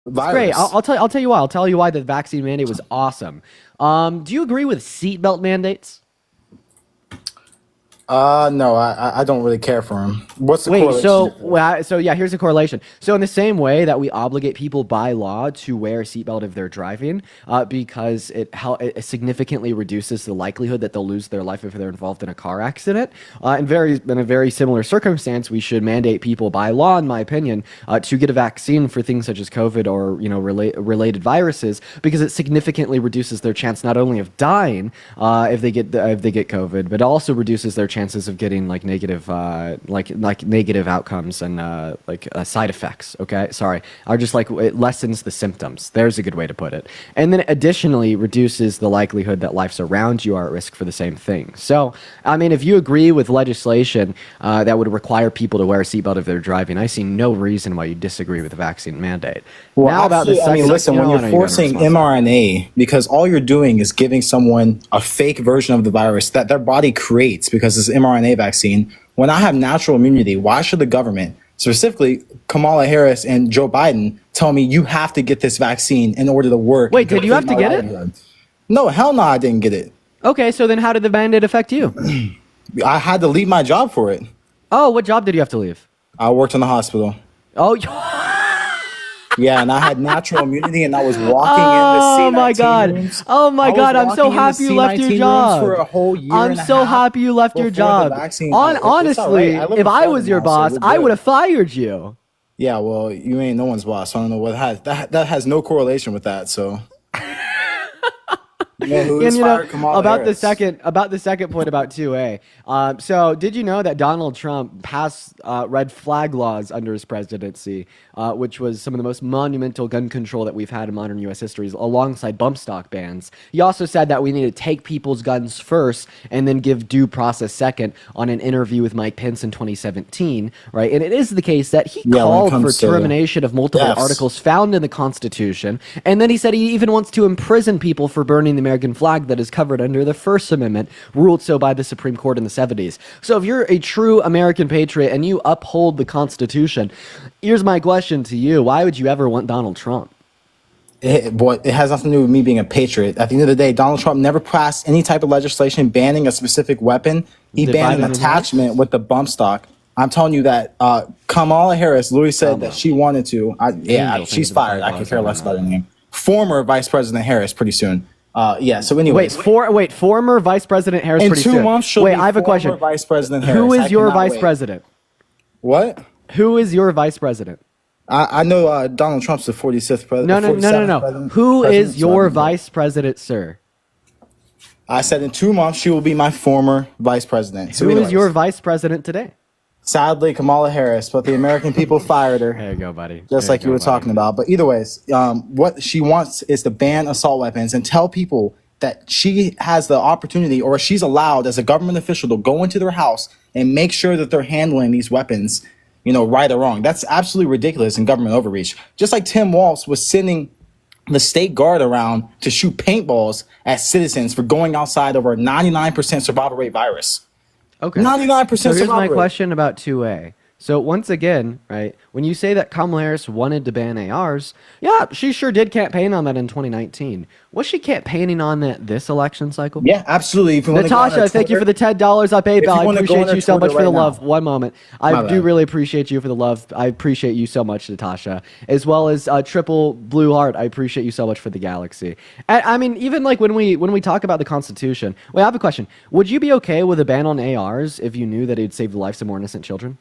It's great. virus. I'll tell you why. I'll tell you why the vaccine mandate was awesome. Do you agree with seatbelt mandates? No, I don't really care for him. What's the Wait, correlation so difference? so yeah, here's a correlation. So in the same way that we obligate people by law to wear a seatbelt if they're driving, because it significantly reduces the likelihood that they'll lose their life if they're involved in a car accident. In a very similar circumstance, we should mandate people by law, in my opinion, to get a vaccine for things such as COVID or related viruses, because it significantly reduces their chance not only of dying if they get COVID, but also reduces their chances of getting like negative outcomes and side effects. Okay, sorry, or just like it lessens the symptoms. There's a good way to put it. And then additionally reduces the likelihood that lives around you are at risk for the same thing. So, I mean, if you agree with legislation that would require people to wear a seatbelt if they're driving, I see no reason why you disagree with the vaccine mandate. Well, Now about the actually, I mean, second, listen, you when know, I you're know you got a forcing response. mRNA, because all you're doing is giving someone a fake version of the virus that their body creates because it's mRNA vaccine. When I have natural immunity, why should the government, specifically Kamala Harris and Joe Biden, tell me you have to get this vaccine in order to work Wait, and did you have complete to my get it? livelihood? No, hell no, I didn't get it. Okay, so then how did the mandate affect you? I had to leave my job for it. Oh, what job did you have to leave? I worked in the hospital. Oh, Yeah, and I had natural immunity, and I was walking oh in the my C19 God. rooms. Oh my I was God. I'm so walking in the happy you left your C19 rooms for a job. whole year I'm and a so half happy you left your before the job. vaccine. It's all Honestly, right. I live if in I Florida was your now, so boss, we're I would good. have fired you. Yeah, well, you ain't no one's boss. So I don't know what that has no correlation with that. So you know who And is fired? Kamala Harris. about the second point about 2A. So did you know that Donald Trump passed red flag laws under his presidency, which was some of the most monumental gun control that we've had in modern U.S. history, alongside bump stock bans. He also said that we need to take people's guns first and then give due process second on an interview with Mike Pence in 2017, right? And it is the case that he Yeah, when it called for comes to termination of multiple deaths. articles found in the Constitution, and then he said he even wants to imprison people for burning the American flag that is covered under the First Amendment, ruled so by the Supreme Court in the 70s. So if you're a true American patriot and you uphold the Constitution, here's my question to you. Why would you ever want Donald Trump? It has nothing to do with me being a patriot. At the end of the day, Donald Trump never passed any type of legislation banning a specific weapon. He Did banned an Biden have? attachment with the bump stock. I'm telling you that Kamala Harris literally said that she wanted to. Yeah, Angel, thank you she's for the fired. I could $5 care on less that. about her name. Former Vice President Harris, pretty soon. Yeah. So, Wait, anyways, former Vice President Harris in pretty 2 soon. months she'll Wait, be I have a former question. Vice President Harris. Who I is your cannot vice wait. president? What? Who is your vice president? I know Donald Trump's the 46th president. No, no, no, no, no. Who is your vice president, sir? I said in 2 months she will be my former vice president. So Who is anyways, your vice president today? sadly, Kamala Harris, but the American people fired her, There you go, buddy. just There like you were go, buddy. talking about. But either ways, what she wants is to ban assault weapons and tell people that she has the opportunity, or she's allowed as a government official, to go into their house and make sure that they're handling these weapons, right or wrong. That's absolutely ridiculous and government overreach. Just like Tim Walz was sending the state guard around to shoot paintballs at citizens for going outside over a 99% survival rate virus. Okay. 99% So here's my survival rate. question about 2A. So once again, right, when you say that Kamala Harris wanted to ban ARs, yeah, she sure did campaign on that in 2019. Was she campaigning on that this election cycle? Yeah, absolutely. If you want to go on her Natasha, thank you for Twitter- the $10 on PayPal. you I wanna go on appreciate her you so much Twitter for the right love. now. One moment. My I do bad. really appreciate you for the love. I appreciate you so much, Natasha, as well as Triple Blue Heart. I appreciate you so much for the galaxy. And, I mean, even like when we talk about the Constitution. Wait, I have a question. Would you be okay with a ban on ARs if you knew that it'd save the lives of more innocent children?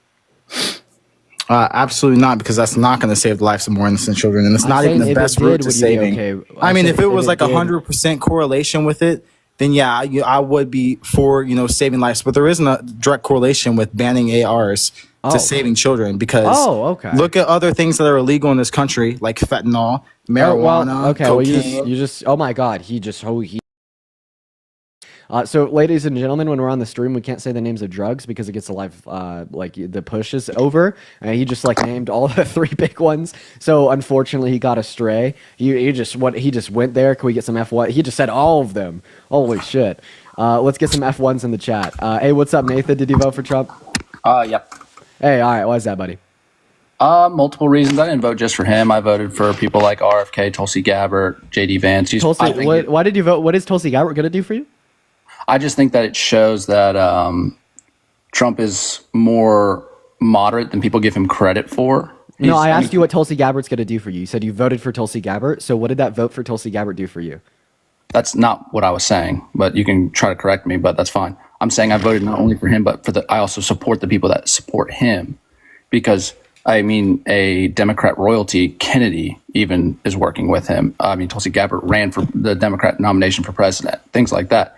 Absolutely not, because that's not going to save the lives of more innocent children, and it's I'm not even saying the if it best did, route to would you be saving. okay? I I mean, said if it if was it like did. 100% correlation with it, then yeah, I would be for saving lives. But there isn't a direct correlation with banning ARs Oh. to saving children, because Oh, okay. look at other things that are illegal in this country, like fentanyl, Oh, marijuana, well, okay. Well, cocaine. you just. Oh my God, he. So, ladies and gentlemen, when we're on the stream, we can't say the names of drugs because it gets a live, like the push is over. He just like named all the three big ones. So, unfortunately, he got astray. He just went there. Can we get some F1? He just said all of them. Holy shit! Let's get some F1s in the chat. Hey, what's up, Nathan? Did you vote for Trump? Yep. Hey, all right. Why is that, buddy? Multiple reasons. I didn't vote just for him. I voted for people like RFK, Tulsi Gabbard, JD Vance. Why did you vote? What is Tulsi Gabbard going to do for you? I just think that it shows that Trump is more moderate than people give him credit for. No, I asked you what Tulsi Gabbard's going to do for you. You said you voted for Tulsi Gabbard. So what did that vote for Tulsi Gabbard do for you? That's not what I was saying, but you can try to correct me, but that's fine. I'm saying I voted not only for him, but I also support the people that support him, because a Democrat royalty, Kennedy, even is working with him. Tulsi Gabbard ran for the Democrat nomination for president, things like that.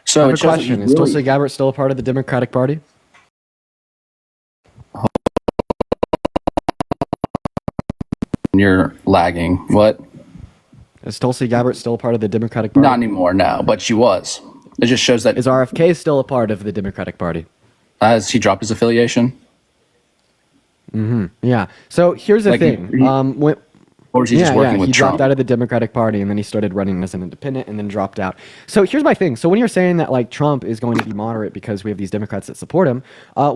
So I have a question. Is Tulsi Gabbard still a part of the Democratic Party? You're lagging. What? Is Tulsi Gabbard still a part of the Democratic Party? Not anymore, no, but she was. It just shows that. Is RFK still a part of the Democratic Party? Has he dropped his affiliation? Yeah. So here's the thing. Or is he just working with he Trump? dropped out of the Democratic Party, and then he started running as an independent, and then dropped out. So here's my thing. So when you're saying that like Trump is going to be moderate because we have these Democrats that support him, I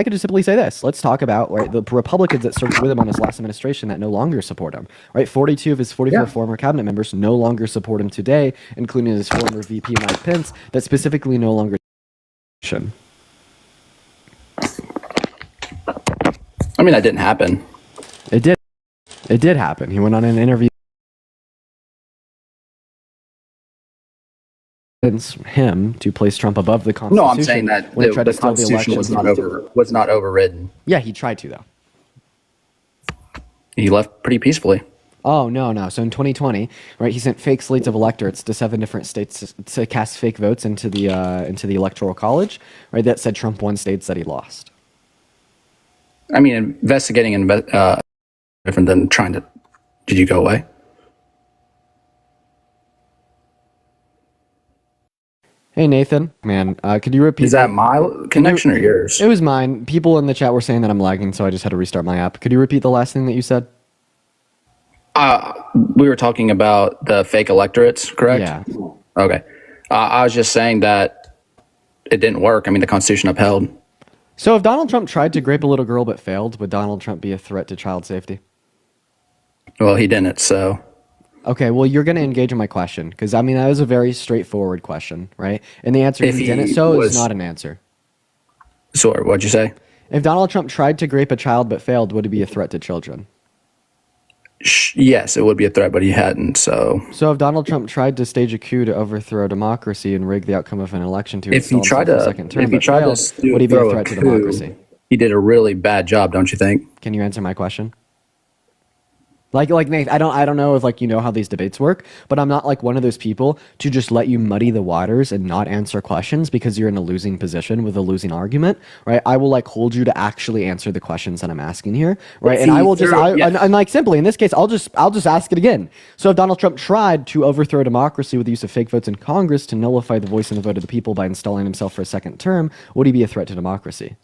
could just simply say this. Let's talk about the Republicans that served with him on his last administration that no longer support him. Right, 42 of his 44 former cabinet members no longer support him today, including his former VP Mike Pence, that specifically no longer. That didn't happen. It did. It did happen. He went on an interview. Him to place Trump above the Constitution. No, I'm saying that the Constitution was not overridden. Yeah, he tried to, though. He left pretty peacefully. Oh, no. So in 2020, right, he sent fake slates of electorates to 7 different states to cast fake votes into the Electoral College, right, that said Trump won states that he lost. Investigating different than trying to. Did you go away? Hey, Nathan. Man, could you repeat? Is that my connection or yours? It was mine. People in the chat were saying that I'm lagging, so I just had to restart my app. Could you repeat the last thing that you said? We were talking about the fake electorates, correct? Yeah. Okay. I was just saying that it didn't work. The Constitution upheld. So if Donald Trump tried to grape a little girl but failed, would Donald Trump be a threat to child safety? Well, he didn't, so. Okay, well, you're going to engage in my question, because, that was a very straightforward question, right? And the answer is he didn't, so is not an answer. Sorry, what'd you say? If Donald Trump tried to grape a child but failed, would he be a threat to children? Yes, it would be a threat, but he hadn't, so. So if Donald Trump tried to stage a coup to overthrow democracy and rig the outcome of an election to install himself for a second term, would he be a threat to democracy? He did a really bad job, don't you think? Can you answer my question? Like Nate, I don't know if you know how these debates work, but I'm not one of those people to just let you muddy the waters and not answer questions because you're in a losing position with a losing argument, right? I will hold you to actually answer the questions that I'm asking here, right? And I will just simply in this case, I'll just ask it again. So if Donald Trump tried to overthrow democracy with the use of fake votes in Congress to nullify the voice and the vote of the people by installing himself for a second term, would he be a threat to democracy?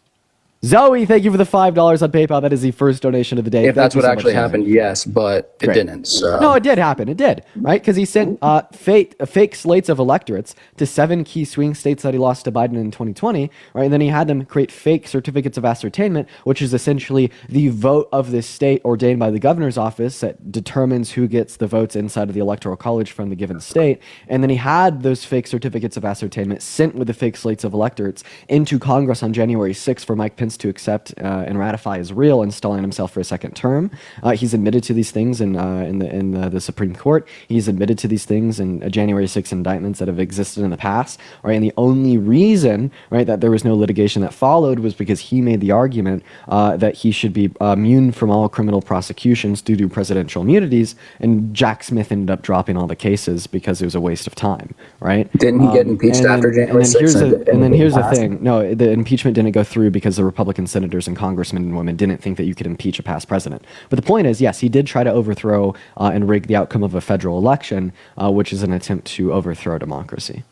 Zoe, thank you for the $5 on PayPal. That is the first donation of the day. If that's what actually happened, yes, but it didn't. So. No, it did happen. It did, right? Because he sent fake slates of electorates to 7 key swing states that he lost to Biden in 2020, right? And then he had them create fake certificates of ascertainment, which is essentially the vote of the state ordained by the governor's office that determines who gets the votes inside of the Electoral College from the given state. And then he had those fake certificates of ascertainment sent with the fake slates of electorates into Congress on January 6th for Mike Pence to accept and ratify as real, installing himself for a second term. He's admitted to these things in the Supreme Court. He's admitted to these things in January 6 indictments that have existed in the past, right? And the only reason, right, that there was no litigation that followed was because he made the argument that he should be immune from all criminal prosecutions due to presidential immunities, and Jack Smith ended up dropping all the cases because it was a waste of time, right? Didn't he get impeached after January 6th? And then here's the thing. No, the impeachment didn't go through because the Republican senators and congressmen and women didn't think that you could impeach a past president. But the point is, yes, he did try to overthrow and rig the outcome of a federal election, which is an attempt to overthrow democracy.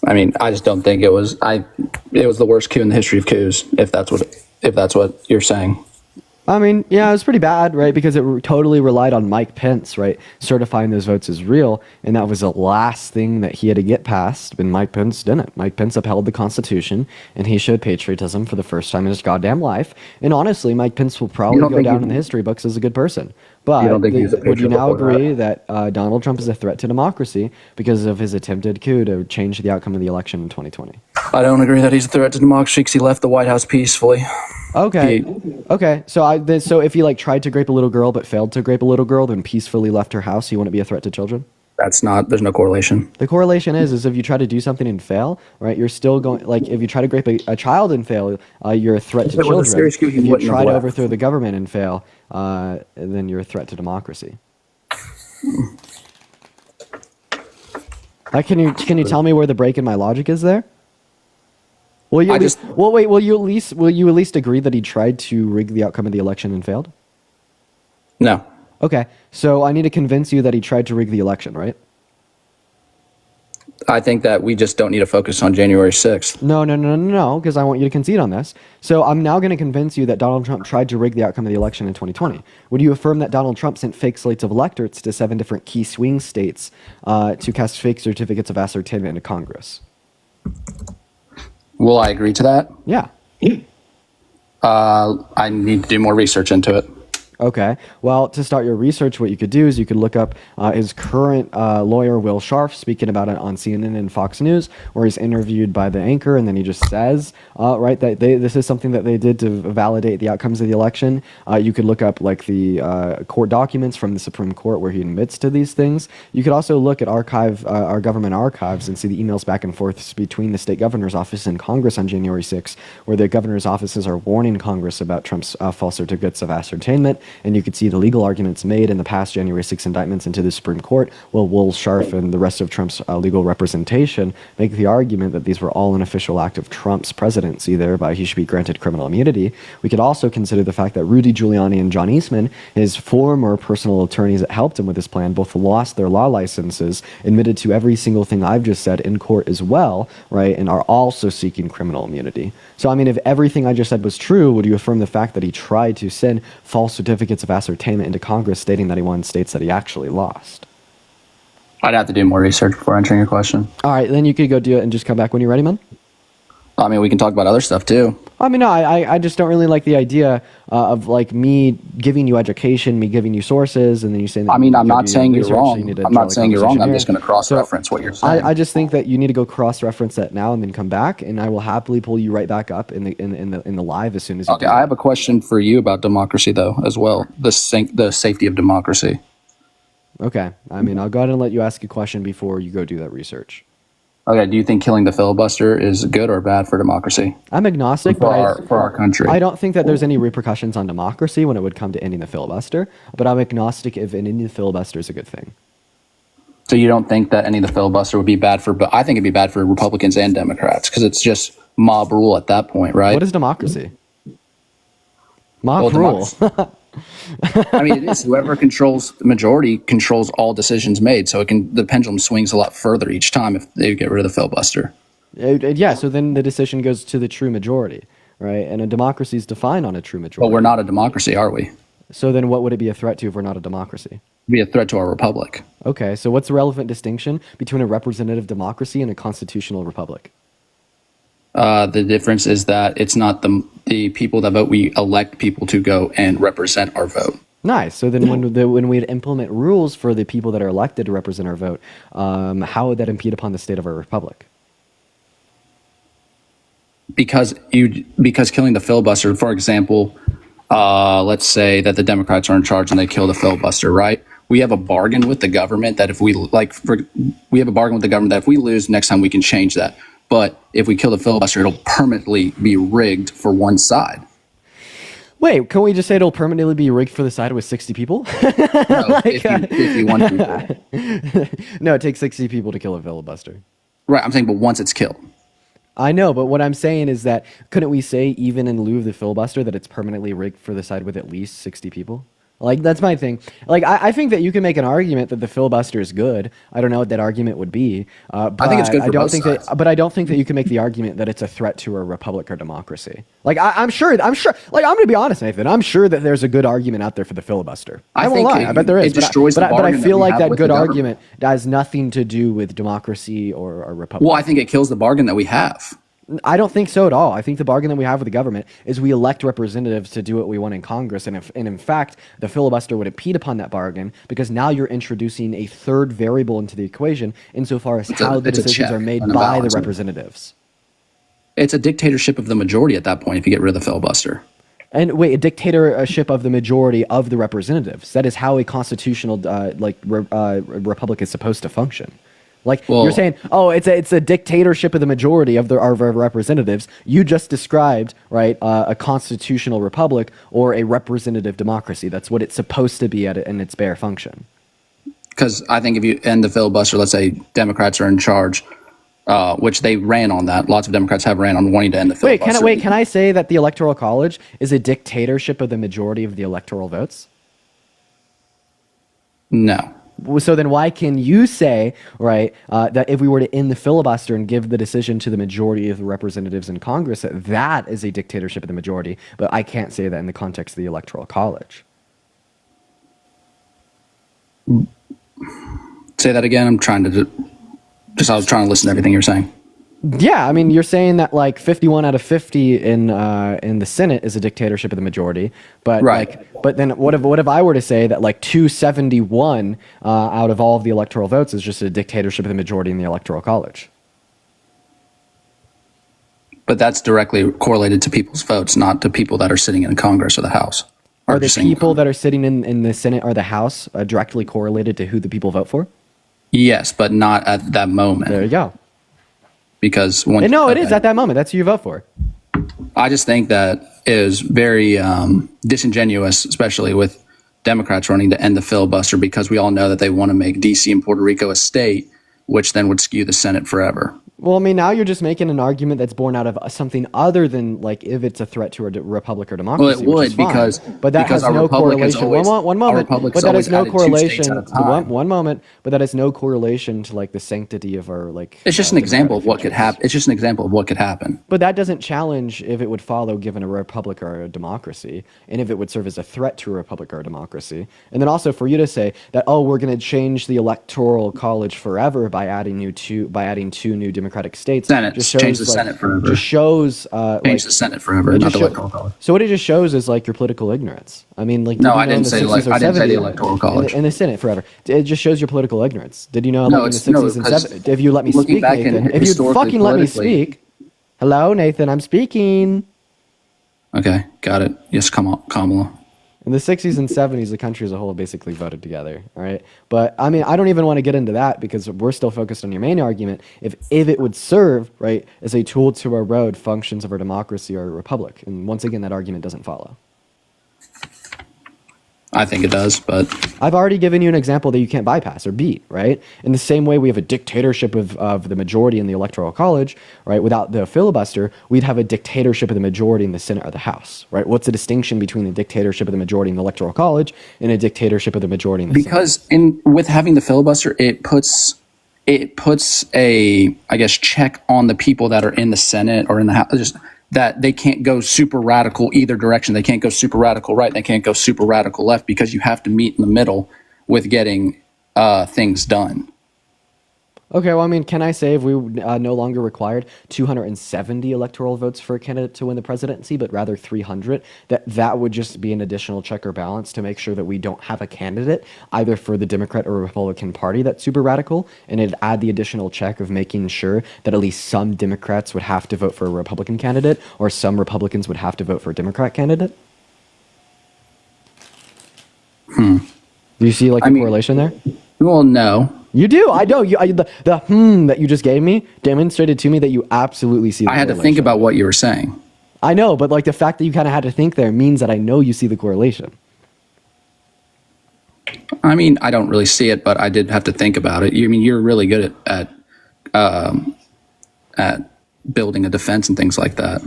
I just don't think it was. It was the worst coup in the history of coups. If that's what you're saying. I mean, yeah, it was pretty bad, right? Because totally relied on Mike Pence, right, certifying those votes as real, and that was the last thing that he had to get passed. And Mike Pence didn't. Mike Pence upheld the Constitution, and he showed patriotism for the first time in his goddamn life. And honestly, Mike Pence will probably don't go think down he- in the history books as a good person. You But don't think he was a would you patriot now before that? agree that Donald Trump is a threat to democracy because of his attempted coup to change the outcome of the election in 2020? I don't agree that he's a threat to democracy because he left the White House peacefully. Okay. Okay. So if he like tried to grape a little girl but failed to grape a little girl, then peacefully left her house, he wouldn't be a threat to children? There's no correlation. The correlation is if you try to do something and fail, right? You're still going like if you try to grape a child and fail, you're a threat to If it was a children. serious coup, he If you wouldn't have try to left. overthrow the government and fail, then you're a threat to democracy. Can you tell me where the break in my logic is there? Will you I at least, just- well wait, will you at least agree that he tried to rig the outcome of the election and failed? No. Okay. So I need to convince you that he tried to rig the election, right? I think that we just don't need to focus on January 6th. No, because I want you to concede on this. So I'm now going to convince you that Donald Trump tried to rig the outcome of the election in 2020. Would you affirm that Donald Trump sent fake slates of electorates to 7 different key swing states to cast fake certificates of ascertainment into Congress? Will I agree to that? Yeah. I need to do more research into it. Okay. Well, to start your research, what you could do is you could look up his current lawyer, Will Scharf, speaking about it on CNN and Fox News, where he's interviewed by the anchor, and then he just says, right, that this is something that they did to validate the outcomes of the election. You could look up like the court documents from the Supreme Court where he admits to these things. You could also look at our government archives and see the emails back and forth between the state governor's office and Congress on January 6th, where the governor's offices are warning Congress about Trump's false certificates of ascertainment. And you could see the legal arguments made in the past January 6 indictments into the Supreme Court. Well, Will Scharf and the rest of Trump's legal representation make the argument that these were all an official act of Trump's presidency, thereby he should be granted criminal immunity. We could also consider the fact that Rudy Giuliani and John Eastman, his former personal attorneys that helped him with this plan, both lost their law licenses, admitted to every single thing I've just said in court as well, right, and are also seeking criminal immunity. So, I mean, if everything I just said was true, would you affirm the fact that he tried to send false certificates of ascertainment into Congress stating that he won states that he actually lost? I'd have to do more research before answering your question. All right, then you could go do it and just come back when you're ready, man. I mean, we can talk about other stuff too. I mean, no, I just don't really like the idea of like me giving you education, me giving you sources, and then you saying that I mean, you I'm need to not do saying you're research, wrong. you need to I'm draw not the saying you're wrong. conversation I'm here. just going to cross-reference what you're saying. I just think that you need to go cross-reference that now and then come back, and I will happily pull you right back up in the live as soon as you Okay, do I that. have a question for you about democracy, though, as well. The safety of democracy. Okay, I mean, I'll go ahead and let you ask a question before you go do that research. Okay, do you think killing the filibuster is good or bad for democracy? I'm agnostic, but For our country. I don't think that there's any repercussions on democracy when it would come to ending the filibuster, but I'm agnostic if ending the filibuster is a good thing. So you don't think that any of the filibuster would be bad for, but I think it'd be bad for Republicans and Democrats because it's just mob rule at that point, right? What is democracy? Mob Well, rule. I mean, it is whoever controls the majority controls all decisions made. So the pendulum swings a lot further each time if they get rid of the filibuster. Yeah, so then the decision goes to the true majority, right? And a democracy is defined on a true majority. But we're not a democracy, are we? So then what would it be a threat to if we're not a democracy? Be a threat to our republic. Okay, so what's the relevant distinction between a representative democracy and a constitutional republic? The difference is that it's not the people that vote. We elect people to go and represent our vote. Nice. So then when we implement rules for the people that are elected to represent our vote, how would that impede upon the state of our republic? Because killing the filibuster, for example, let's say that the Democrats are in charge and they kill the filibuster, right? We have a bargain with the government that if we lose next time we can change that. But if we kill the filibuster, it'll permanently be rigged for one side. Wait, can we just say it'll permanently be rigged for the side with 60 people? No, 51 people. No, it takes 60 people to kill a filibuster. Right, I'm saying, but once it's killed. I know, but what I'm saying is that couldn't we say even in lieu of the filibuster that it's permanently rigged for the side with at least 60 people? Like, that's my thing. Like, I think that you can make an argument that the filibuster is good. I don't know what that argument would be. But I think it's good for don't both think sides. but I don't think that you can make the argument that it's a threat to a republic or democracy. Like, I'm sure, like, I'm going to be honest, Nathan. I'm sure that there's a good argument out there for the filibuster. I won't think lie. I bet there is. it destroys the but I bargain that feel we like have that with good the government. argument has nothing to do with democracy or a republic. Well, I think it kills the bargain that we have. I don't think so at all. I think the bargain that we have with the government is we elect representatives to do what we want in Congress, and in fact, the filibuster would impede upon that bargain because now you're introducing a third variable into the equation insofar as how the it's a decisions check are made on the by the balance. representatives. It's a dictatorship of the majority at that point if you get rid of the filibuster. And wait, a dictatorship of the majority of the representatives. That is how a constitutional republic is supposed to function. Like, Well- you're saying, oh, it's a dictatorship of the majority of our representatives. You just described, right, a constitutional republic or a representative democracy. That's what it's supposed to be in its bare function. Because I think if you end the filibuster, let's say Democrats are in charge, which they ran on that. Lots of Democrats have ran on wanting to end the filibuster. Can I say that the Electoral College is a dictatorship of the majority of the electoral votes? No. So then why can you say, right, that if we were to end the filibuster and give the decision to the majority of the representatives in Congress, that is a dictatorship of the majority, but I can't say that in the context of the Electoral College? Say that again. I'm trying to I was trying to listen to everything you're saying. Yeah, I mean, you're saying that like 51 out of 50 in the Senate is a dictatorship of the majority, but Right. but then what if I were to say that like 271 out of all of the electoral votes is just a dictatorship of the majority in the Electoral College? But that's directly correlated to people's votes, not to people that are sitting in Congress or the House. Are the people that are sitting in the Senate or the House directly correlated to who the people vote for? Yes, but not at that moment. There you go. Because when No, it is at that moment. That's who you vote for. I just think that is very disingenuous, especially with Democrats running to end the filibuster, because we all know that they want to make D.C. and Puerto Rico a state, which then would skew the Senate forever. Well, I mean, now you're just making an argument that's born out of something other than like if it's a threat to a republic or democracy. Well, it which is would, fine. But that because has our no republic has correlation. always- One our moment. republic's But that always has no added 2 states correlation. at a time. One moment. But that has no correlation to like the sanctity of our like. It's just an example of democratic what could features. happen. It's just an example of what could happen. But that doesn't challenge if it would follow given a republic or a democracy, and if it would serve as a threat to a republic or a democracy. And then also for you to say that, oh, we're going to change the electoral college forever by adding two new democratic states. Senate. Just Change shows, the like, Senate forever. Just shows Change the Senate forever, it not just the show- electoral college. So what it just shows is like your political ignorance. I mean, like No, did you I know didn't in the say 60s or I didn't say the 70s electoral college. in the Senate forever. It just shows your political ignorance. Did you know No, like, in the it's- no, 60s and because 70s? If you let me looking speak, back in Nathan. If you historically, fucking let me politically- speak. Hello, Nathan. I'm speaking. Okay, got it. Yes, come on, Kamala. In the 60s and 70s, the country as a whole basically voted together, all right? But, I mean, I don't even want to get into that because we're still focused on your main argument. If it would serve, right, as a tool to erode functions of our democracy or a republic. And once again, that argument doesn't follow. I think it does, but I've already given you an example that you can't bypass or beat, right? In the same way we have a dictatorship of the majority in the Electoral College, right? Without the filibuster, we'd have a dictatorship of the majority in the Senate or the House, right? What's the distinction between the dictatorship of the majority in the Electoral College and a dictatorship of the majority in the Senate? because with having the filibuster, it puts a, I guess, check on the people that are in the Senate or in the House, just that they can't go super radical either direction. They can't go super radical right. They can't go super radical left because you have to meet in the middle with getting things done. Okay, well, I mean, can I say if we no longer required 270 electoral votes for a candidate to win the presidency, but rather 300, that would just be an additional check or balance to make sure that we don't have a candidate either for the Democrat or Republican Party that's super radical, and it'd add the additional check of making sure that at least some Democrats would have to vote for a Republican candidate or some Republicans would have to vote for a Democrat candidate? Do you see like a correlation there? Well, no. You do. I know. The that you just gave me demonstrated to me that you absolutely see the I had to correlation. think about what you were saying. I know, but like the fact that you kind of had to think there means that I know you see the correlation. I mean, I don't really see it, but I did have to think about it. You're really good at building a defense and things like that.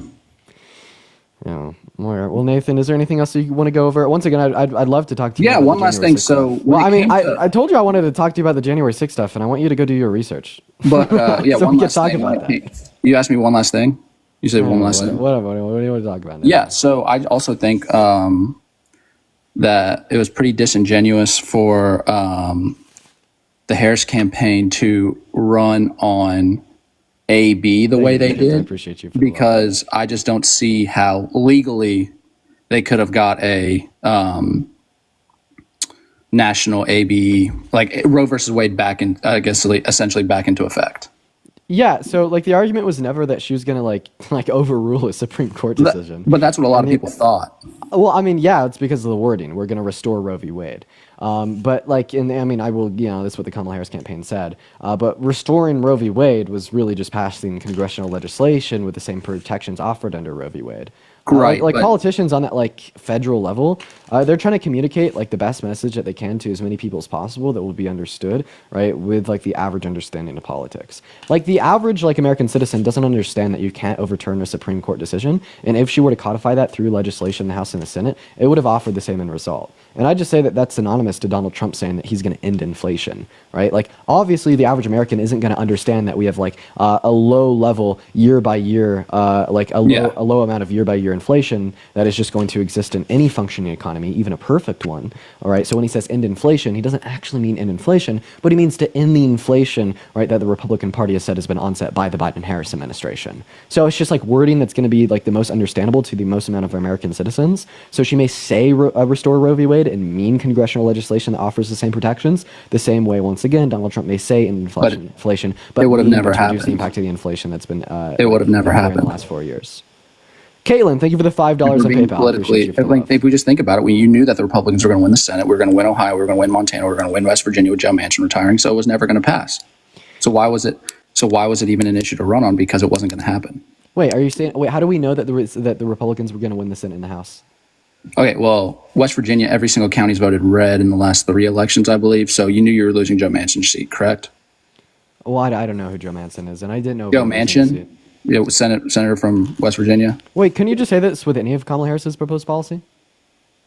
Yeah. All right. Well, Nathan, is there anything else you want to go over? Once again, I'd love to talk to you. Yeah, about one the last January thing. 6th So stuff. when Well, it I mean, came to, I told you I wanted to talk to you about the January 6th stuff, and I want you to go do your research. but yeah, So one we can last talk thing. When about it that. came, you asked me one last thing. You said one What, last thing. what do you want to talk about now? Yeah. So I also think that it was pretty disingenuous for the Harris campaign to run on AB the way they Nathan. I did, appreciate you for the love. because I just don't see how legally they could have got a national AB, like Roe versus Wade, back in, I guess, essentially back into effect. Yeah, so like the argument was never that she was gonna like overrule a Supreme Court decision. But that's what a lot of people thought. Well, I mean, yeah, it's because of the wording. We're going to restore Roe v. Wade. But like, I mean, I will, that's what the Kamala Harris campaign said. But restoring Roe v. Wade was really just passing congressional legislation with the same protections offered under Roe v. Wade. Right, Like but- politicians on that like federal level, they're trying to communicate like the best message that they can to as many people as possible that will be understood, right? With like the average understanding of politics. Like the average like American citizen doesn't understand that you can't overturn a Supreme Court decision. And if she were to codify that through legislation in the House and the Senate, it would have offered the same end result. And I just say that that's synonymous to Donald Trump saying that he's going to end inflation, right? Like obviously the average American isn't going to understand that we have like a low level year by year, like a low amount of year by year inflation that is just going to exist in any functioning economy, even a perfect one. All right. So when he says end inflation, he doesn't actually mean end inflation, but he means to end the inflation, right, that the Republican Party has said has been onset by the Biden-Harris administration. So it's just like wording that's going to be like the most understandable to the most amount of American citizens. So she may say restore Roe v. Wade and mean congressional legislation that offers the same protections. The same way, once again, Donald Trump may say end inflation, but it would have mean never to reduce happened. the impact of the inflation that's been It would have never in happened the last 4 years. Caitlin, thank you for the $5 on Being PayPal. politically, Appreciate you for the love. if we just think about it, you knew that the Republicans were going to win the Senate, we were going to win Ohio, we were going to win Montana, we were going to win West Virginia with Joe Manchin retiring, so it was never going to pass. So why was it even an issue to run on? Because it wasn't going to happen. Wait, are you saying? Wait, how do we know that the Republicans were going to win the Senate and the House? Okay, well, West Virginia, every single county's voted red in the last 3 elections, I believe. So you knew you were losing Joe Manchin's seat, correct? Well, I don't know who Joe Manchin is, and I didn't know Joe who he was in the Manchin, seat. yeah, was senator from West Virginia. Wait, can you just say this with any of Kamala Harris's proposed policy?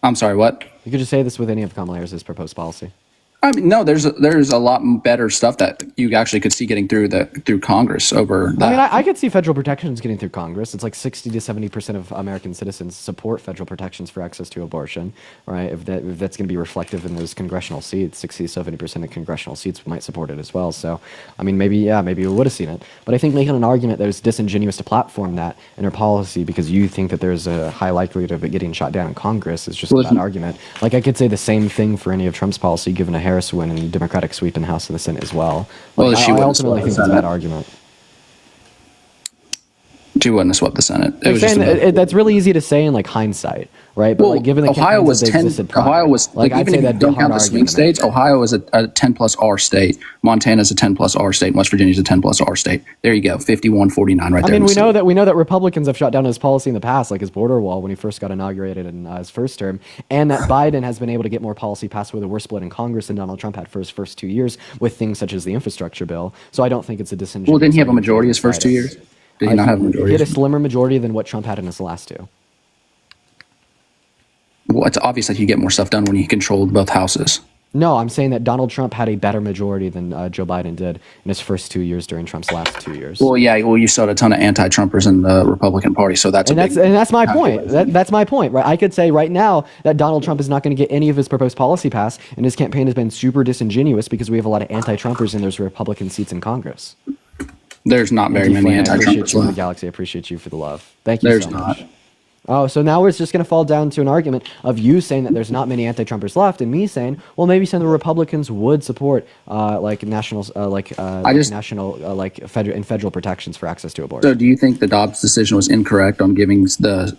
I'm sorry, what? You could just say this with any of Kamala Harris's proposed policy. I mean, no, there's a lot better stuff that you actually could see getting through Congress over that. I mean, I could see federal protections getting through Congress. It's like 60 to 70% of American citizens support federal protections for access to abortion, right? If that's going to be reflective in those congressional seats, 60 to 70% of congressional seats might support it as well. So, I mean, maybe we would have seen it. But I think making an argument that is disingenuous to platform that in her policy because you think that there's a high likelihood of it getting shot down in Congress is just a bad argument. Like, I could say the same thing for any of Trump's policy given a Harris win and Democratic sweep in the House and the Senate as well. Well, Like, she I wouldn't ultimately sweep think the it's a bad Senate. argument. She wouldn't have swept the Senate. It I'm was just saying about- that's really easy to say in like hindsight, right? But Well, like given the Ohio was campaigns that 10. existed prior, Ohio was like, I'd even say if you that'd be a don't hard count the swing argument to make. states, Ohio is a 10 plus R state. Montana is a 10 plus R state. And West Virginia is a 10 plus R state. There you go, 51-49 right I there. mean, in the we know that Republicans have shot down his policy in the past, like his border wall when he first got inaugurated in his first term, and that Biden has been able to get more policy passed with a worse split in Congress than Donald Trump had for his first 2 years with things such as the infrastructure bill. So I don't think it's a disingenuous. Well, didn't he have a argument majority to his first 2 Biden. years? Did he not have a He majority? had a slimmer majority than what Trump had in his last two. Well, it's obvious that you get more stuff done when you controlled both houses. No, I'm saying that Donald Trump had a better majority than Joe Biden did in his first 2 years during Trump's last 2 years. Well, yeah. Well, you saw a ton of anti-Trumpers in the Republican Party, so that's That's my point. That's my point, right? I could say right now that Donald Trump is not going to get any of his proposed policy passed, and his campaign has been super disingenuous because we have a lot of anti-Trumpers in those Republican seats in Congress. There's not very many I appreciate anti-Trumpers you in the left. galaxy. I appreciate you for the love. Thank you There's so not. much. Oh, so now it's just going to fall down to an argument of you saying that there's not many anti-Trumpers left, and me saying, well, maybe some of the Republicans would support national, federal protections for access to abortion. So, do you think the Dobbs decision was incorrect on giving the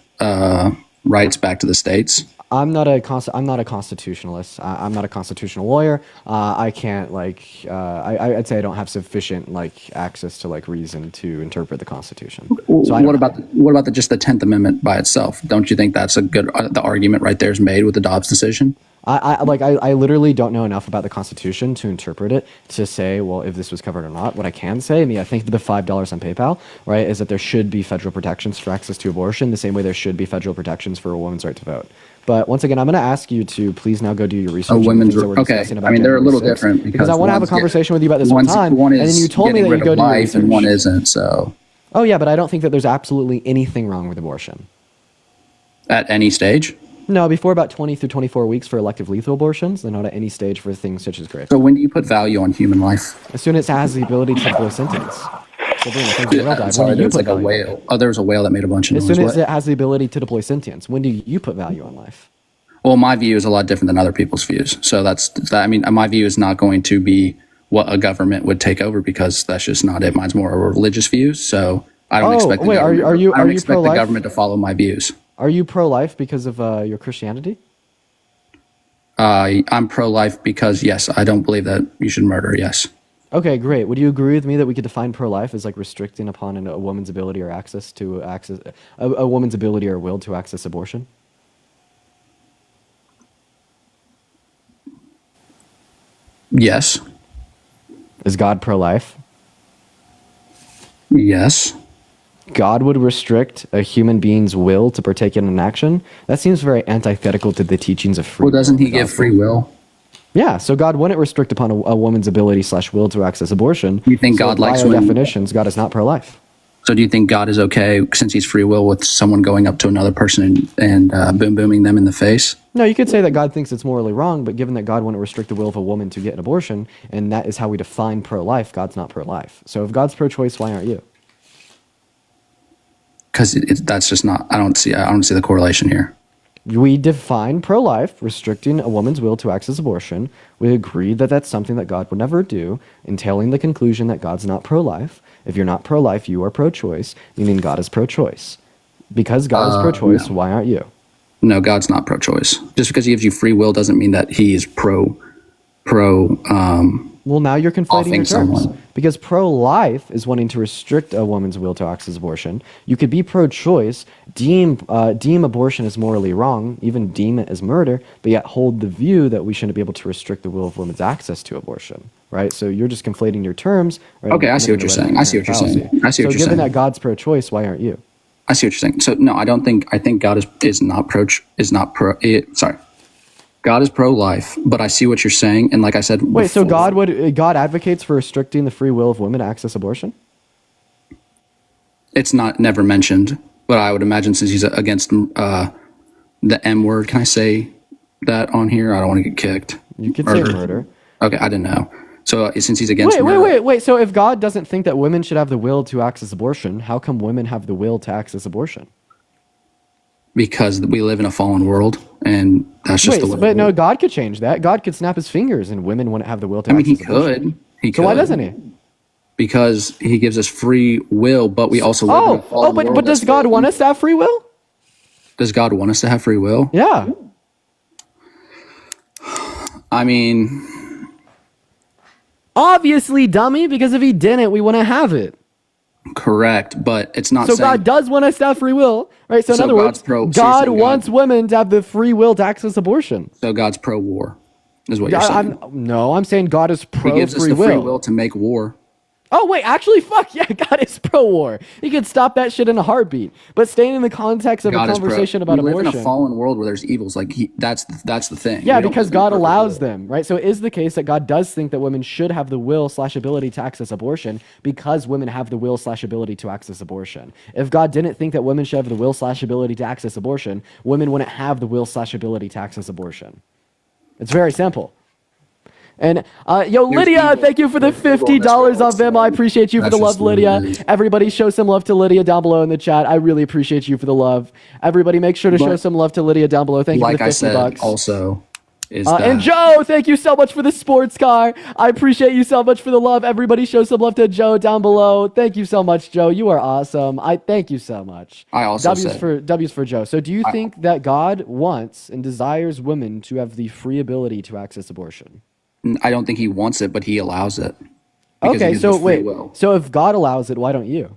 rights back to the states? I'm not a constitutionalist. I'm not a constitutional lawyer. I can't I'd say I don't have sufficient access to reason to interpret the Constitution. So What about just the 10th Amendment by itself? Don't you think that's a good the argument right there is made with the Dobbs decision? I literally don't know enough about the Constitution to interpret it to say, well, if this was covered or not. What I can say, I think the $5 on PayPal, right, is that there should be federal protections for access to abortion, the same way there should be federal protections for a woman's right to vote. But once again, I'm going to ask you to please now go do your research. Women's okay. I mean, they're a little different because I want to have a conversation with you about this one time. One is and then you told me that you go do your research. And one isn't. So. Oh yeah, but I don't think that there's absolutely anything wrong with abortion. At any stage. No, before about 20 through 24 weeks for elective lethal abortions, and not at any stage for things such as grave. So when do you put value on human life? As soon as it has the ability to deploy sentence. So sorry, there's like a whale. Oh, there's a whale that made a bunch of noise. As soon as it has the ability to deploy sentience, when do you put value on life? Well, my view is a lot different than other people's views. So that's that. I mean, my view is not going to be what a government would take over because that's just not it. Mine's more a religious view. So I don't expect the government to follow my views. Are you pro-life because of your Christianity? I'm pro-life because, yes, I don't believe that you should murder, yes. Okay, great. Would you agree with me that we could define pro-life as like restricting upon a woman's ability or access to a woman's ability or will to access abortion? Yes. Is God pro-life? Yes. God would restrict a human being's will to partake in an action? That seems very antithetical to the teachings of free will. Well, doesn't he give free will? Yeah, so God wouldn't restrict upon a woman's ability / will to access abortion. You think God likes by our definitions, God is not pro-life. So do you think God is okay, since he's free will, with someone going up to another person and booming them in the face? No, you could say that God thinks it's morally wrong, but given that God wouldn't restrict the will of a woman to get an abortion, and that is how we define pro-life, God's not pro-life. So if God's pro-choice, why aren't you? Because that's just not. I don't see the correlation here. We define pro-life, restricting a woman's will to access abortion. We agree that that's something that God would never do, entailing the conclusion that God's not pro-life. If you're not pro-life, you are pro-choice, meaning God is pro-choice. Because God is pro-choice, no. Why aren't you? No, God's not pro-choice. Just because he gives you free will doesn't mean that he is pro. Well, now you're conflating your terms. Someone. Because pro-life is wanting to restrict a woman's will to access abortion. You could be pro-choice, deem abortion as morally wrong, even deem it as murder, but yet hold the view that we shouldn't be able to restrict the will of women's access to abortion, right? So you're just conflating your terms. Right? Okay, I see what you're saying. So given that God's pro-choice, why aren't you? I see what you're saying. So no, I think God is not pro. God is pro-life, but I see what you're saying, and like I said, so God advocates for restricting the free will of women to access abortion? It's never mentioned, but I would imagine since he's against the M word, can I say that on here? I don't want to get kicked. You could say murder. Okay, I didn't know. So since he's against wait. So if God doesn't think that women should have the will to access abortion, how come women have the will to access abortion? Because we live in a fallen world, and that's just the way. But no, God could change that. God could snap his fingers, and women wouldn't have the will to access abortion. He could. So why doesn't he? Because he gives us free will, but we also live in a fallen world. But does God want us to have free will? Does God want us to have free will? Yeah. I mean, obviously, dummy, because if he didn't, we wouldn't have it. Correct, but it's not. So God does want us to have free will, right? So in other words, God wants women to have the free will to access abortion. So God's pro-war, is what you're saying. I'm saying God is pro-free will. He gives us the free will to make war. Oh, wait, actually, fuck yeah, God is pro-war. He could stop that shit in a heartbeat. But staying in the context of a conversation about abortion. We live in a fallen world where there's evils. Like, that's the thing. Yeah, because God allows them, right? So it is the case that God does think that women should have the will / ability to access abortion because women have the will / ability to access abortion. If God didn't think that women should have the will / ability to access abortion, women wouldn't have the will / ability to access abortion. It's very simple. And Lydia, thank you for the $50 off Vim. I appreciate you for the love, Lydia. Everybody show some love to Lydia down below in the chat. I really appreciate you for the love. Everybody make sure to show some love to Lydia down below. Thank you for the $50. Like I said, also, and Joe, thank you so much for the sports car. I appreciate you so much for the love. Everybody show some love to Joe down below. Thank you so much, Joe. You are awesome. I thank you so much. I also W's for Joe. So do you think that God wants and desires women to have the free ability to access abortion? I don't think he wants it, but he allows it. Okay, so wait. So if God allows it, why don't you?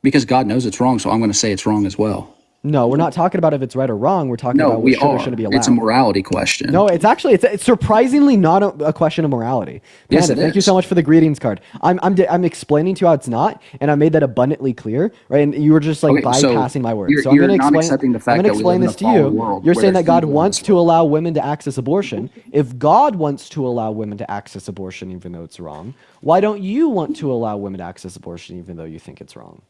Because God knows it's wrong, so I'm going to say it's wrong as well. No, we're not talking about if it's right or wrong. We're talking No, about we what should or are. shouldn't be allowed. It's a morality question. No, it's surprisingly not a question of morality. Yes, Panda, it thank you is. so much for the greetings card. I'm explaining to you how it's not, and I made that abundantly clear, right? And you were just like Okay, so bypassing my words. you're- So I'm you're going to not explain. accepting the I'm fact going to that we explain live in this a to you. fallen world You're where saying that there's God evil in wants this to world. allow women to access abortion. If God wants to allow women to access abortion, even though it's wrong, why don't you want to allow women to access abortion, even though you think it's wrong?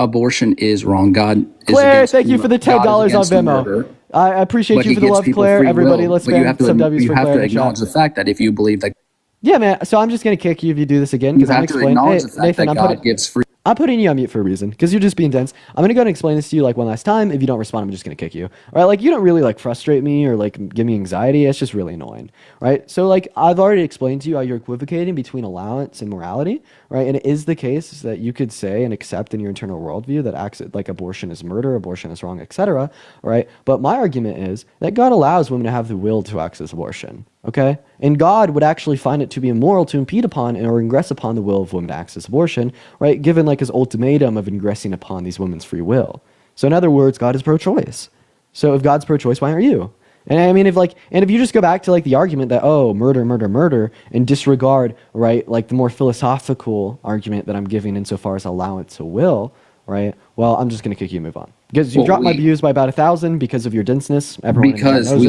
Abortion is wrong. God is Claire, against thank you for the $10 on against Venmo. murder, I appreciate but you he for the gives love, people Claire. free Everybody, will. let's But you have spam some W's you for have Claire to in the acknowledge chat. the fact that if you believe that Yeah, man. So I'm just gonna kick you if you do this again you because I'm have to explaining. acknowledge Hey, the fact Nathan, that God gives free. I'm putting you on mute for a reason because you're just being dense. I'm gonna go and explain this to you like one last time. If you don't respond, I'm just gonna kick you. All right? Like you don't really like frustrate me or like give me anxiety. It's just really annoying, right? So like I've already explained to you how you're equivocating between allowance and morality, right? And it is the case that you could say and accept in your internal worldview that acts like abortion is murder, abortion is wrong, etc. Right? But my argument is that God allows women to have the will to access abortion. Okay? And God would actually find it to be immoral to impede upon or ingress upon the will of women to access abortion, right? Given like his ultimatum of ingressing upon these women's free will. So in other words, God is pro-choice. So if God's pro-choice, why aren't you? And I mean, if you just go back to like the argument that, oh, murder, murder, murder, and disregard, right, like the more philosophical argument that I'm giving insofar as allowance to will, right? Well, I'm just going to kick you and move on. Because you dropped my views by about 1,000 because of your denseness. Everyone in the chat Because knows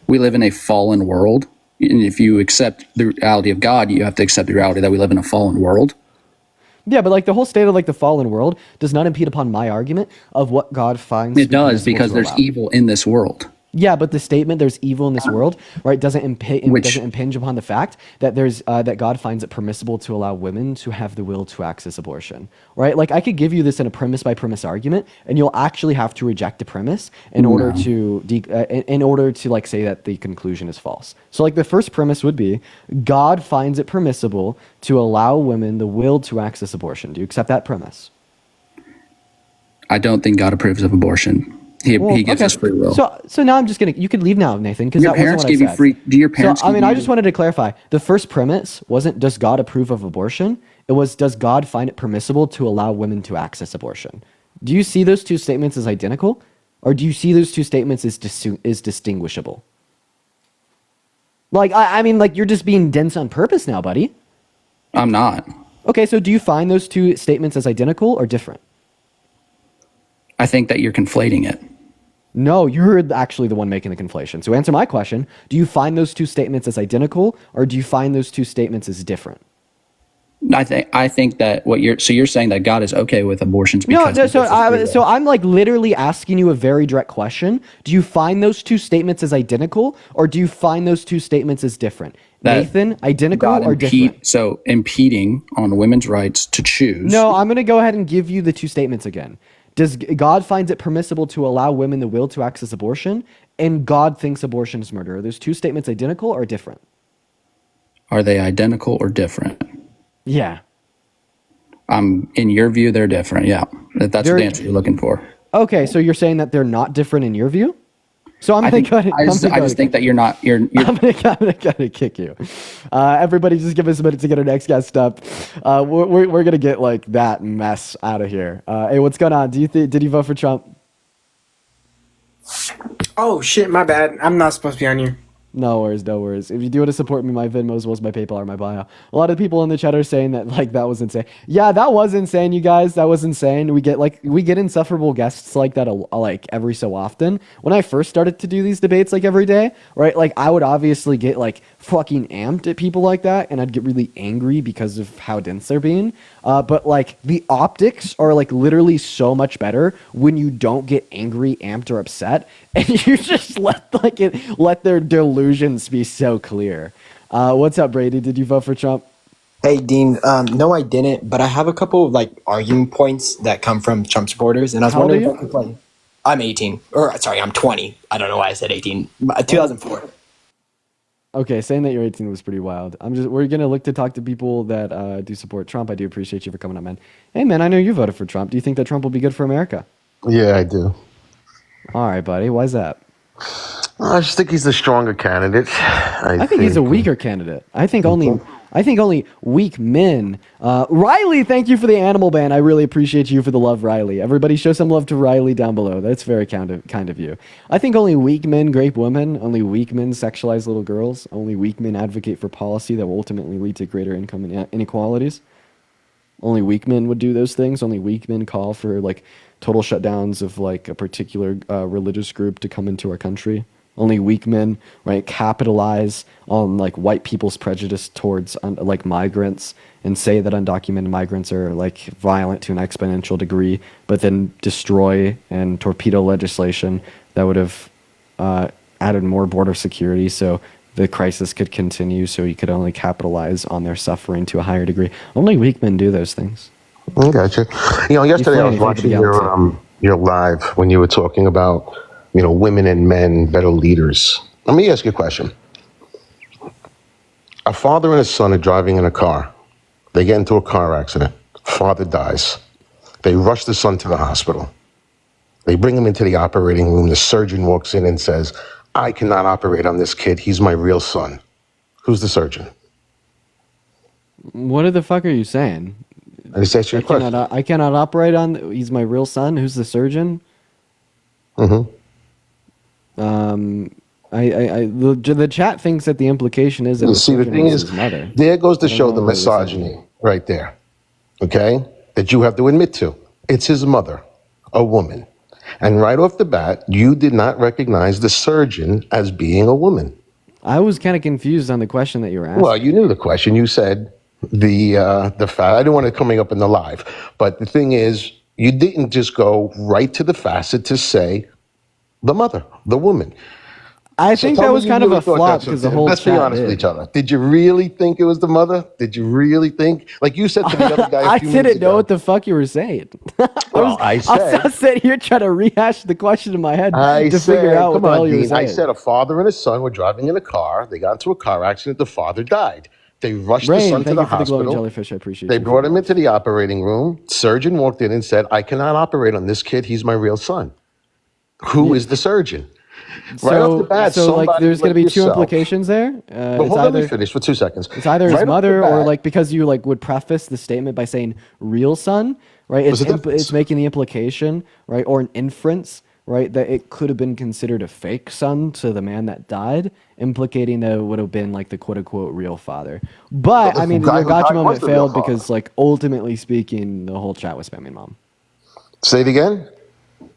we live in a fallen world, and if you accept the reality of God, you have to accept the reality that we live in a fallen world. Yeah, but like the whole state of like the fallen world does not impede upon my argument of what God finds. It does because there's evil in this world. Yeah, but the statement "there's evil in this world," right, doesn't impinge upon the fact that there's that God finds it permissible to allow women to have the will to access abortion, right? Like I could give you this in a premise by premise argument, and you'll actually have to reject the premise in order to like say that the conclusion is false. So like the first premise would be God finds it permissible to allow women the will to access abortion. Do you accept that premise? I don't think God approves of abortion. He gives us free will. So now I'm just gonna. You can leave now, Nathan, because Your that wasn't parents what gave I you said. free. Do your parents? So I mean, I just wanted to clarify. The first premise wasn't does God approve of abortion. It was does God find it permissible to allow women to access abortion. Do you see those two statements as identical, or do you see those two statements as distinguishable? Like I mean, like you're just being dense on purpose now, buddy. I'm not. Okay, so do you find those two statements as identical or different? I think that you're conflating it. No, you're actually the one making the conflation. So answer my question. Do you find those two statements as identical or do you find those two statements as different? I think that you're saying that God is okay with abortions because so I'm like literally asking you a very direct question. Do you find those two statements as identical or do you find those two statements as different? Nathan, identical or different? So impeding on women's rights to choose. No, I'm going to go ahead and give you the two statements again. Does God finds it permissible to allow women the will to access abortion, and God thinks abortion is murder? Are those two statements identical or different? Are they identical or different? Yeah. In your view, they're different. Yeah, that's the answer you're looking for. Okay, so you're saying that they're not different in your view? So I just think that you're not. I'm gonna kick you. Everybody, just give us a minute to get our next guest up. We're gonna get like that mess out of here. Hey, what's going on? Did you vote for Trump? Oh shit, my bad. I'm not supposed to be on here. No worries, no worries. If you do want to support me, my Venmo as well as my PayPal are my bio. A lot of people in the chat are saying that like that was insane. Yeah, that was insane, you guys. That was insane. We get insufferable guests like that like every so often. When I first started to do these debates like every day, right? Like I would obviously get like fucking amped at people like that, and I'd get really angry because of how dense they're being. But like the optics are like literally so much better when you don't get angry, amped, or upset, and you just let their delusions be so clear. What's up, Brady? Did you vote for Trump? Hey, Dean. No, I didn't, but I have a couple of like arguing points that come from Trump supporters, and I was How old wondering are if I could play. I'm 18, or sorry, I'm 20. I don't know why I said 18. 2004. Okay, saying that you're 18 was pretty wild. We're gonna look to talk to people that do support Trump. I do appreciate you for coming up, man. Hey, man, I know you voted for Trump. Do you think that Trump will be good for America? Yeah, I do. All right, buddy. Why is that? I just think he's the stronger candidate. I think he's a weaker candidate. I think I think only weak men. Riley, thank you for the animal ban. I really appreciate you for the love, Riley. Everybody show some love to Riley down below. That's very kind of you. I think only weak men grape women. Only weak men sexualize little girls. Only weak men advocate for policy that will ultimately lead to greater income inequalities. Only weak men would do those things. Only weak men call for like total shutdowns of like a particular religious group to come into our country. Only weak men, right, capitalize on like white people's prejudice towards like migrants and say that undocumented migrants are like violent to an exponential degree, but then destroy and torpedo legislation that would have added more border security so the crisis could continue, so you could only capitalize on their suffering to a higher degree. Only weak men do those things. I gotcha. Yesterday I was watching your live when you were talking about, women and men better leaders. Let me ask you a question. A father and a son are driving in a car. They get into a car accident. Father dies. They rush the son to the hospital. They bring him into the operating room. The surgeon walks in and says, I cannot operate on this kid. He's my real son. Who's the surgeon? What the fuck are you saying? I just asked you a question. I cannot operate on. He's my real son. Who's the surgeon? Mm-hmm. The chat thinks that the implication is that the thing is his mother. There goes to show the misogyny right there. Okay, that you have to admit to. It's his mother, a woman, and right off the bat, you did not recognize the surgeon as being a woman. I was kind of confused on the question that you were asking. Well, you knew the question. You said the fact. I didn't want it coming up in the live, but the thing is, you didn't just go right to the facet to say the mother, the woman. I think that was kind of a flop because the whole Let's be honest with each other. Did you really think it was the mother? Did you really think? Like you said to the other guy I didn't know what the fuck you were saying. I sat here trying to rehash the question in my head to figure out what the hell you were saying. I said a father and a son were driving in a car. They got into a car accident. The father died. They rushed the son to the hospital. Jellyfish. I appreciate They brought him into the operating room. Surgeon walked in and said, I cannot operate on this kid. He's my real son. Who is the surgeon? Right off the bat, there's going to be two implications there. Let me finish for 2 seconds. It's either his mother or like because you like would preface the statement by saying real son, right? It's making the implication, right, or an inference, right, that it could have been considered a fake son to the man that died, implicating that it would have been like the quote unquote real father. But I mean, your gotcha moment failed because, like, ultimately speaking, the whole chat was spamming mom. Say it again.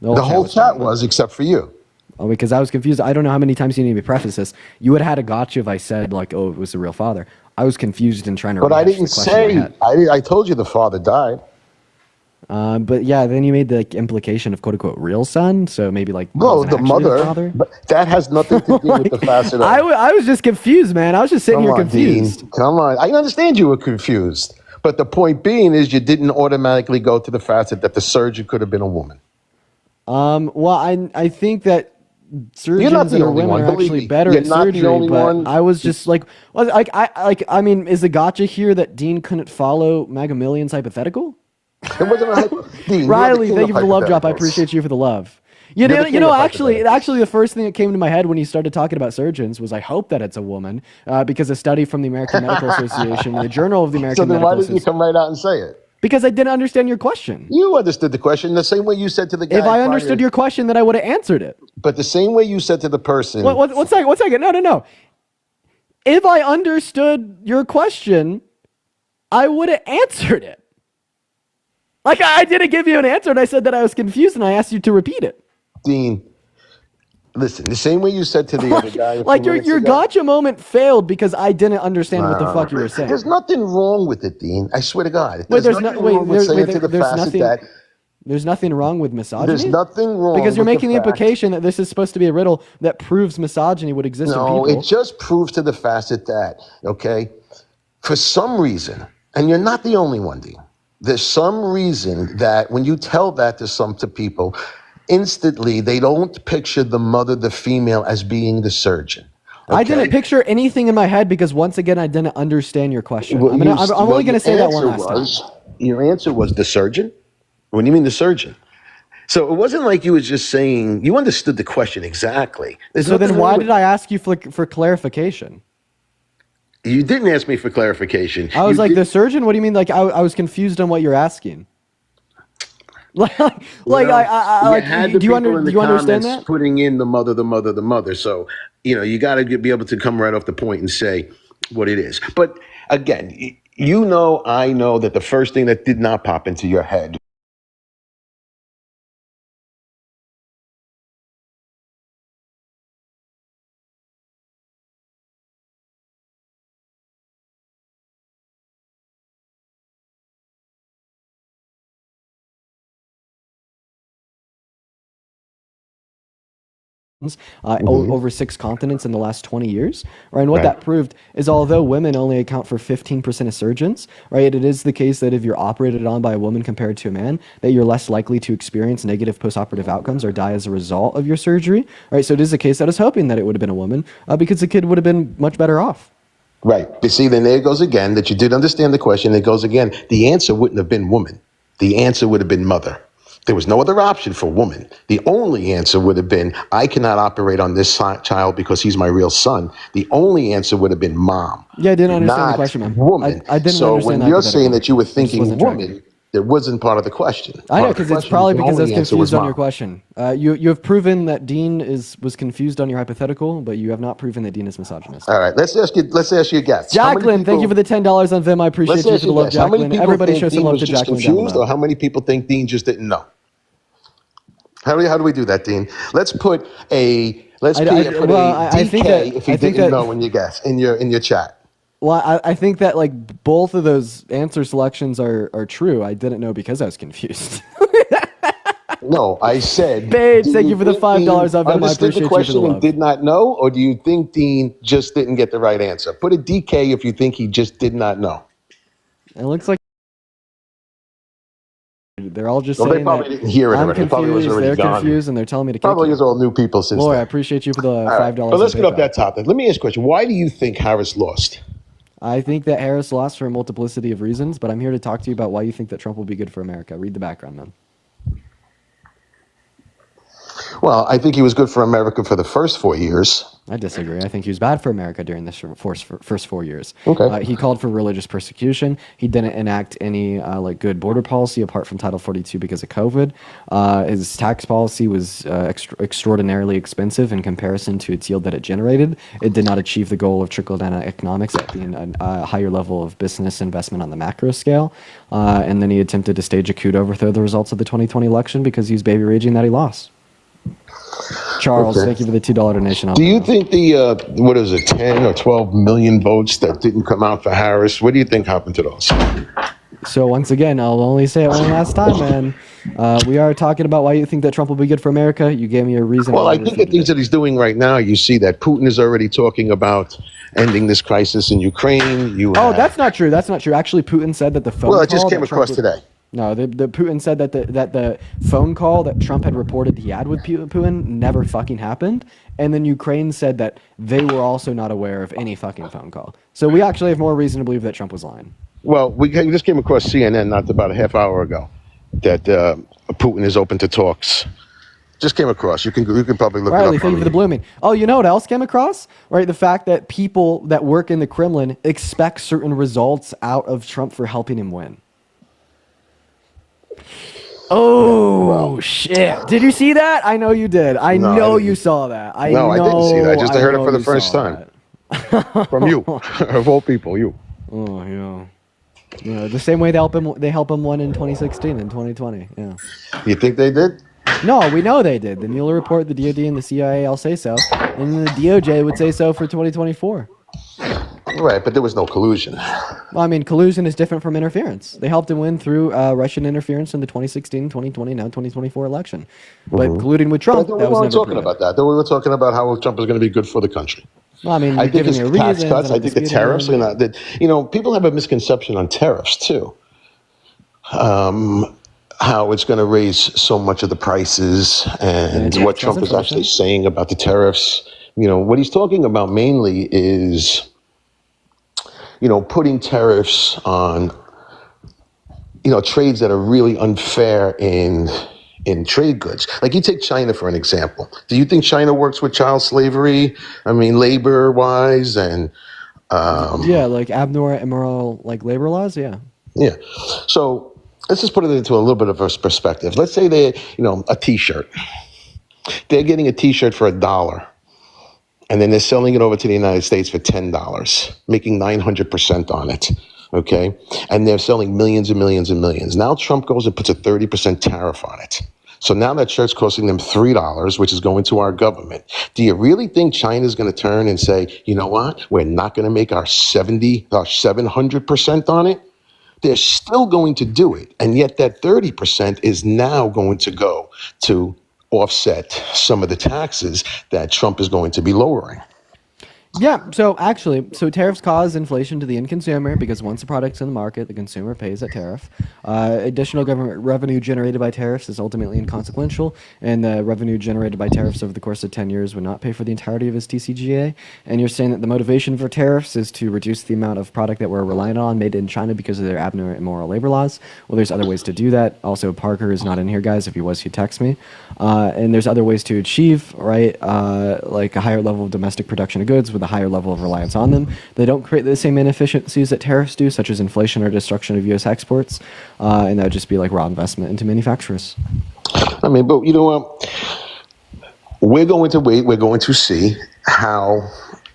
The whole chat was, except for you. Oh, because I was confused. I don't know how many times you need to preface this. You would have had a gotcha if I said, like, oh, it was the real father. I was confused and trying to. But I didn't say. I told you the father died. But yeah, then you made the implication of quote unquote real son. So maybe like the mother. But that has nothing to do with the facet. I was just confused, man. I was just sitting here confused. Dean. Come on, I understand you were confused, but the point being is you didn't automatically go to the facet that the surgeon could have been a woman. Well, I think that surgeons that are women are actually better at surgery, but I was just like, well, I mean, is the gotcha here that Dean couldn't follow Mega Millions hypothetical? It wasn't Dean, Riley, thank you for the love drop. I appreciate you for the love. You know, actually, the first thing that came to my head when you started talking about surgeons was, I hope that it's a woman, because a study from the American Medical Association, the Journal of the American Medical Association. So then why didn't you come right out and say it? Because I didn't understand your question. You understood the question the same way you said to the guy. If I understood your question, then I would have answered it. But the same way you said to the person. One second. No. If I understood your question, I would have answered it. Like, I didn't give you an answer, and I said that I was confused, and I asked you to repeat it. Dean, listen, the same way you said to the other guy. Like, your gotcha moment failed because I didn't understand what the fuck you were saying. There's nothing wrong with it, Dean. I swear to God. There's nothing wrong with misogyny? There's nothing wrong because you're making the implication that this is supposed to be a riddle that proves misogyny would exist in people. No, it just proves to the facet that, okay, for some reason, and you're not the only one, Dean, there's some reason that when you tell that to people, instantly they don't picture the mother, the female, as being the surgeon. Okay? I didn't picture anything in my head because, once again, I didn't understand your question. I'm only going to say that one last time. Your answer was the surgeon? What do you mean the surgeon? So it wasn't like you was just saying, you understood the question exactly. So then why did I ask you for clarification? You didn't ask me for clarification. I was You like, did- the surgeon? What do you mean? Like, I was confused on what you're asking. Like, Well, I you like, had do the you people in the do you understand comments that? putting in the mother, the mother, the mother. So, you got to be able to come right off the point and say what it is. But again, I know that the first thing that did not pop into your head. Over 6 continents in the last 20 years, right? And what Right. that proved is although women only account for 15% of surgeons, right, it is the case that if you're operated on by a woman compared to a man, that you're less likely to experience negative postoperative outcomes or die as a result of your surgery, right? So it is a case that I was hoping that it would have been a woman because the kid would have been much better off. Right. But see, then there it goes again, that you did understand the question. It goes again. The answer wouldn't have been woman. The answer would have been mother. There was no other option for woman. The only answer would have been, I cannot operate on this child because he's my real son. The only answer would have been mom. Yeah, I didn't understand the not question, man. woman. I didn't So understand when the you're saying hypothetical. that you were I just thinking wasn't tracking. woman, that wasn't part of the question. I know, Part of the because it's question probably was the because I was only answer was confused on your mom. question. You have proven that Dean was confused on your hypothetical, but you have not proven that Dean is misogynist. All right, let's ask you a guess. How many Jacqueline, thank you for people- the $10 on Vim. I appreciate Let's you ask for you the love, this. How many Jacqueline. people Everybody think show some Dean love was to just Jacqueline down confused, or below. how many people think Dean just didn't know? How do we do that, Dean? Let's put I DK think that if he I think didn't that know in your guess in your chat. well, I think that like both of those answer selections are true. I didn't know because I was confused. No, I said. Paige, do thank you for the think $5 Dean on Venmo. I understood appreciate the you for question the and love. did not know, or do you think Dean just didn't get the right answer? Put a DK if you think he just did not know. It looks like they're all just Well, they saying probably that didn't hear it I'm already. It probably was confused, already they're gone. confused, and they're telling me to kick Probably is you. all new people since Lori, I then. appreciate you for the All right, $5 but let's on get off PayPal. that topic. Let me ask you a question. Why do you think Harris lost? I think that Harris lost for a multiplicity of reasons, but I'm here to talk to you about why you think that Trump will be good for America. Read the background, man. Well, I think he was good for America for the first 4 years. I disagree. I think he was bad for America during the first 4 years. Okay. He called for religious persecution. He didn't enact any like good border policy apart from Title 42 because of COVID. His tax policy was extraordinarily expensive in comparison to its yield that it generated. It did not achieve the goal of trickle-down economics at being a higher level of business investment on the macro scale. And then he attempted to stage a coup to overthrow the results of the 2020 election because he was baby raging that he lost. Charles, Okay. thank you for the $2 donation. Do you think the 10 or 12 million votes that didn't come out for Harris? What do you think happened to those? So once again, I'll only say it one last time, man. We are talking about why you think that Trump will be good for America. You gave me a reason. Well, why I to think the things it. that he's doing right now, you see that Putin is already talking about ending this crisis in Ukraine. Oh, that's not true. That's not true. Actually, Putin said that the phone. Well, it just call came that Trump across today. No, the Putin said that the phone call that Trump had reported he had with Putin never fucking happened, and then Ukraine said that they were also not aware of any fucking phone call. So we actually have more reason to believe that Trump was lying. Well, we just came across CNN not about a half hour ago that Putin is open to talks. Just came across. You can probably look Riley, it up. thank you for the blooming. Oh, you know what else came across? Right, the fact that people that work in the Kremlin expect certain results out of Trump for helping him win. Oh, shit. Did you see that? I know you did. I No, I know didn't. you saw that. I No, I didn't see that. I just heard it know for the you first saw time. that. From you, of all people, you. Oh, yeah. Yeah, the same way they help him win in 2016 and 2020. Yeah. You think they did? No, we know they did. The Mueller report, the DOD, and the CIA all say so. And the DOJ would say so for 2024. Right, but there was no collusion. Well, I mean, collusion is different from interference. They helped him win through Russian interference in the 2016, 2020, now 2024 election. But colluding with Trump, But we that was weren't never talking proven. about that. Though we were talking about how Trump is going to be good for the country. Well, I mean, I you're think giving his me tax reasons, cuts. and I I'm think the disputing tariffs. them. People have a misconception on tariffs too. How it's going to raise so much of the prices, and Yeah, what it's Trump is inflation. actually saying about the tariffs. What he's talking about mainly is, putting tariffs on, trades that are really unfair in trade goods. Like you take China for an example. Do you think China works with child slavery? I mean, labor wise and Yeah, like abnormal, immoral, like labor laws. Yeah. Yeah. So let's just put it into a little bit of a perspective. Let's say they, a T-shirt. They're getting a T-shirt for $1, and then they're selling it over to the United States for $10, making 900% on it. Okay, and they're selling millions and millions and millions. Now Trump goes and puts a 30% tariff on it. So now that shirt's costing them $3, which is going to our government. Do you really think China's going to turn and say, you know what, we're not going to make our 700% on it? They're still going to do it. And yet that 30% is now going to go to offset some of the taxes that Trump is going to be lowering. Yeah, so actually, tariffs cause inflation to the end consumer because once the product's in the market, the consumer pays that tariff. Additional government revenue generated by tariffs is ultimately inconsequential, and the revenue generated by tariffs over the course of 10 years would not pay for the entirety of his TCGA. And you're saying that the motivation for tariffs is to reduce the amount of product that we're relying on made in China because of their abnormal immoral labor laws. Well, there's other ways to do that. Also, Parker is not in here, guys. If he was, he'd text me. And there's other ways to achieve, right, like a higher level of domestic production of goods with a higher level of reliance on them. They don't create the same inefficiencies that tariffs do, such as inflation or destruction of U.S. exports, and that would just be like raw investment into manufacturers. I mean, but you know what? We're going to wait. We're going to see how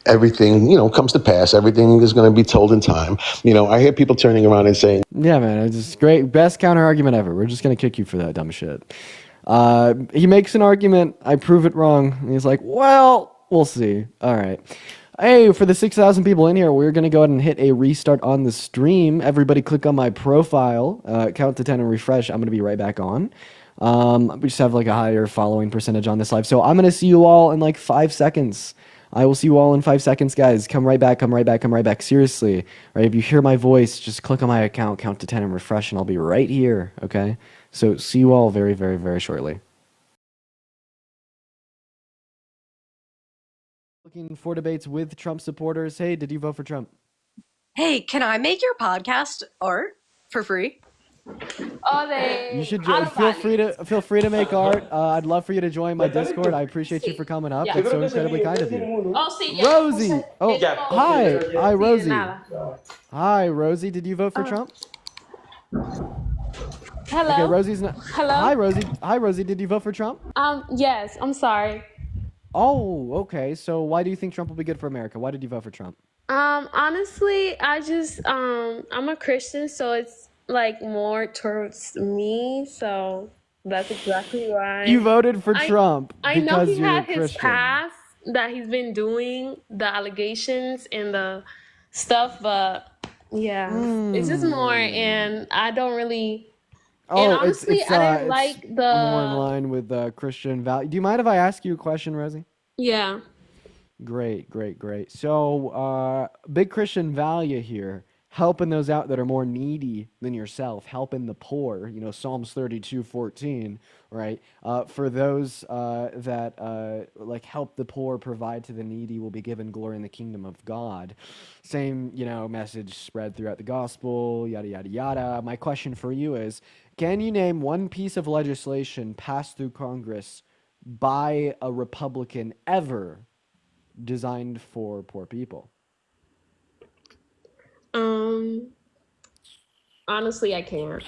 everything, comes to pass. Everything is going to be told in time. I hear people turning around and saying, Yeah, man, it's just great. Best counter argument ever. We're just going to kick you for that dumb shit. He makes an argument. I prove it wrong. And he's like, well, we'll see. All right. Hey, for the 6,000 people in here, we're going to go ahead and hit a restart on the stream. Everybody click on my profile, count to 10 and refresh. I'm going to be right back on. We just have like a higher following percentage on this live. So I'm going to see you all in like 5 seconds. I will see you all in 5 seconds, guys. Come right back, come right back, come right back. Seriously, right? If you hear my voice, just click on my account, count to 10 and refresh, and I'll be right here, okay? So see you all very, very, very shortly. Looking for debates with Trump supporters. Hey, did you vote for Trump? Hey, can I make your podcast art for free? You should feel free to make art. I'd love for you to join my Discord. I appreciate you for coming up. It's so incredibly kind of you. Rosie. Oh, hi, Rosie. Hi, Rosie. Did you vote for Trump? Hello. Okay, Rosie's not. Hello. Hi, Rosie. Hi, Rosie. Did you vote for Trump? Yes. I'm sorry. Oh, okay. So why do you think Trump will be good for America? Why did you vote for Trump? Honestly, I just I'm a Christian, so it's like more towards me. So that's exactly why. You voted for Trump I know because he you're had a his Christian. past that he's been doing, the allegations and the stuff, but yeah, it's just more, and I don't really. And honestly, I didn't like the more in line with Christian value. Do you mind if I ask you a question, Rosie? Yeah. Great. So, big Christian value here, helping those out that are more needy than yourself, helping the poor. Psalms 32:14, right? For those that like help the poor, provide to the needy, will be given glory in the kingdom of God. Same, message spread throughout the gospel. Yada yada yada. My question for you is: can you name one piece of legislation passed through Congress by a Republican ever designed for poor people? Honestly, I can't.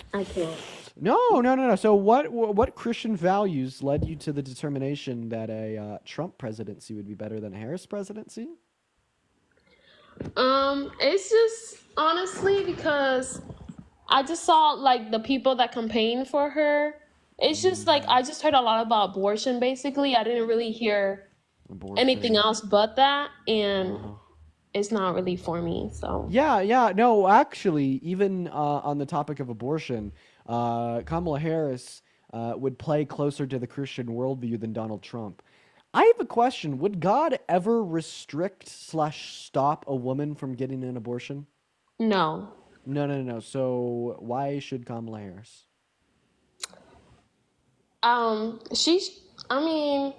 No. So what Christian values led you to the determination that a Trump presidency would be better than a Harris presidency? It's just honestly because I just saw like the people that campaigned for her. It's just like I just heard a lot about abortion basically. I didn't really hear anything else but that, and it's not really for me. So Yeah. No, actually, even on the topic of abortion, Kamala Harris would play closer to the Christian worldview than Donald Trump. I have a question. Would God ever restrict / stop a woman from getting an abortion? no. No. So why should Kamala Harris? She's. I mean,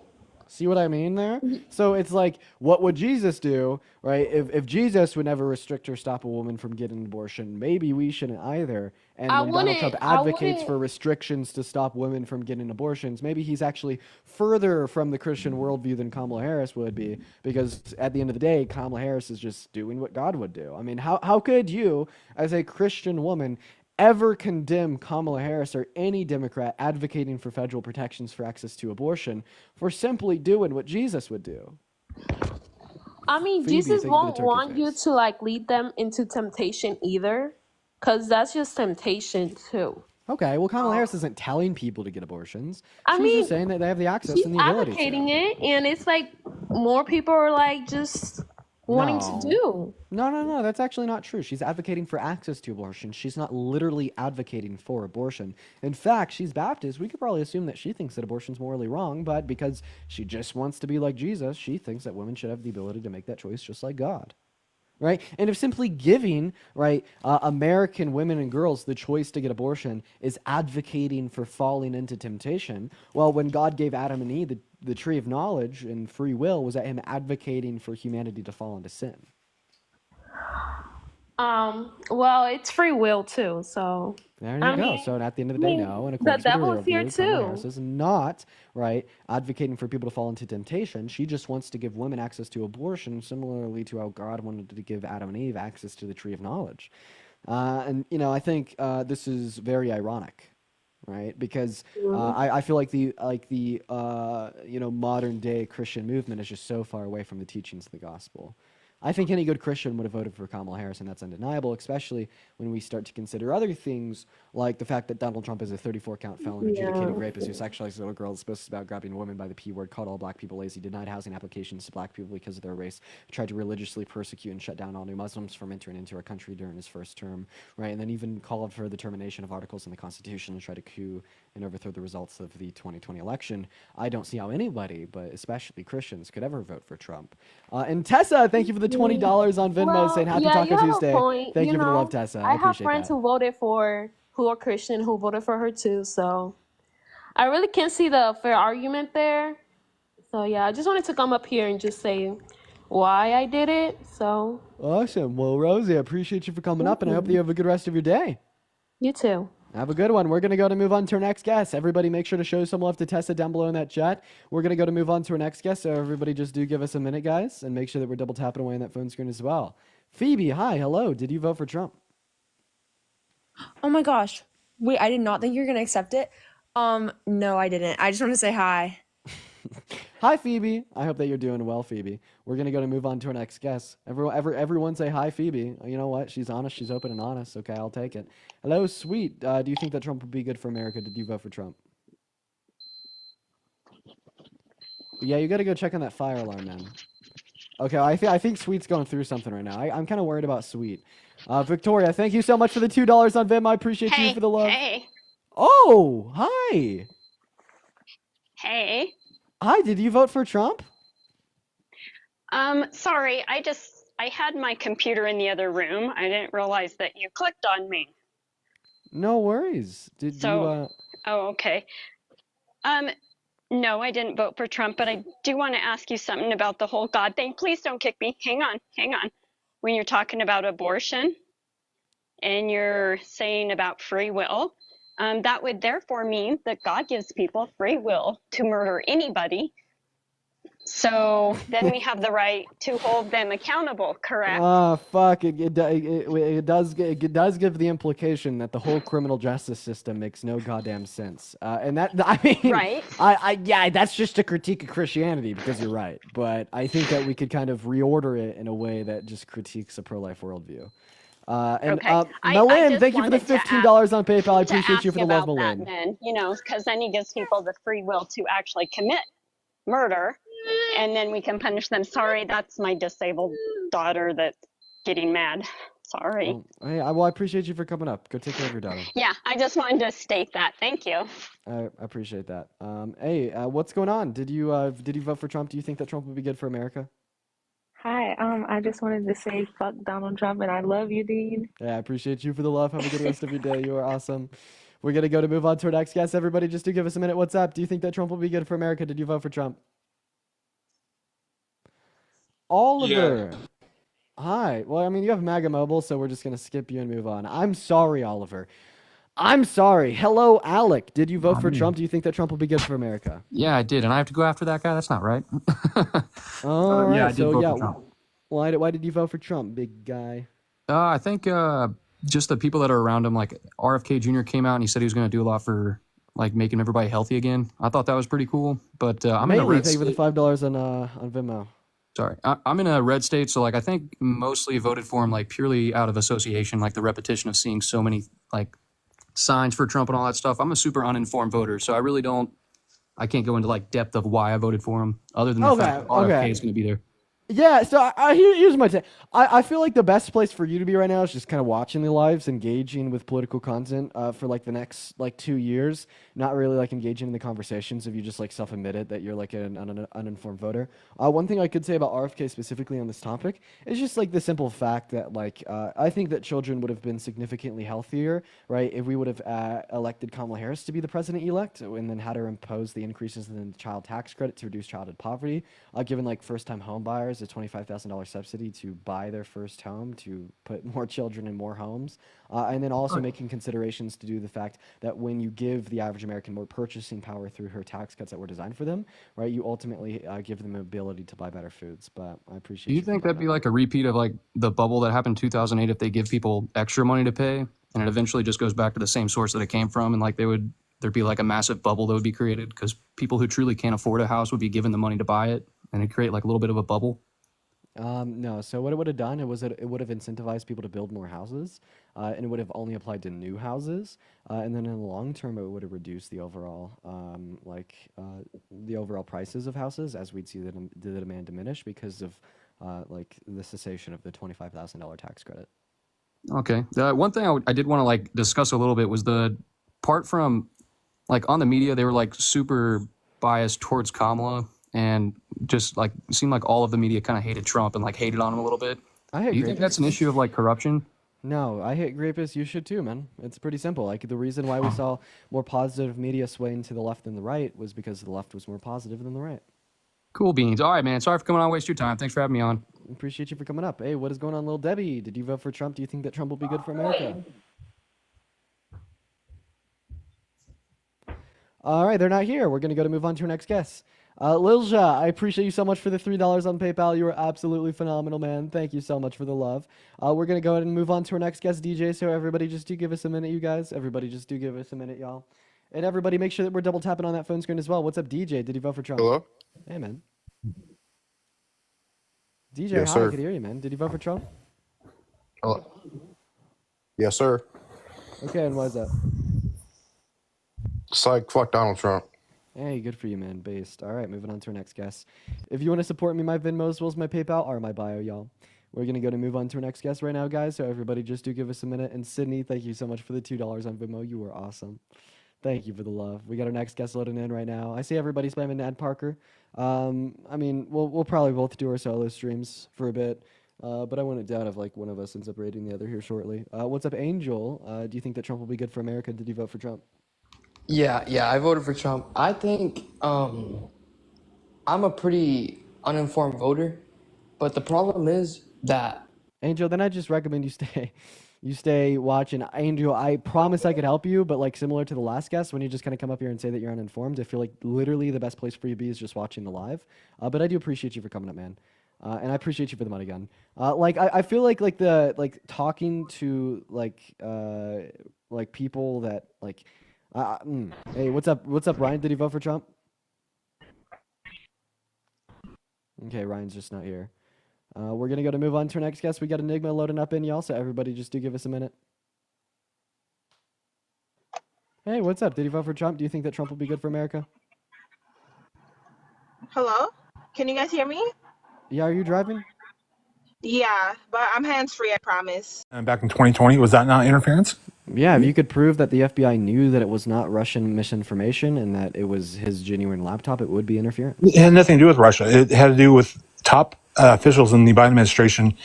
See what I mean there? So it's like, what would Jesus do, right? If Jesus would never restrict or stop a woman from getting an abortion, maybe we shouldn't either. And when Donald Trump I advocates wouldn't. for restrictions to stop women from getting abortions, maybe he's actually further from the Christian worldview than Kamala Harris would be, because at the end of the day, Kamala Harris is just doing what God would do. I mean, how could you, as a Christian woman, ever condemn Kamala Harris or any Democrat advocating for federal protections for access to abortion for simply doing what Jesus would do? I mean, Phoebe, Jesus thank you for the won't turkey want you face. to like lead them into temptation either, because that's just temptation too. Okay, well, Kamala Harris isn't telling people to get abortions. I She's just mean, saying that they have the access she's and the ability advocating to. it, and it's like more people are like just wanting to No. do. No, that's actually not true. She's advocating for access to abortion. She's not literally advocating for abortion. In fact, she's Baptist. We could probably assume that she thinks that abortion's morally wrong, but because she just wants to be like Jesus, she thinks that women should have the ability to make that choice just like God. Right? And if simply giving, right, American women and girls the choice to get abortion is advocating for falling into temptation, well, when God gave Adam and Eve the tree of knowledge and free will, was that him advocating for humanity to fall into sin? Well, it's free will too, so There you I go. mean, So at the end of I the day, mean, no. And the according to the devil's here worldview, Kamala too. Harris is not, right, advocating for people to fall into temptation. She just wants to give women access to abortion, similarly to how God wanted to give Adam and Eve access to the tree of knowledge. And, I think this is very ironic, right? Because I feel like the modern day Christian movement is just so far away from the teachings of the gospel. I think any good Christian would have voted for Kamala Harris, and that's undeniable, especially when we start to consider other things like the fact that Donald Trump is a 34-count felon, adjudicated rapist who sexualized little girls, boasts about grabbing a woman by the P word, called all black people lazy, denied housing applications to black people because of their race, tried to religiously persecute and shut down all new Muslims from entering into our country during his first term, right? And then even called for the termination of articles in the Constitution and tried to coup and overthrow the results of the 2020 election. I don't see how anybody, but especially Christians, could ever vote for Trump. And Tessa, thank you for the $20 on Venmo saying Happy yeah, Taco you have Tuesday. a point. Thank you for the love, Tessa. I I have appreciate friends that. who voted who are Christian who voted for her too. So I really can't see the fair argument there. So yeah, I just wanted to come up here and just say why I did it. So Awesome. Well, Rosie, I appreciate you for coming up, and I hope that you have a good rest of your day. you too. Have a good one. We're going to move on to our next guest. Everybody make sure to show some love to Tessa down below in that chat. We're going to move on to our next guest, so everybody just do give us a minute, guys, and make sure that we're double tapping away on that phone screen as well. Phoebe, hi, hello. Did you vote for Trump? Oh my gosh. Wait, I did not think you were gonna accept it. No, I didn't. I just want to say hi. Hi, Phoebe. I hope that you're doing well, Phoebe. We're going to move on to our next guest. Everyone say hi, Phoebe. You know what? She's honest. She's open and honest. Okay, I'll take it. Hello, sweet. Do you think that Trump would be good for America? Did you vote for Trump? Yeah, you got to go check on that fire alarm, man. Okay, I think Sweet's going through something right now. I'm kind of worried about Sweet. Victoria, thank you so much for the $2 on Vim. I appreciate you for the love. Hey, Oh, hi. hey. Hi, did you vote for Trump? Sorry, I had my computer in the other room. I didn't realize that you clicked on me. No worries. Did So, oh, okay. No, I didn't vote for Trump, but I do want to ask you something about the whole God thing. Please don't kick me. Hang on. When you're talking about abortion and you're saying about free will, that would therefore mean that God gives people free will to murder anybody. So then we have the right to hold them accountable, correct? Oh, fuck. It does give the implication that the whole criminal justice system makes no goddamn sense. And that, I mean, Right. Yeah, that's just a critique of Christianity because you're right. But I think that we could kind of reorder it in a way that just critiques a pro-life worldview. Okay. Malin, just thank you for the wanted to $15 on PayPal. I to appreciate ask you for the love, about that Malin. then, because then he gives people the free will to actually commit murder, and then we can punish them. Sorry, that's my disabled daughter that's getting mad. Sorry. Hey, I appreciate you for coming up. Go take care of your daughter. Yeah, I just wanted to state that. Thank you. I appreciate that. Hey, what's going on? Did you vote for Trump? Do you think that Trump would be good for America? Hi, I just wanted to say fuck Donald Trump and I love you, Dean. Yeah, I appreciate you for the love. Have a good rest of your day. You are awesome. We're gonna move on to our next guest. Everybody, just do give us a minute. What's up? Do you think that Trump will be good for America? Did you vote for Trump? Oliver. Hi. Well, I mean, you have MAGA Mobile, so we're just gonna skip you and move on. I'm sorry, Oliver. I'm sorry. Hello, Alec. Did you vote for Trump? Do you think that Trump will be good for America? Yeah, I did, and I have to go after that guy. That's not right. All right. Yeah, I did So vote yeah, for Trump. why did you vote for Trump, big guy? I think just the people that are around him, like RFK Jr. came out and he said he was going to do a lot for like making everybody healthy again. I thought that was pretty cool. But I'm in a Mainly, red thank you for the state. $5 on Venmo. Sorry, I'm in a red state, so like I think mostly voted for him like purely out of association, like the repetition of seeing so many like signs for Trump and all that stuff. I'm a super uninformed voter, so I can't go into like depth of why I voted for him, other than the fact that RFK is going to be there. Yeah, so here's my take. I feel like the best place for you to be right now is just kind of watching the lives, engaging with political content for like the next like 2 years, not really like engaging in the conversations if you just like self-admitted that you're like an uninformed voter. One thing I could say about RFK specifically on this topic is just like the simple fact that like I think that children would have been significantly healthier, right, if we would have elected Kamala Harris to be the president-elect and then had her impose the increases in the child tax credit to reduce childhood poverty, given like first-time home buyers a $25,000 subsidy to buy their first home, to put more children in more homes, and then also making considerations to do the fact that when you give the average American more purchasing power through her tax cuts that were designed for them, right, you ultimately give them the ability to buy better foods. But I appreciate. Do you think that'd be like a repeat of like the bubble that happened in 2008 if they give people extra money to pay and it eventually just goes back to the same source that it came from, and like there'd be like a massive bubble that would be created because people who truly can't afford a house would be given the money to buy it, and it'd create like a little bit of a bubble? No. So what it would have done, it would have incentivized people to build more houses, and it would have only applied to new houses, and then in the long term, it would have reduced the overall, the overall prices of houses as we'd see the demand diminish because of, like the cessation of the $25,000 tax credit. Okay. One thing I did want to like discuss a little bit was the part from like on the media, they were like super biased towards Kamala, and just like it seemed like all of the media kind of hated Trump and like hated on him a little bit. Do you think that's an issue of like corruption? No, I hate rapists. You should too, man. It's pretty simple. Like the reason why we saw more positive media swaying to the left than the right was because the left was more positive than the right. Cool beans. All right, man. Sorry for coming on, waste your time. Thanks for having me on. Appreciate you for coming up. Hey, what is going on, little Debbie? Did you vote for Trump? Do you think that Trump will be good for America? All right, they're not here. We're going to move on to our next guest. Lilja, I appreciate you so much for the $3 on PayPal. You were absolutely phenomenal, man. Thank you so much for the love. We're going to go ahead and move on to our next guest, DJ. So everybody just do give us a minute, you guys. Everybody just do give us a minute, y'all. And everybody make sure that we're double tapping on that phone screen as well. What's up, DJ? Did you vote for Trump? Hello? Hey, man. DJ, Yes, hi, sir. I could hear you, man. Did you vote for Trump? Hello? Yes, sir. Okay, and why is that? Psych, fuck Donald Trump. Hey, good for you, man. Based. All right, moving on to our next guest. If you want to support me, my Venmo as well as my PayPal are in my bio, y'all. We're going to move on to our next guest right now, guys. So everybody just do give us a minute. And Sydney, thank you so much for the $2 on Venmo. You were awesome. Thank you for the love. We got our next guest loading in right now. I see everybody spamming Nad Parker. I mean, we'll probably both do our solo streams for a bit. But I want it down if like one of us ends up rating the other here shortly. What's up, Angel? Do you think that Trump will be good for America? Did you vote for Trump? Yeah, I voted for Trump. I think I'm a pretty uninformed voter, but the problem is that Angel, then I just recommend you stay watching. Angel, I promise I could help you, but like similar to the last guest, when you just kind of come up here and say that you're uninformed, I feel like literally the best place for you to be is just watching the live. But I do appreciate you for coming up, man. And I appreciate you for the money gun. I feel like talking to like people that like. Hey, what's up? What's up, Ryan? Did he vote for Trump? Okay, Ryan's just not here. We're going to move on to our next guest. We got Enigma loading up in, y'all, so everybody just do give us a minute. Hey, what's up? Did you vote for Trump? Do you think that Trump will be good for America? Hello? Can you guys hear me? Yeah, are you driving? Yeah, but I'm hands-free, I promise. And back in 2020, was that not interference? Yeah, if you could prove that the FBI knew that it was not Russian misinformation and that it was his genuine laptop, it would be interference. It had nothing to do with Russia. It had to do with top officials in the Biden administration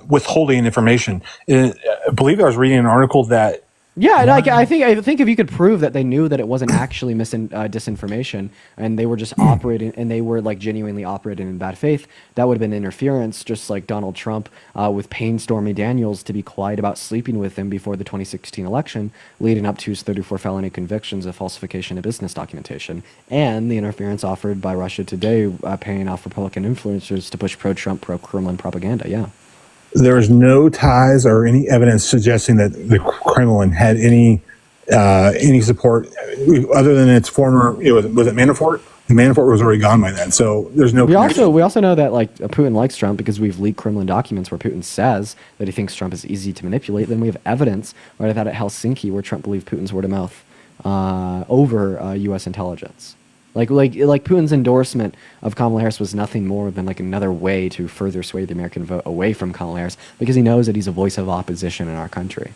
withholding information. I believe I was reading an article that Yeah, like I think if you could prove that they knew that it wasn't actually disinformation and they were just operating and they were like genuinely operating in bad faith, that would have been interference. Just like Donald Trump with paying Stormy Daniels to be quiet about sleeping with him before the 2016 election, leading up to his 34 felony convictions of falsification of business documentation, and the interference offered by Russia Today, paying off Republican influencers to push pro-Trump, pro-Kremlin propaganda. Yeah. There was no ties or any evidence suggesting that the Kremlin had any support other than its former. Was it Manafort? The Manafort was already gone by then, so there's no. We also know that like Putin likes Trump because we've leaked Kremlin documents where Putin says that he thinks Trump is easy to manipulate. Then we have evidence right of that at Helsinki where Trump believed Putin's word of mouth over U.S. intelligence. Like Putin's endorsement of Kamala Harris was nothing more than like another way to further sway the American vote away from Kamala Harris because he knows that he's a voice of opposition in our country.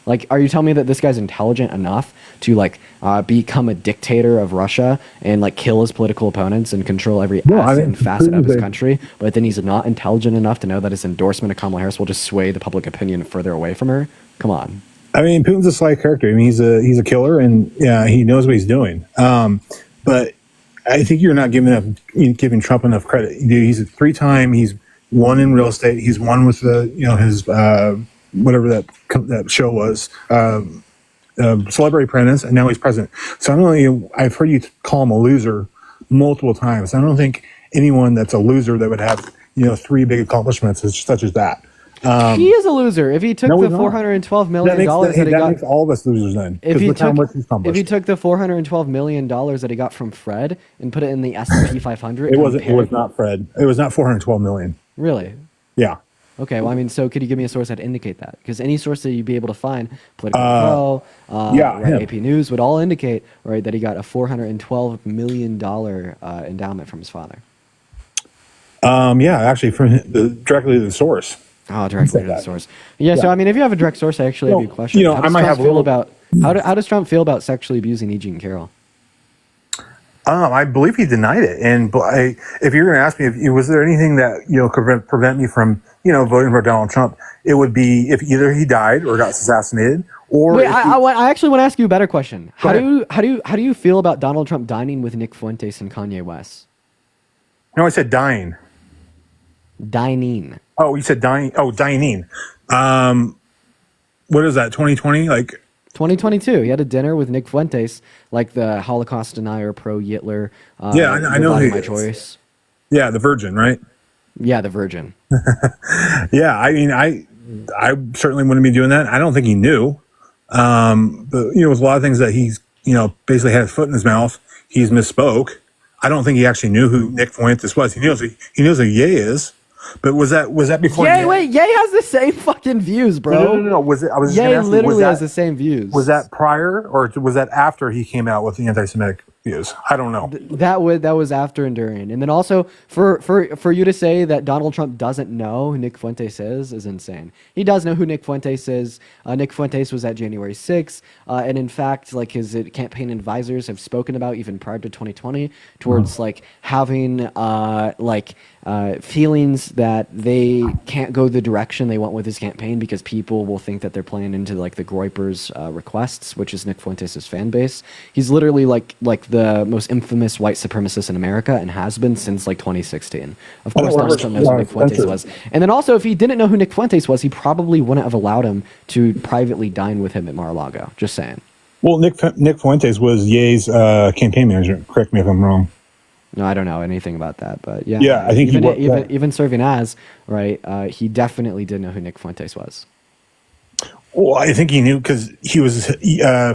Like, are you telling me that this guy's intelligent enough to like become a dictator of Russia and like kill his political opponents and control every asset and facet of his country, but then he's not intelligent enough to know that his endorsement of Kamala Harris will just sway the public opinion further away from her? Come on. I mean, Putin's a sly character. I mean, he's a killer, and yeah, he knows what he's doing. But I think you're not giving Trump enough credit. He's a 3-time. He's won in real estate. He's won with his whatever that show was, Celebrity Apprentice, and now he's president. So I don't know. I've heard you call him a loser multiple times. I don't think anyone that's a loser that would have 3 big accomplishments such as that. He is a loser. If he took the $412 million that he got, makes all of us losers then. If he took the $412 million that he got from Fred and put it in the S&P 500, it was not Fred. It was not $412 million. Really? Yeah. Okay. Well, I mean, so could you give me a source that indicate that? Because any source that you'd be able to find, Political Pro, AP News, would all indicate that he got a $412 million endowment from his father. Actually, directly to the source. Oh, directly to the source. Yeah. So I mean, if you have a direct source, I actually have a question. I might have how does Trump feel about sexually abusing E. Jean Carroll? I believe he denied it. And if you're going to ask me, was there anything that could prevent me from voting for Donald Trump, it would be if either he died or got assassinated, or. Wait, I actually want to ask you a better question. How do you feel about Donald Trump dining with Nick Fuentes and Kanye West? No, I said dying. Dining. Oh, you said dying. Oh, dining. What is that? 2020? Like 2022. He had a dinner with Nick Fuentes, like the Holocaust denier, pro-Hitler. I know. My choice. Yeah, the Virgin, right? Yeah, the Virgin. Yeah, I mean, I certainly wouldn't be doing that. I don't think he knew. But with a lot of things that he's basically had his foot in his mouth. He's misspoke. I don't think he actually knew who Nick Fuentes was. He knows who Ye is. But was that before? Ye has the same fucking views, bro. No. Ye literally has the same views. Was that prior or was that after he came out with the anti-Semitic views? I don't know. That was after and during, and then also for you to say that Donald Trump doesn't know who Nick Fuentes is insane. He does know who Nick Fuentes is. Nick Fuentes was at January 6th, and in fact, like his campaign advisors have spoken about even prior to 2020 towards like having feelings that they can't go the direction they want with his campaign because people will think that they're playing into like the Groypers requests, which is Nick Fuentes' fan base. He's literally like the most infamous white supremacist in America and has been since like 2016. Of course, Donald Trump knows who Nick Fuentes was. And then also, if he didn't know who Nick Fuentes was, he probably wouldn't have allowed him to privately dine with him at Mar-a-Lago. Just saying. Well, Nick Fuentes was Ye's campaign manager. Correct me if I'm wrong. No, I don't know anything about that, but yeah. Yeah, I think even serving as he definitely did know who Nick Fuentes was. Well, I think he knew because he was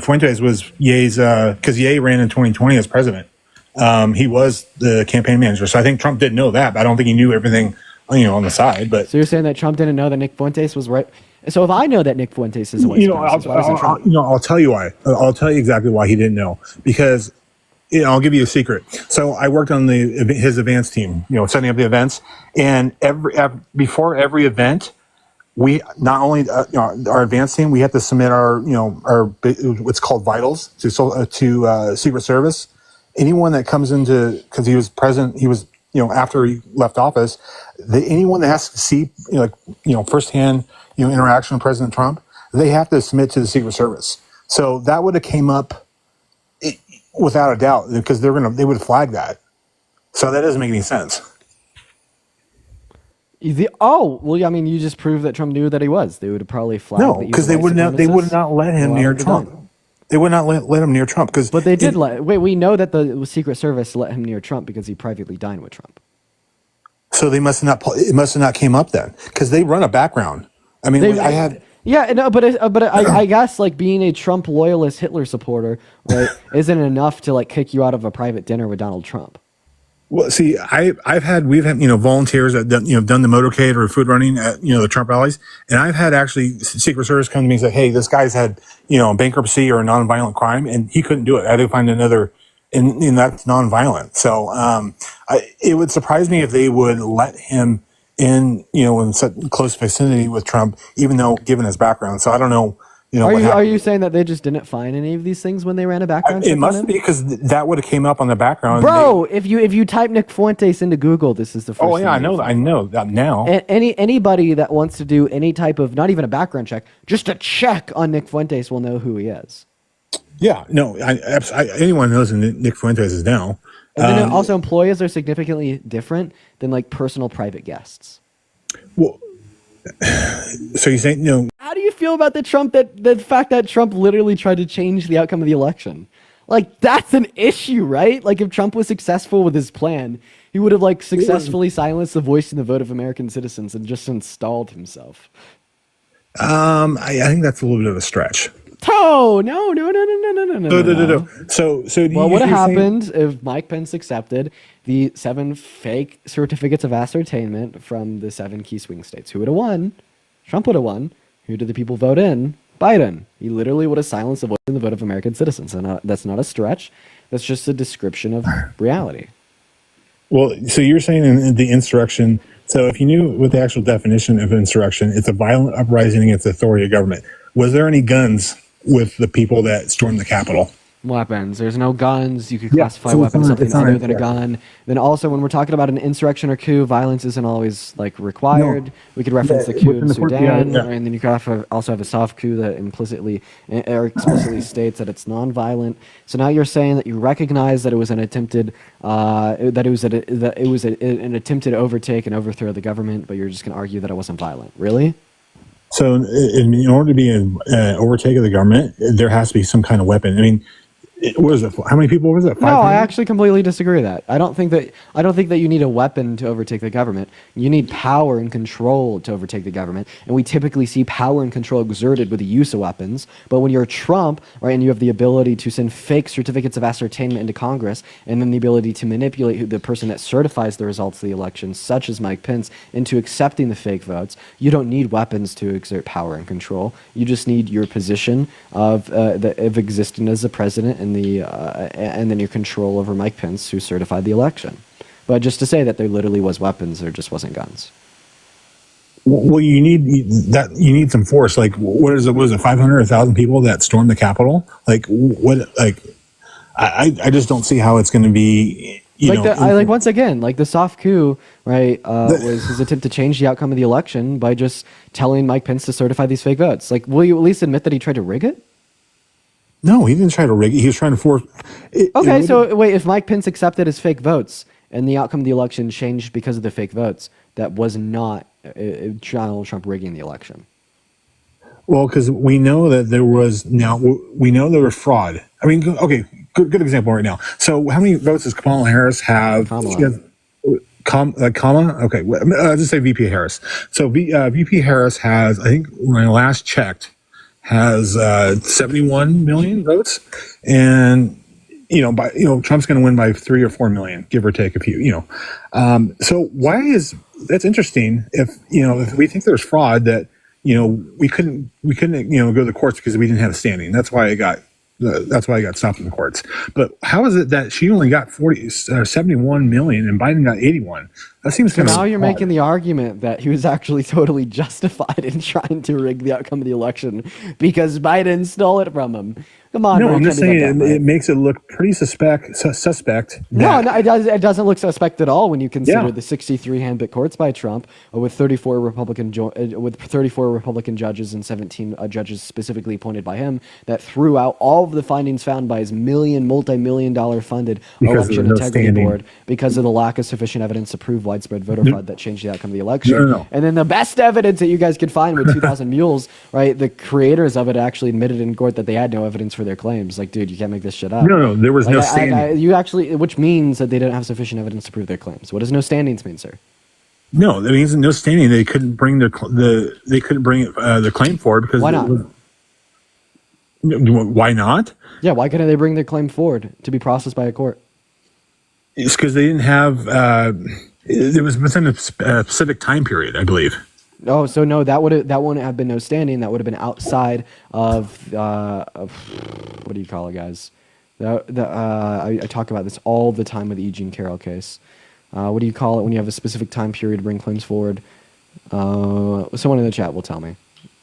Fuentes was Ye's because Ye ran in 2020 as president. He was the campaign manager, so I think Trump did know that, but I don't think he knew everything on the side. But so you're saying that Trump didn't know that Nick Fuentes was right? So if I know that Nick Fuentes is a white supremacist, I'll tell you why. I'll tell you exactly why he didn't know because. I'll give you a secret. So I worked on his events team, setting up the events, and before every event, we not only our advance team, we have to submit our what's called vitals to Secret Service. Anyone that comes into because he was president, he was after he left office, anyone that has to see firsthand interaction with President Trump, they have to submit to the Secret Service. So that would have came up without a doubt because they would flag that. So that doesn't make any sense. Well, I mean, you just proved that Trump knew that he was. They would have probably flagged. No, because they would not let him near Trump. They would not let him near Trump But they did we know that the Secret Service let him near Trump because he privately dined with Trump. So it must have not came up then because they run a background. I mean, I guess like being a Trump loyalist Hitler supporter, right, isn't enough to like kick you out of a private dinner with Donald Trump. Well, see, we've had volunteers that done the motorcade or food running at the Trump rallies, and I've had actually Secret Service come to me and say, "Hey, this guy's had a bankruptcy or a nonviolent crime, and he couldn't do it. I had to find another, and that's nonviolent." So it would surprise me if they would let him in, in such close vicinity with Trump, even though given his background. So I don't know. Are you saying that they just didn't find any of these things when they ran a background check? It must be because that would have came up on the background. Bro, if you type Nick Fuentes into Google, this is the first. Oh yeah, I know that now. Anybody that wants to do any type of not even a background check, just a check on Nick Fuentes will know who he is. Yeah, no, anyone knows who Nick Fuentes is now. And then also, employees are significantly different than like personal private guests. Well, so you saying How do you feel about the fact that Trump literally tried to change the outcome of the election? Like, that's an issue, right? Like, if Trump was successful with his plan, he would have like successfully silenced the voice and the vote of American citizens and just installed himself. I think that's a little bit of a stretch. No. So what would have happened if Mike Pence accepted the 7 fake certificates of ascertainment from the 7 key swing states? Who would have won? Trump would have won. Who did the people vote in? Biden. He literally would have silenced the voice and the vote of American citizens. And that's not a stretch. That's just a description of reality. Well, so you're saying in the insurrection. So if you knew what the actual definition of insurrection, it's a violent uprising against the authority of government. Was there any guns with the people that stormed the Capitol? Weapons. There's no guns. You could classify weapons something other than a gun. Then also, when we're talking about an insurrection or coup, violence isn't always like required. No. We could reference the coup in Sudan, and then you could also have a soft coup that implicitly or explicitly states that it's nonviolent. So now you're saying that you recognize that it was an attempted an attempted overtake and overthrow of the government, but you're just going to argue that it wasn't violent. Really? So in order to be an overtake of the government, there has to be some kind of weapon. I mean, what is it? How many people was it? 500? No, I actually completely disagree with that. I don't think that you need a weapon to overtake the government. You need power and control to overtake the government, and we typically see power and control exerted with the use of weapons. But when you're Trump, right, and you have the ability to send fake certificates of ascertainment into Congress, and then the ability to manipulate the person that certifies the results of the election, such as Mike Pence, into accepting the fake votes, you don't need weapons to exert power and control. You just need your position of existing as the president and then your control over Mike Pence, who certified the election. But just to say that there literally was weapons, there just wasn't guns. Well, you need some force. Like, what is it? Was it 500 or 1,000 people that stormed the Capitol? Like, what? Like, I just don't see how it's going to be. Once again, like the soft coup, right, was his attempt to change the outcome of the election by just telling Mike Pence to certify these fake votes. Like, will you at least admit that he tried to rig it? No, he didn't try to rig it. He was trying to force. Wait, if Mike Pence accepted his fake votes and the outcome of the election changed because of the fake votes, that was not Donald Trump rigging the election. Well, because we know that there was fraud. I mean, okay, good example right now. So how many votes does Kamala Harris have? Kamala? Okay, I'll just say VP Harris. So VP Harris has, I think when I last checked, has 71 million votes, and Trump's going to win by 3 or 4 million, give or take a few. So why is that's interesting? If we think there's fraud, that we couldn't go to the courts because we didn't have a standing. That's why I got stopped in the courts. But how is it that she only got 71 million and Biden got 81? That seems So kind now of you're making the argument that he was actually totally justified in trying to rig the outcome of the election because Biden stole it from him. Come on, No, bro, you I'm can't just be that saying dumb, it right? makes it look pretty suspect No, that no, it doesn't look suspect at all when you consider yeah, the 63 handpicked courts by Trump with 34 Republican judges and 17 judges specifically appointed by him that threw out all of the findings found by his multi-million dollar funded because there election was no integrity standing. board because of the lack of sufficient evidence to prove widespread voter No, fraud that changed the outcome of the no, election. no. And then the best evidence that you guys could find with 2,000 mules, right? The creators of it actually admitted in court that they had no evidence for their claims. Like, dude, you can't make this shit up. No, no, there was Like, no standing. you actually, which means that they didn't have sufficient evidence to prove their claims. What does no standings mean, sir? No, that means no standing. They couldn't bring they couldn't bring the claim forward because Why not? Why not? Yeah, why couldn't they bring their claim forward to be processed by a court? It's because they didn't have. It was within a specific time period, I believe. Oh, so no, that wouldn't have been no standing. That would have been outside of what do you call it, guys? I talk about this all the time with the Eugene Carroll case. What do you call it when you have a specific time period to bring claims forward? Someone in the chat will tell me.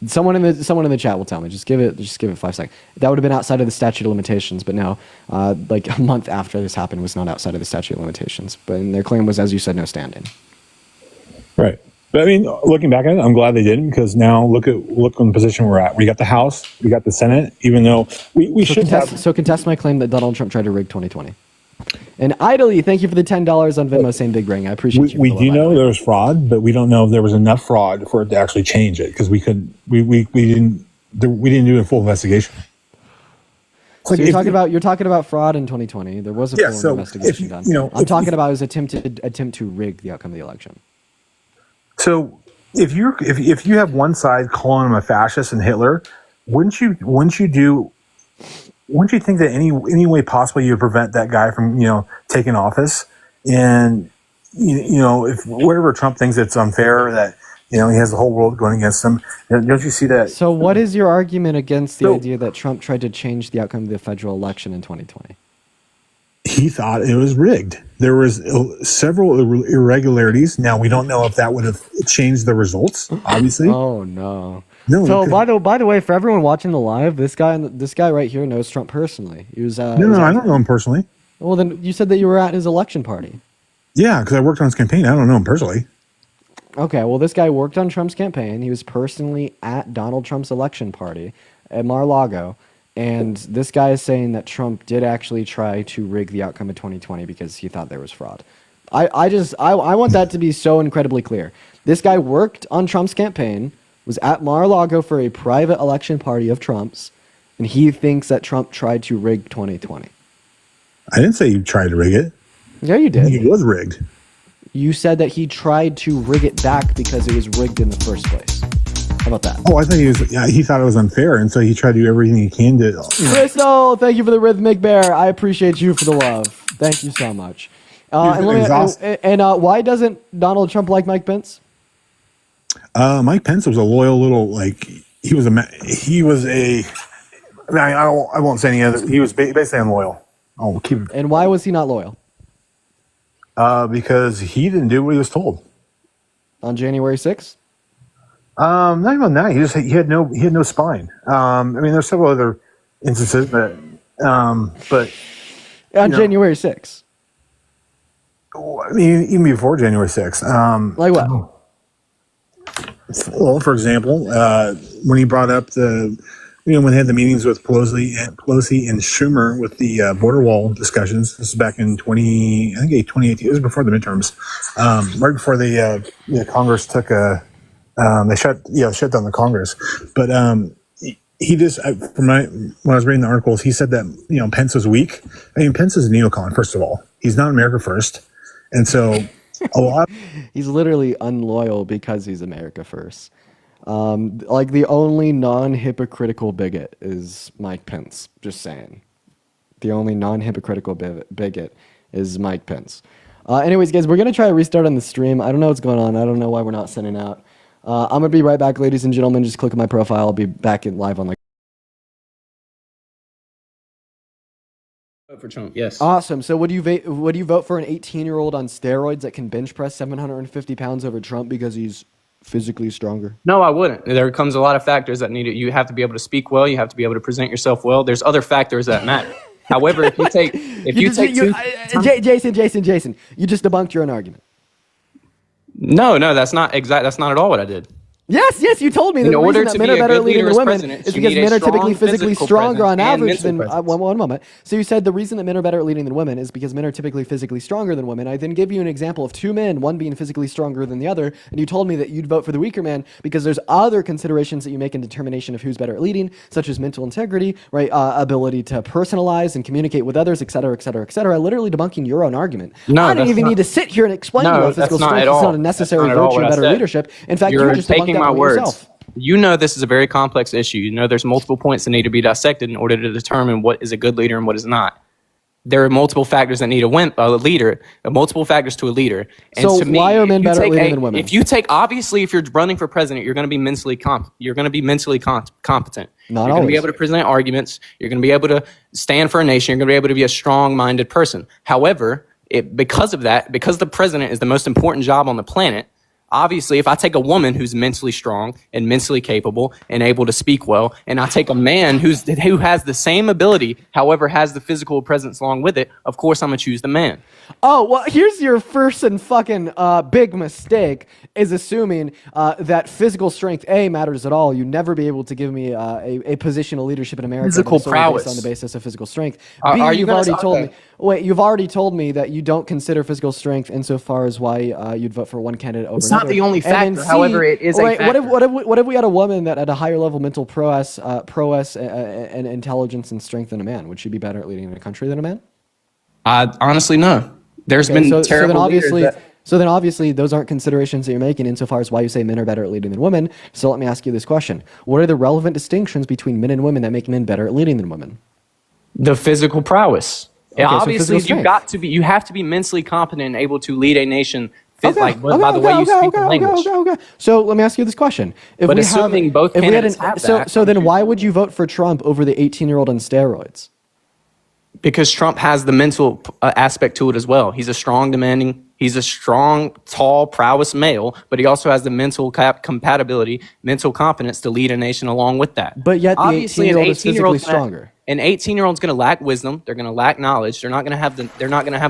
Someone in the chat will tell me. Just give it 5 seconds. That would have been outside of the statute of limitations, but no, like a month after this happened was not outside of the statute of limitations. But their claim was, as you said, no standing. Right. But I mean, looking back at it, I'm glad they didn't because now look on the position we're at. We got the House, we got the Senate. Even though we should have. So contest my claim that Donald Trump tried to rig 2020. And idly, thank you for the $10 on Venmo saying big ring. I appreciate you. We do know there was fraud, but we don't know if there was enough fraud for it to actually change it because we didn't do a full investigation. So you're talking about fraud in 2020. There was a full investigation done. I'm talking about his attempt to rig the outcome of the election. So if you have one side calling him a fascist and Hitler, wouldn't you think that any way possible you would prevent that guy from taking office? And if whatever Trump thinks it's unfair that he has the whole world going against him, don't you see that? So what is your argument against the idea that Trump tried to change the outcome of the federal election in 2020? He thought it was rigged. There was several irregularities. Now we don't know if that would have changed the results. Obviously. Oh no. No. So by the way, for everyone watching the live, this guy right here knows Trump personally. He was. No, I don't know him personally. Well, then you said that you were at his election party. Yeah, because I worked on his campaign. I don't know him personally. Okay, well, this guy worked on Trump's campaign. He was personally at Donald Trump's election party at Mar-a-Lago. And this guy is saying that Trump did actually try to rig the outcome of 2020 because he thought there was fraud. I want that to be so incredibly clear. This guy worked on Trump's campaign, was at Mar-a-Lago for a private election party of Trump's, and he thinks that Trump tried to rig 2020. I didn't say you tried to rig it. Yeah, you did. It was rigged. You said that he tried to rig it back because it was rigged in the first place. How about that? Oh, I thought he thought it was unfair, and so he tried to do everything he can to. Crystal, thank you for the rhythmic bear. I appreciate you for the love. Thank you so much. Why doesn't Donald Trump like Mike Pence? Mike Pence was a loyal little I won't say any other. He was basically unloyal. I'll keep it. And why was he not loyal? Because he didn't do what he was told. On January 6th? Not even that. He had no spine. There's several other instances, but on January 6th. Even before January 6th. Like what? Well, for example, when he brought up when they had the meetings with Pelosi and Schumer with the border wall discussions. This is back in 2018. It was before the midterms, right before the Congress took they shut down the Congress. But he just when I was reading the articles, he said that Pence was weak. Pence is a neocon. First of all, he's not America First, and so a lot. He's literally unloyal because he's America First. The only non-hypocritical bigot is Mike Pence. Just saying. The only non-hypocritical bigot is Mike Pence. Anyways, guys, we're going to try to restart on the stream. I don't know what's going on. I don't know why we're not sending out. I'm going to be right back, ladies and gentlemen. Just click on my profile. I'll be back live on Vote for Trump, yes. Awesome. So would you vote for an 18-year-old on steroids that can bench press 750 pounds over Trump because he's physically stronger? No, I wouldn't. There comes a lot of factors that need it. You have to be able to speak well. You have to be able to present yourself well. There's other factors that matter. However, if you take Jason, you just debunked your own argument. No, that's not exact. That's not at all what I did. Yes, you told me that the reason that men are better at leading than women is because men are typically physically stronger on average than one moment. So you said the reason that men are better at leading than women is because men are typically physically stronger than women. I then gave you an example of two men, one being physically stronger than the other, and you told me that you'd vote for the weaker man because there's other considerations that you make in determination of who's better at leading, such as mental integrity, right, ability to personalize and communicate with others, et cetera, literally debunking your own argument. No, I didn't even need to sit here and explain to you why physical strength is not a necessary virtue in better leadership. In fact, you just debunked my words. Yourself. You know this is a very complex issue. You know there's multiple points that need to be dissected in order to determine what is a good leader and what is not. There are multiple factors that need a leader, multiple factors to a leader. And so to me, why are men better at leading than women? If you take, obviously, if you're running for president, you're going to be mentally competent. You're going to be mentally competent. Not you're going to be able to present arguments. You're going to be able to stand for a nation. You're going to be able to be a strong-minded person. However, because of that, because the president is the most important job on the planet, obviously, if I take a woman who's mentally strong and mentally capable and able to speak well, and I take a man who has the same ability, however, has the physical presence along with it, of course, I'm going to choose the man. Oh, well, here's your first and fucking big mistake, is assuming that physical strength, matters at all. You'd never be able to give me a position of leadership in America physical prowess based on the basis of physical strength. You've already told me that you don't consider physical strength insofar as why you'd vote for one candidate over another. It's not the only factor, however, it is a factor. What if we had a woman that had a higher level mental prowess and intelligence and strength than a man? Would she be better at leading a country than a man? Honestly, no. There's been terrible leaders So then obviously those aren't considerations that you're making insofar as why you say men are better at leading than women. So let me ask you this question. What are the relevant distinctions between men and women that make men better at leading than women? The physical prowess. Okay, obviously, so you have to be mentally competent and able to lead a nation by the way you speak the language. Okay. So let me ask you this question. So then why would you vote for Trump over the 18-year-old on steroids? Because Trump has the mental aspect to it as well. He's a strong, tall, prowess male, but he also has the mental compatibility, mental competence to lead a nation along with that. But yet the 18-year-old is physically stronger. An 18-year-old's going to lack wisdom. They're going to lack knowledge. They're not going to have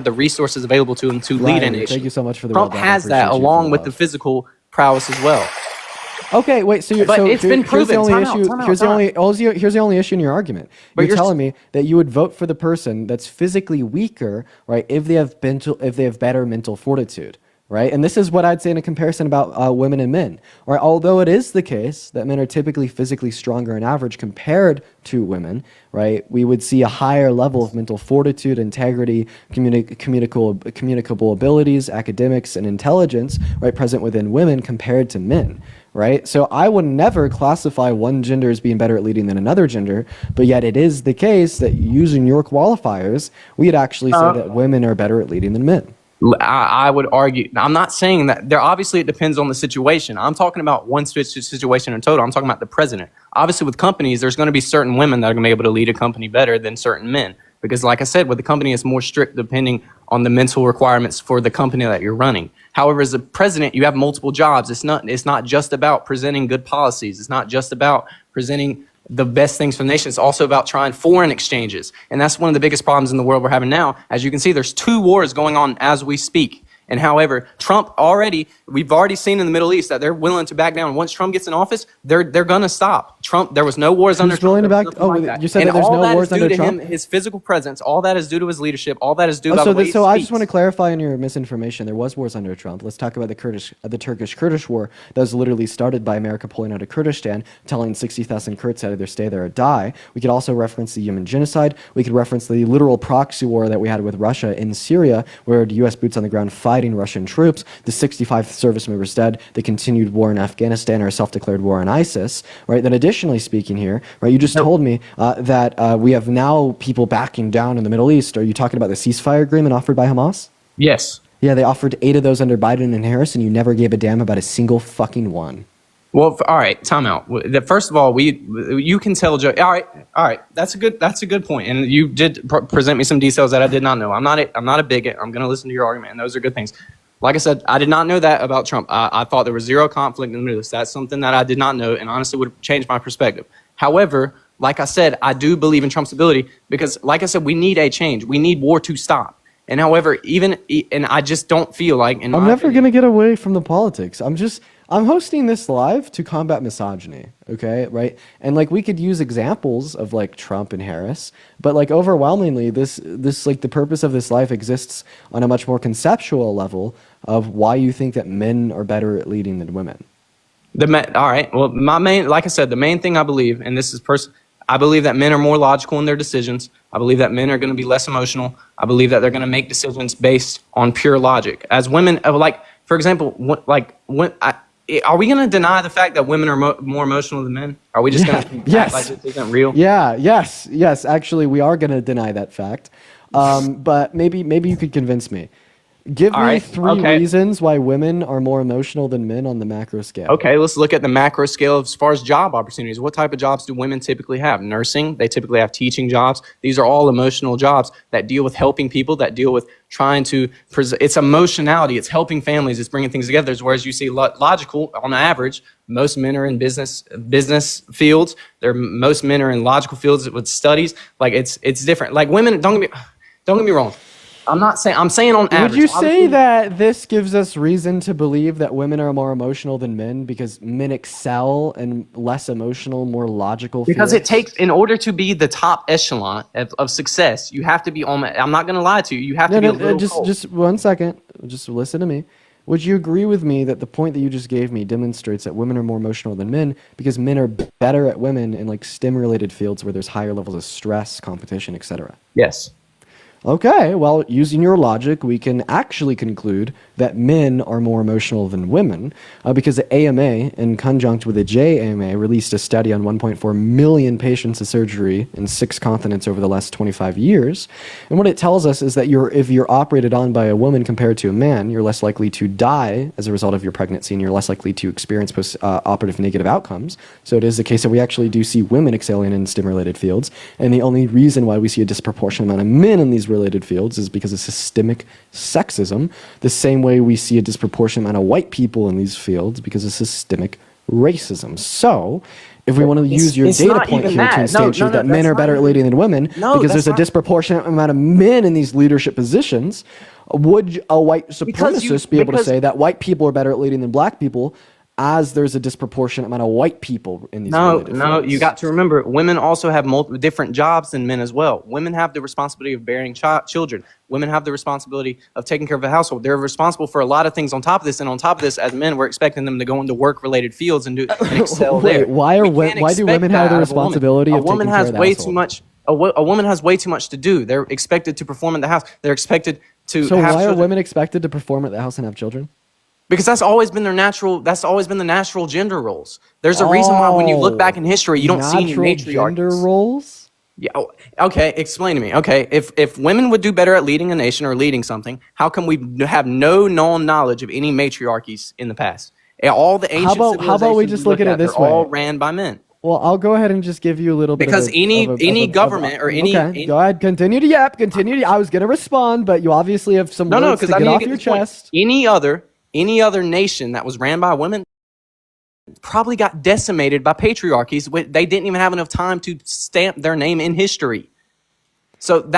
the resources available to them to lead a nation. Thank you so much for the Trump has that along with the physical prowess as well. Okay, wait. It's been proven. Here's the only issue in your argument. You're telling me that you would vote for the person that's physically weaker, right? If they have better mental fortitude, right? And this is what I'd say in a comparison about women and men, right? Although it is the case that men are typically physically stronger on average compared to women, right? We would see a higher level of mental fortitude, integrity, communicable abilities, academics, and intelligence, right, present within women compared to men. Right? So I would never classify one gender as being better at leading than another gender, but yet it is the case that using your qualifiers, we'd actually say that women are better at leading than men. I would argue, I'm not saying that obviously it depends on the situation. I'm talking about one situation in total. I'm talking about the president. Obviously with companies, there's going to be certain women that are going to be able to lead a company better than certain men. Because like I said, with the company, it's more strict depending on the mental requirements for the company that you're running. However, as a president, you have multiple jobs. It's not just about presenting good policies. It's not just about presenting the best things for the nation. It's also about trying foreign exchanges. And that's one of the biggest problems in the world we're having now. As you can see, there's 2 wars going on as we speak. And however, we've already seen in the Middle East that they're willing to back down. Once Trump gets in office, they're going to stop. Trump, there was no wars under Trump. You said that there's no wars under Trump? His physical presence, all that is due to his leadership, all that is due to the way he So I speaks. just want to clarify on your misinformation. There was wars under Trump. Let's talk about the Turkish-Kurdish war that was literally started by America pulling out of Kurdistan, telling 60,000 Kurds either stay there or die. We could also reference the Yemen genocide. We could reference the literal proxy war that we had with Russia in Syria, where the U.S. boots on the ground fighting Russian troops, the 65 service members dead, the continued war in Afghanistan, or a self-declared war on ISIS, right? Then additionally speaking here, right, you just told me that we have now people backing down in the Middle East. Are you talking about the ceasefire agreement offered by Hamas? Yes. Yeah, they offered 8 of those under Biden and Harris, and you never gave a damn about a single fucking one. Well, all right, time out. First of all, you can tell Joe. All right. That's a good point, and you did present me some details that I did not know. I'm not a bigot. I'm going to listen to your argument, and those are good things. Like I said, I did not know that about Trump. I thought there was zero conflict in the Middle East. That's something that I did not know, and honestly would have changed my perspective. However, like I said, I do believe in Trump's ability because, like I said, we need a change. We need war to stop. And however, and I just don't feel like. I'm never going to get away from the politics. I'm hosting this live to combat misogyny, okay, right? And like we could use examples of like Trump and Harris, but like overwhelmingly this like the purpose of this life exists on a much more conceptual level of why you think that men are better at leading than women. All right. Well, like I said, the main thing I believe, and this is I believe that men are more logical in their decisions. I believe that men are going to be less emotional. I believe that they're going to make decisions based on pure logic. As women, like for example, are we going to deny the fact that women are more emotional than men? Are we just going to act like this isn't real? Yes. Actually, we are going to deny that fact. But maybe you could convince me. Give me three reasons why women are more emotional than men on the macro scale. Okay, let's look at the macro scale as far as job opportunities. What type of jobs do women typically have? Nursing, they typically have teaching jobs. These are all emotional jobs that deal with helping people, that deal with trying to, it's emotionality, it's helping families, it's bringing things together. Whereas you see logical, on average, most men are in business fields. Most men are in logical fields with studies. Like it's different. Like women, don't get me wrong. I'm saying on average. Would you say that this gives us reason to believe that women are more emotional than men because men excel in less emotional, more logical Because fields? it takes, in order to be the top echelon of success, you have to be on, I'm not going to lie to you, you have to be a little cold. Just 1 second. Just listen to me. Would you agree with me that the point that you just gave me demonstrates that women are more emotional than men because men are better at women in like STEM-related fields where there's higher levels of stress, competition, etc.? Yes. Okay, well, using your logic, we can actually conclude that men are more emotional than women because the AMA, in conjunct with the JAMA, released a study on 1.4 million patients of surgery in 6 continents over the last 25 years. And what it tells us is that if you're operated on by a woman compared to a man, you're less likely to die as a result of your pregnancy and you're less likely to experience post-operative negative outcomes. So it is the case that we actually do see women excelling in STEM-related fields. And the only reason why we see a disproportionate amount of men in these related fields is because of systemic sexism, the same way we see a disproportionate amount of white people in these fields because of systemic racism. So if we want to use your data point here to instate that men are better at leading than women because there's a disproportionate amount of men in these leadership positions, would a white supremacist be able to say that white people are better at leading than black people as there's a disproportionate amount of white people in these related fields? You got to remember, women also have different jobs than men as well. Women have the responsibility of bearing children. Women have the responsibility of taking care of a household. They're responsible for a lot of things on top of this, and on top of this, as men, we're expecting them to go into work-related fields and excel there. Why do women have the responsibility of taking care of the household? A woman has way too much to do. They're expected to perform in the house. They're expected to So have why children. are women expected to perform at the house and have children? Because that's always been the natural gender roles. There's a reason why when you look back in history, you don't see any matriarchies. Gender roles? Yeah. Okay. Explain to me. Okay. If women would do better at leading a nation or leading something, how come we have no known knowledge of any matriarchies in the past? All the ancient civilizations how about we just look at it this way? all ran by men. Well, I'll go ahead and just give you a little bit Because any government or any okay, go ahead, continue to yap, continue. I was gonna respond, but you obviously have some words to get off your chest. Any other nation that was ran by women probably got decimated by patriarchies. They didn't even have enough time to stamp their name in history. So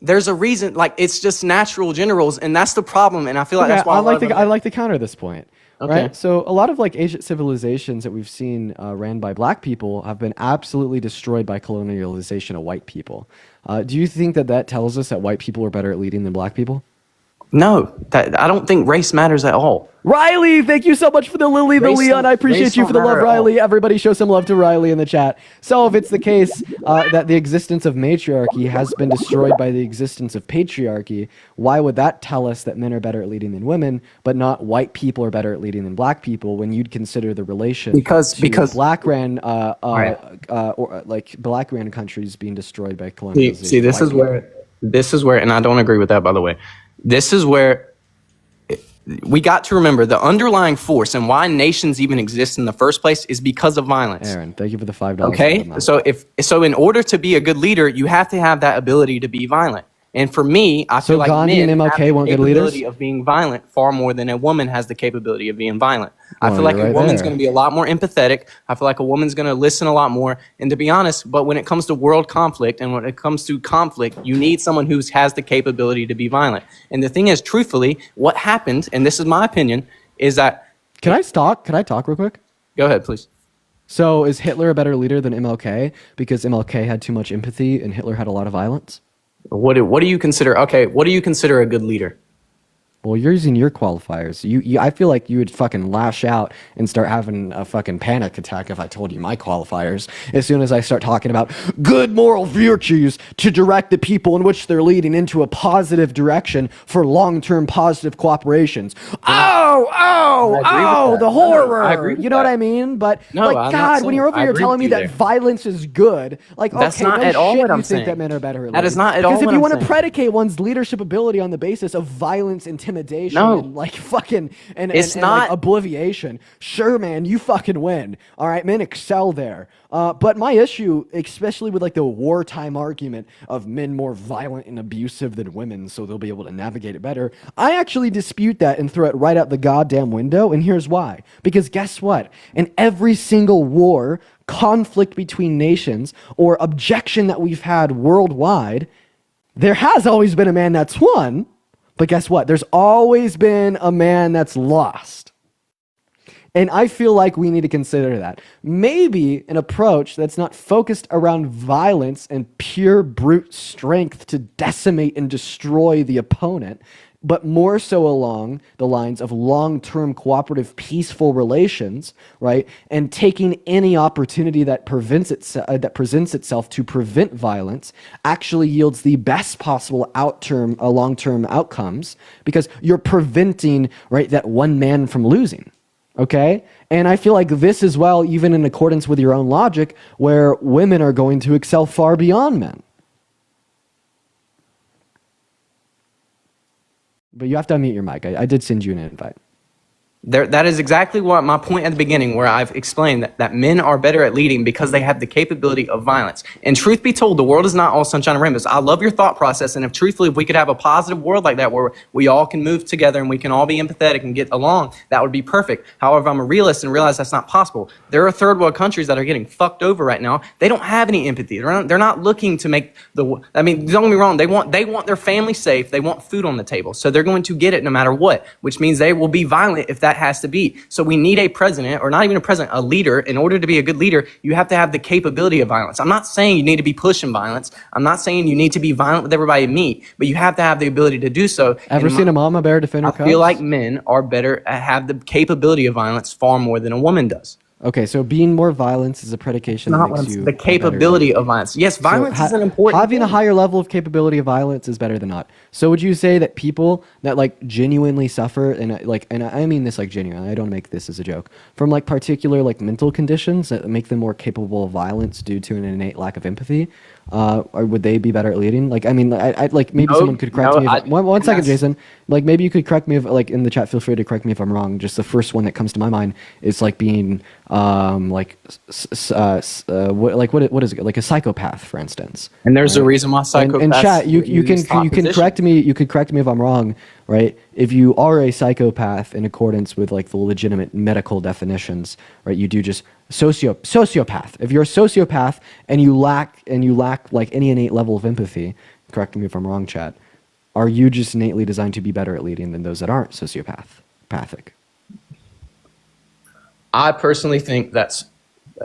there's a reason, like it's just natural gender roles, and that's the problem. And I feel like that's why I like to counter this point. Okay. Right? So a lot of like ancient civilizations that we've seen ran by black people have been absolutely destroyed by colonialization of white people. Do you think that tells us that white people are better at leading than black people? No, I don't think race matters at all. Riley, thank you so much for the Lily, the Leon. I appreciate you for the love, Riley. Everybody show some love to Riley in the chat. So if it's the case that the existence of matriarchy has been destroyed by the existence of patriarchy, why would that tell us that men are better at leading than women, but not white people are better at leading than black people when you'd consider the relation because black ran black ran countries being destroyed by colonization? See, this is where, and I don't agree with that, by the way. This is where we got to remember the underlying force and why nations even exist in the first place is because of violence. Aaron, thank you for the $5. Okay, so in order to be a good leader, you have to have that ability to be violent. And for me, I feel like Gandhi men and have MLK the weren't good leaders? capability of being violent far more than a woman has the capability of being violent. I Well, feel like you're a right woman's there. going to be a lot more empathetic. I feel like a woman's going to listen a lot more. And to be honest, but when it comes to world conflict and when it comes to conflict, you need someone who has the capability to be violent. And the thing is, truthfully, what happened, and this is my opinion, is that... Can I talk real quick? Go ahead, please. So is Hitler a better leader than MLK because MLK had too much empathy and Hitler had a lot of violence? What do you consider? Okay, what do you consider a good leader? Well, you're using your qualifiers. I feel like you would fucking lash out and start having a fucking panic attack if I told you my qualifiers. As soon as I start talking about good moral virtues to direct the people in which they're leading into a positive direction for long-term positive cooperations. The horror. I agree with you know that. what I mean? But No, like, I'm not God, when saying- you're over I here agree telling with me you that there. violence is good, like, That's okay, not no at all shit what I'm you think saying. that men are better at That is leading. not at all Because if what you I'm want to saying. predicate one's leadership ability on the basis of violence, intimidation, No. and like fucking It's and, not- like obliviation, sure, man, you fucking win. All right, men excel there. But my issue, especially with like the wartime argument of men more violent and abusive than women, so they'll be able to navigate it better, I actually dispute that and throw it right out the goddamn window. And here's why. Because guess what? In every single war, conflict between nations, or objection that we've had worldwide, there has always been a man that's won. But guess what? There's always been a man that's lost. And I feel like we need to consider that. Maybe an approach that's not focused around violence and pure brute strength to decimate and destroy the opponent, but more so along the lines of long-term cooperative peaceful relations, right? And taking any opportunity that presents itself to prevent violence actually yields the best possible long-term outcomes, because you're preventing, right, that one man from losing. Okay? And I feel like this as well, even in accordance with your own logic, where women are going to excel far beyond men. But you have to unmute your mic. I did send you an invite. That is exactly what my point at the beginning, where I've explained that men are better at leading because they have the capability of violence. And truth be told, the world is not all sunshine and rainbows. I love your thought process. And if we could have a positive world like that, where we all can move together and we can all be empathetic and get along, that would be perfect. However, I'm a realist and realize that's not possible. There are third world countries that are getting fucked over right now. They don't have any empathy. They're not looking to make don't get me wrong. They want their family safe. They want food on the table. So they're going to get it no matter what, which means they will be violent if that has to be. So we need a president, or not even a president, a leader. In order to be a good leader, you have to have the capability of violence. I'm not saying you need to be pushing violence. I'm not saying you need to be violent with everybody you meet, but you have to have the ability to do so. Ever seen a mama bear defend her I cubs? feel like men are better, have the capability of violence far more than a woman does. Okay, so being more violent is a predication that Not makes what I'm you saying. The a better capability leader. of violence. Yes, So violence is an important having a thing. higher level of capability of violence is better than not. So would you say that people that like genuinely suffer, and I mean this like genuinely, I don't make this as a joke, from like particular like mental conditions that make them more capable of violence due to an innate lack of empathy, or would they be better at leading? Like, I mean, I like maybe No, someone could correct no, me. I- One second, that's- Jason. Like maybe you could correct me if, like, in the chat. Feel free to correct me if I'm wrong. Just the first one that comes to my mind is like being what is it, like a psychopath, for instance. And there's a right? reason why psychopaths. And chat, you use can top you can positions. correct me. You could correct me if I'm wrong, right? If you are a psychopath in accordance with like the legitimate medical definitions, right? You do just sociopath. If you're a sociopath and you lack like any innate level of empathy, correct me if I'm wrong, chat. Are you just innately designed to be better at leading than those that aren't sociopathic? I personally think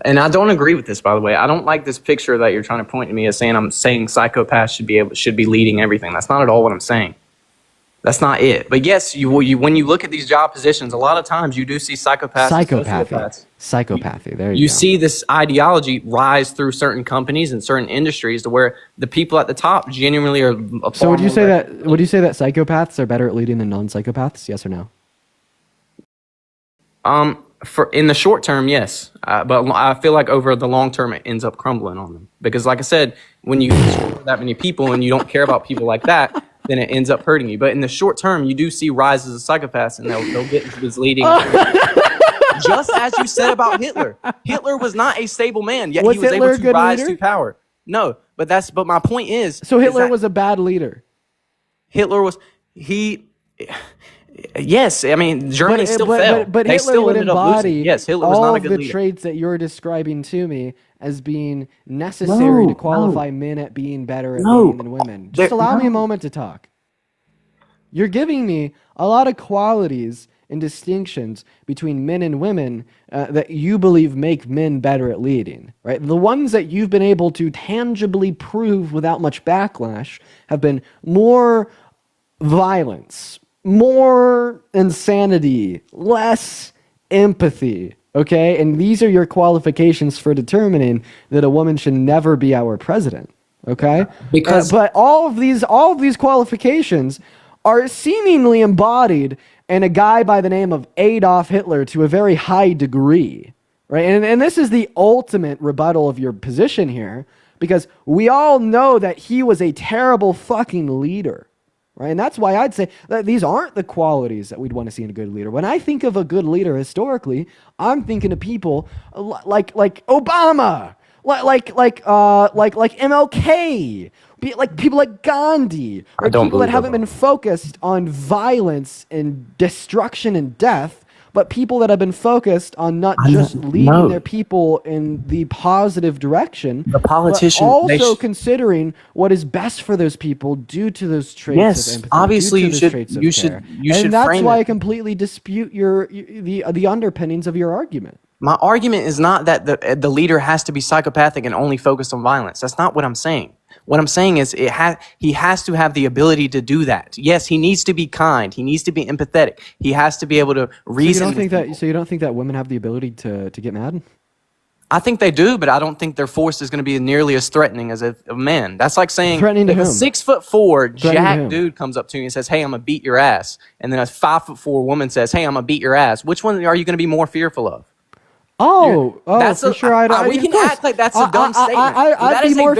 and I don't agree with this, by the way. I don't like this picture that you're trying to point to me as saying I'm saying psychopaths should be leading everything. That's not at all what I'm saying. That's not it. But yes, when you look at these job positions, a lot of times you do see psychopaths and sociopaths. Psychopathy. There You you go. see this ideology rise through certain companies and certain industries to where the people at the top genuinely are. So would you say that psychopaths are better at leading than non-psychopaths? Yes or no? For in the short term, yes, but I feel like over the long term, it ends up crumbling on them because, like I said, when you control that many people and you don't care about people like that, then it ends up hurting you. But in the short term, you do see rises of psychopaths, and they'll get into this leading. Just as you said about Hitler. Hitler was not a stable man, yet Was he was Hitler a able to good rise leader? to power. No, but my point is. So Hitler is that was a bad leader. Hitler was Yes, I mean Germany still fell. But They Hitler still would ended up losing. embody Yes, Hitler was all not a of good the leader. traits that you're describing to me as being necessary to qualify men at being better at leading than women. Just allow me a moment to talk. You're giving me a lot of qualities and distinctions between men and women that you believe make men better at leading, right? The ones that you've been able to tangibly prove without much backlash have been more violence, more insanity, less empathy, okay? And these are your qualifications for determining that a woman should never be our president, okay? Because but all of these qualifications are seemingly embodied in a guy by the name of Adolf Hitler to a very high degree, right? And this is the ultimate rebuttal of your position here, because we all know that he was a terrible fucking leader, right? And that's why I'd say that these aren't the qualities that we'd want to see in a good leader. When I think of a good leader historically, I'm thinking of people like Obama, like MLK, like people like Gandhi, or people that haven't been focused on violence and destruction and death, but people that have been focused on not just leading their people in the positive direction, the politician, but also considering what is best for those people due to those traits of empathy. Obviously due you to those should traits of you care. should you should and that's frame why I it. completely dispute the underpinnings of your argument. My argument is not that the leader has to be psychopathic and only focused on violence. That's not what I'm saying. What I'm saying is he has to have the ability to do that. Yes, he needs to be kind. He needs to be empathetic. He has to be able to reason. So you don't think that women have the ability to get mad? I think they do, but I don't think their force is going to be nearly as threatening as a man. That's like saying Threatening to if a whom? 6'4" Threatening to jack whom? dude comes up to me and says, "Hey, I'm gonna beat your ass," and then a 5'4" woman says, "Hey, I'm gonna beat your ass." Which one are you going to be more fearful of? That's for sure. we can act like that's a dumb statement. I'd be more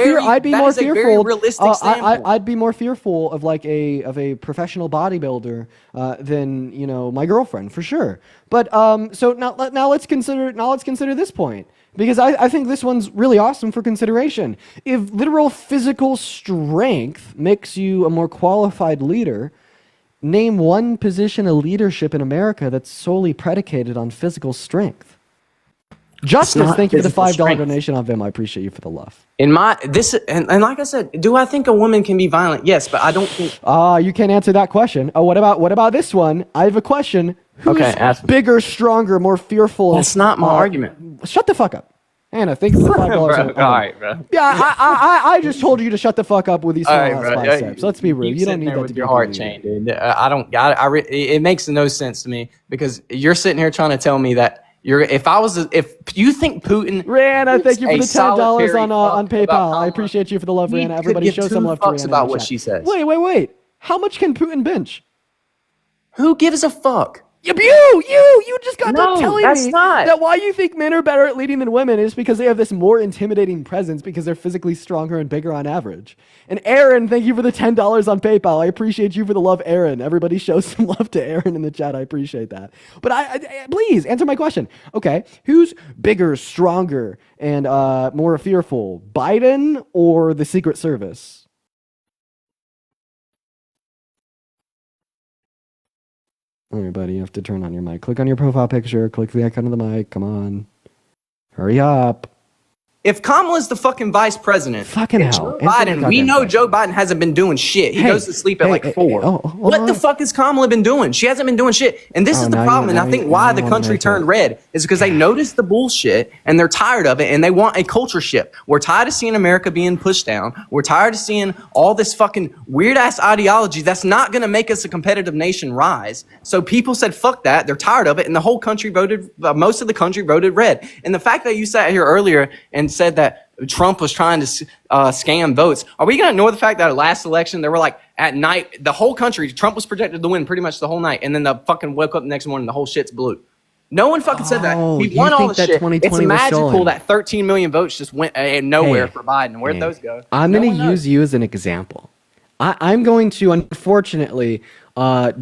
fearful. Realistic standpoint. I'd be more fearful of like a professional bodybuilder than my girlfriend for sure. But so now let's consider this point, because I think this one's really awesome for consideration. If literal physical strength makes you a more qualified leader, name one position of leadership in America that's solely predicated on physical strength. Justice, thank you for the $5 donation on Vim. I appreciate you for the love. And like I said, do I think a woman can be violent? Yes, but I don't think. You can't answer that question. Oh, what about this one? I have a question. Who's bigger, stronger, more fearful? That's not my argument. Shut the fuck up. Anna, thank you for the $5. All right, bro. Yeah, I just told you to shut the fuck up with these small ass biceps. Let's be real. You don't need that to be your heart chained, dude. It makes no sense to me, because you're sitting here trying to tell me that if you think Putin, Rihanna, thank you for the $10 on PayPal. Kamala, I appreciate you for the love, Rihanna. Everybody show some love to Rihanna. About what she says. Wait. How much can Putin bench? Who gives a fuck? You just got done telling me not. that why you think men are better at leading than women is because they have this more intimidating presence because they're physically stronger and bigger on average. And Aaron, thank you for the $10 on PayPal. I appreciate you for the love, Aaron. Everybody show some love to Aaron in the chat. I appreciate that. But I please answer my question. Okay, who's bigger, stronger, and more fearful, Biden or the Secret Service? All right, buddy, you have to turn on your mic. Click on your profile picture. Click the icon of the mic. Come on. Hurry up. If Kamala's the fucking vice president, fucking hell. Joe Biden, we know Joe Biden hasn't been doing shit. He goes to sleep at like 4. What the fuck has Kamala been doing? She hasn't been doing shit. And this is the problem. And I think why the country turned red is because they noticed the bullshit and they're tired of it and they want a culture shift. We're tired of seeing America being pushed down. We're tired of seeing all this fucking weird ass ideology that's not going to make us a competitive nation rise. So people said, fuck that. They're tired of it. And the whole country voted, most of the country voted red. And the fact that you sat here earlier and said that Trump was trying to scam votes. Are we going to ignore the fact that last election, there were like at night, the whole country, Trump was projected to win pretty much the whole night. And then the fucking woke up the next morning, the whole shit's blue. No one fucking said that. He won all the shit. It's magical that 13 million votes just went nowhere for Biden. Where'd those go? I'm going to use you as an example. I'm going to, unfortunately,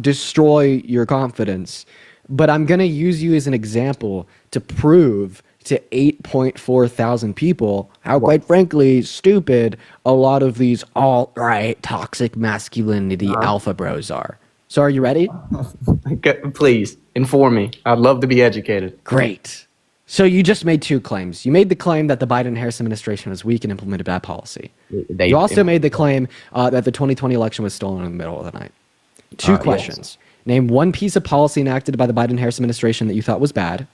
destroy your confidence, but I'm going to use you as an example to prove to 8.4 thousand people how, quite frankly, stupid a lot of these alt-right toxic masculinity alpha bros are. So are you ready? Please inform me. I'd love to be educated. Great. So you just made two claims. You made the claim that the Biden-Harris administration was weak and implemented bad policy. You also made the claim that the 2020 election was stolen in the middle of the night. Two questions. Yes. Name one piece of policy enacted by the Biden-Harris administration that you thought was bad,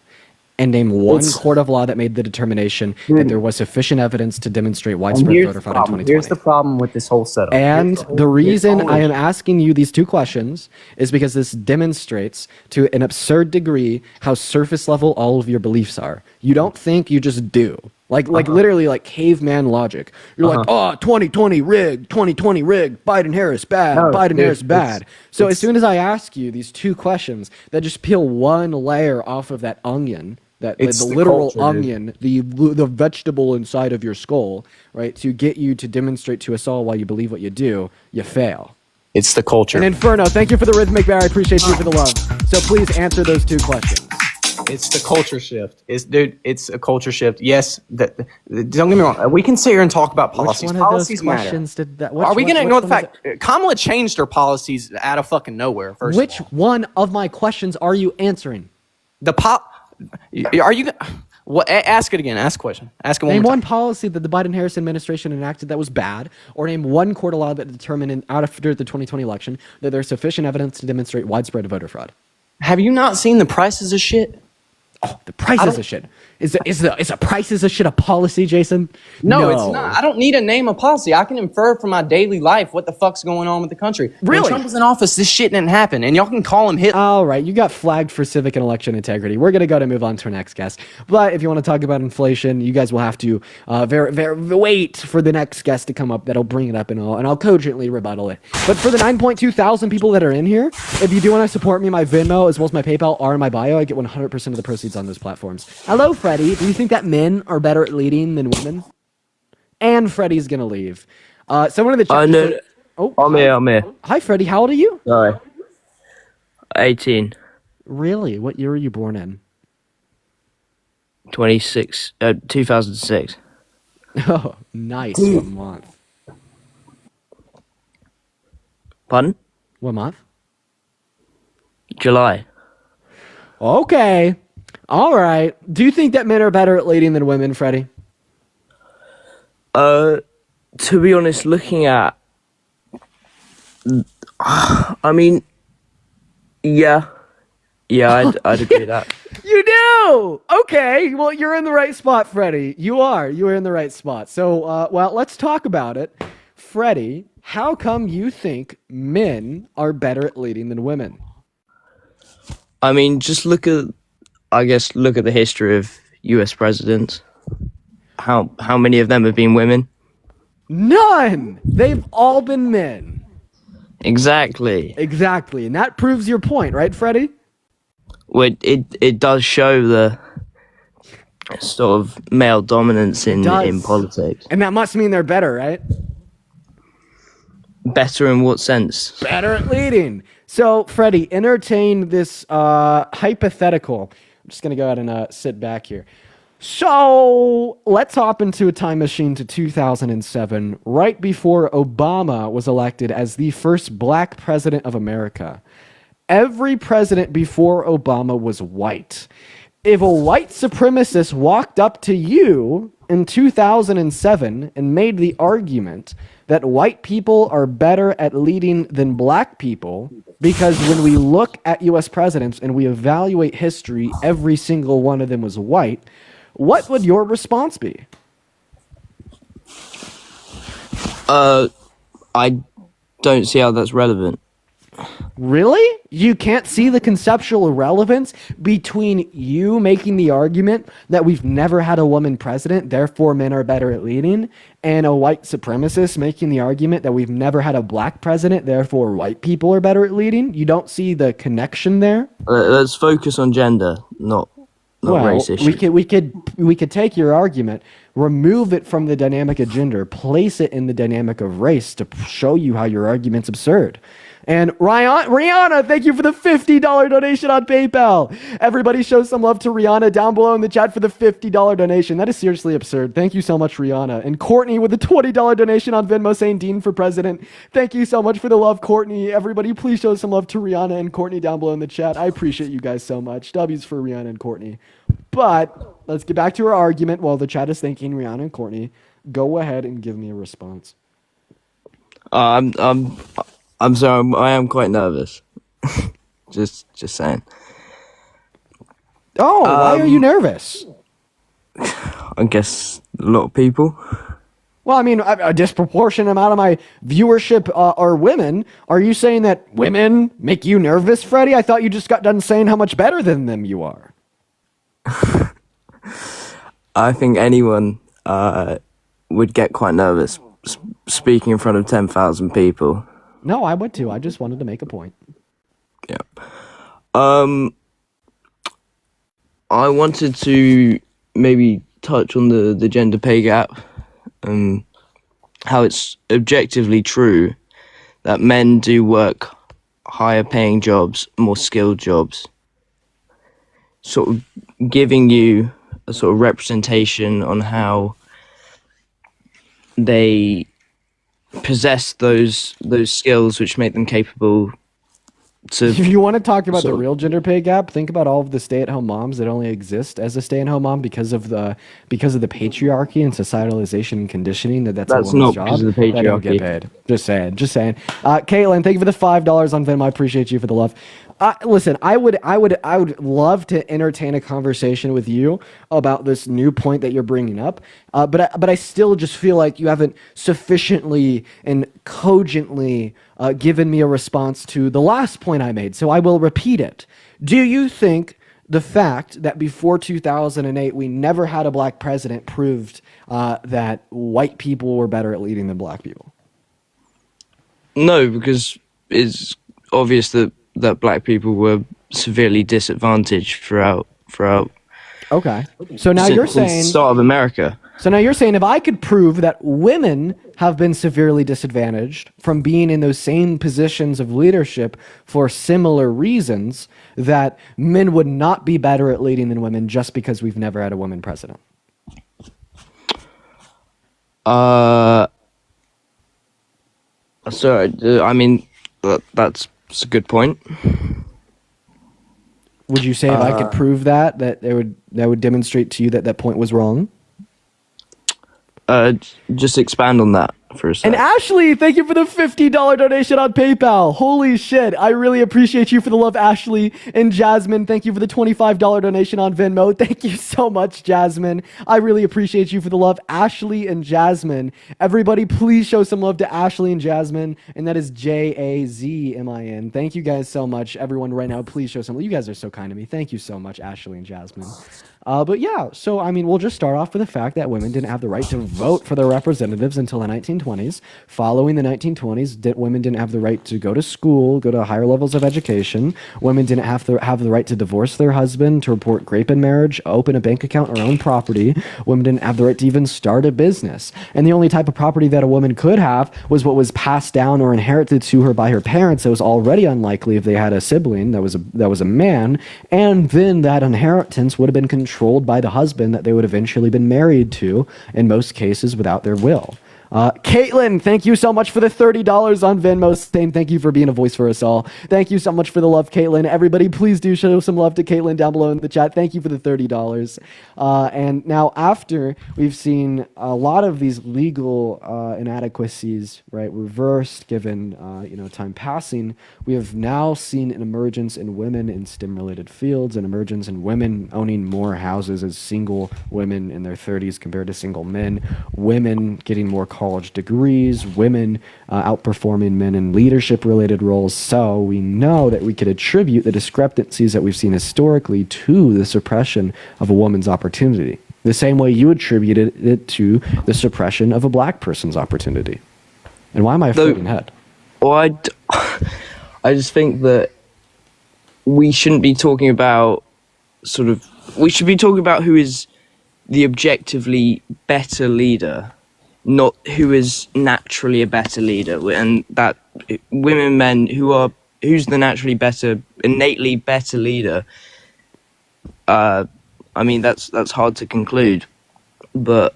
and name one court of law that made the determination that there was sufficient evidence to demonstrate widespread voter fraud in 2020. Here's the problem with this whole setup. And the reason I am asking you these two questions is because this demonstrates to an absurd degree how surface level all of your beliefs are. You don't think, you just do. Like literally like caveman logic. You're like, oh, 2020 rigged, 2020 rigged, Biden-Harris bad, Biden-Harris bad. So as soon as I ask you these two questions that just peel one layer off of that onion, the literal culture, onion, the vegetable inside of your skull, right, to get you to demonstrate to us all why you believe what you do, you fail. It's the culture. And Inferno, thank you for the rhythmic bear. I appreciate you for the love. So please answer those two questions. It's the culture shift. It's a culture shift. Yes, don't get me wrong. We can sit here and talk about policies. Which one of policies those questions matter. did that? Are we going to ignore the fact Kamala changed her policies out of fucking nowhere? Which one of my questions are you answering? Are you? What? Ask it again. Ask a question. Ask it one Name more time. one policy that the Biden-Harris administration enacted that was bad, or name one court of law that determined after the 2020 election that there's sufficient evidence to demonstrate widespread voter fraud. Have you not seen the prices of shit? Oh, the prices of shit. Is the prices of shit a policy, Jason? No, it's not. I don't need to name a policy. I can infer from my daily life what the fuck's going on with the country. Really? When Trump was in office, this shit didn't happen, and y'all can call him Hitler. All right, you got flagged for civic and election integrity. We're going to move on to our next guest. But if you want to talk about inflation, you guys will have to wait for the next guest to come up that'll bring it up, and I'll cogently rebuttal it. But for the 9.2 thousand people that are in here, if you do want to support me, my Venmo as well as my PayPal are in my bio. I get 100% of the proceeds on those platforms. Hello, Freddie. Do you think that men are better at leading than women? And Freddie's going to leave. Someone in the chat... I'm here. Hi, Freddie. How old are you? Sorry. 18. Really? What year were you born in? 2006. Oh, nice. What month? Pardon? What month? July. Okay. All right. Do you think that men are better at leading than women, Freddie? To be honest, looking at... I mean, yeah. Yeah, I'd agree with that. You do! Okay. Well, you're in the right spot, Freddie. You are. You are in the right spot. So, well, let's talk about it. Freddie, how come you think men are better at leading than women? I mean, just look at the history of U.S. presidents. How many of them have been women? None! They've all been men. Exactly. And that proves your point, right, Freddie? Well, it does show the sort of male dominance in politics. And that must mean they're better, right? Better in what sense? Better at leading. So, Freddie, entertain this hypothetical. I'm just going to go ahead and sit back here. So, let's hop into a time machine to 2007, right before Obama was elected as the first black president of America. Every president before Obama was white. If a white supremacist walked up to you in 2007 and made the argument that white people are better at leading than black people, because when we look at U.S. presidents and we evaluate history, every single one of them was white, what would your response be? I don't see how that's relevant. Really? You can't see the conceptual relevance between you making the argument that we've never had a woman president, therefore men are better at leading, and a white supremacist making the argument that we've never had a black president, therefore white people are better at leading? You don't see the connection there? Let's focus on gender, not not Well, race issue. we could take your argument, remove it from the dynamic of gender, place it in the dynamic of race to show you how your argument's absurd. And Rihanna, thank you for the $50 donation on PayPal. Everybody show some love to Rihanna down below in the chat for the $50 donation. That is seriously absurd. Thank you so much, Rihanna. And Courtney with the $20 donation on Venmo saying Dean for president. Thank you so much for the love, Courtney. Everybody, please show some love to Rihanna and Courtney down below in the chat. I appreciate you guys so much. W's for Rihanna and Courtney. But let's get back to our argument while the chat is thanking Rihanna and Courtney. Go ahead and give me a response. I'm sorry. I am quite nervous. just saying. Oh, why are you nervous? I guess a lot of people. Well, I mean, a disproportionate amount of my viewership are women. Are you saying that women make you nervous, Freddie? I thought you just got done saying how much better than them you are. I think anyone would get quite nervous speaking in front of 10,000 people. No, I would too. I just wanted to make a point. Yeah. I wanted to maybe touch on the gender pay gap and how it's objectively true that men do work higher paying jobs, more skilled jobs, sort of giving you a sort of representation on how they possess those skills which make them capable to. If you want to talk about the real gender pay gap, think about all of the stay-at-home moms that only exist as a stay-at-home mom because of the patriarchy and societalization and conditioning that's a woman's not job. because of the They don't get patriarchy. paid. Just saying. Caitlin, thank you for the $5 on Venmo. I appreciate you for the love. Listen, I would love to entertain a conversation with you about this new point that you're bringing up. But I still just feel like you haven't sufficiently and cogently given me a response to the last point I made. So I will repeat it. Do you think the fact that before 2008 we never had a black president proved that white people were better at leading than black people? No, because it's obvious that black people were severely disadvantaged throughout. Okay. So now you're saying since the start of America. So now you're saying if I could prove that women have been severely disadvantaged from being in those same positions of leadership for similar reasons, that men would not be better at leading than women just because we've never had a woman president. Sorry, I mean that's a good point. Would you say if I could prove that would demonstrate to you that that point was wrong? Just expand on that for a second. And Ashley, thank you for the $50 donation on PayPal. Holy shit. I really appreciate you for the love, Ashley. And Jasmine, thank you for the $25 donation on Venmo. Thank you so much, Jasmine. I really appreciate you for the love, Ashley and Jasmine. Everybody, please show some love to Ashley and Jasmine. And that is Jazmin. Thank you guys so much. Everyone right now, please show some love. You guys are so kind to me. Thank you so much, Ashley and Jasmine. But yeah, so I mean, we'll just start off with the fact that women didn't have the right to vote for their representatives until the 1920s. Following the 1920s, women didn't have the right to go to school, go to higher levels of education. Women didn't have the right to divorce their husband, to report rape in marriage, open a bank account, or own property. Women didn't have the right to even start a business. And the only type of property that a woman could have was what was passed down or inherited to her by her parents. It was already unlikely if they had a sibling that was a man, and then that inheritance would have been controlled by the husband that they would eventually been married to, in most cases without their will. Caitlin, thank you so much for the $30 on Venmo. Saying thank you for being a voice for us all. Thank you so much for the love, Caitlin. Everybody, please do show some love to Caitlin down below in the chat. Thank you for the $30. And now, after we've seen a lot of these legal inadequacies, right, reversed given time passing, we have now seen an emergence in women in STEM-related fields, an emergence in women owning more houses as single women in their 30s compared to single men, women getting more college degrees, women outperforming men in leadership related roles. So we know that we could attribute the discrepancies that we've seen historically to the suppression of a woman's opportunity, the same way you attributed it to the suppression of a black person's opportunity. And why am I a floating head? Well, I just think that we shouldn't be talking about sort of we should be talking about who is the objectively better leader, not who is naturally a better leader, and that women, men who's the naturally better, innately better leader. I mean, that's hard to conclude, but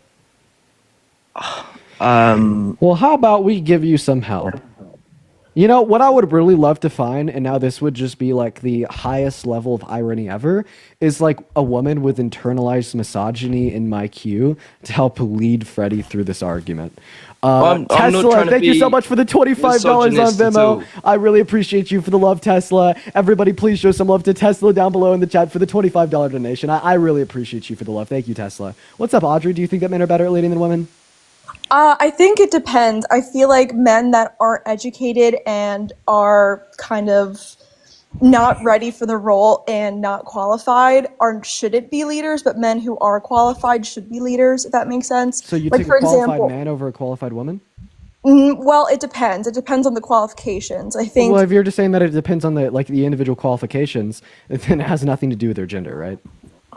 Well, how about we give you some help? You know, what I would really love to find, and now this would just be like the highest level of irony ever, is like a woman with internalized misogyny in my queue to help lead Freddie through this argument. I'm not Tesla, trying to thank you be so much for the $25 on misogynist at Venmo. all. I really appreciate you for the love, Tesla. Everybody, please show some love to Tesla down below in the chat for the $25 donation. I really appreciate you for the love. Thank you, Tesla. What's up, Audrey? Do you think that men are better at leading than women? I think it depends. I feel like men that aren't educated and are kind of not ready for the role and not qualified shouldn't be leaders, but men who are qualified should be leaders, if that makes sense. So you like take for a qualified example, man over a qualified woman? well, it depends. It depends on the qualifications. I think. Well, if you're just saying that it depends on the individual qualifications, then it has nothing to do with their gender, right?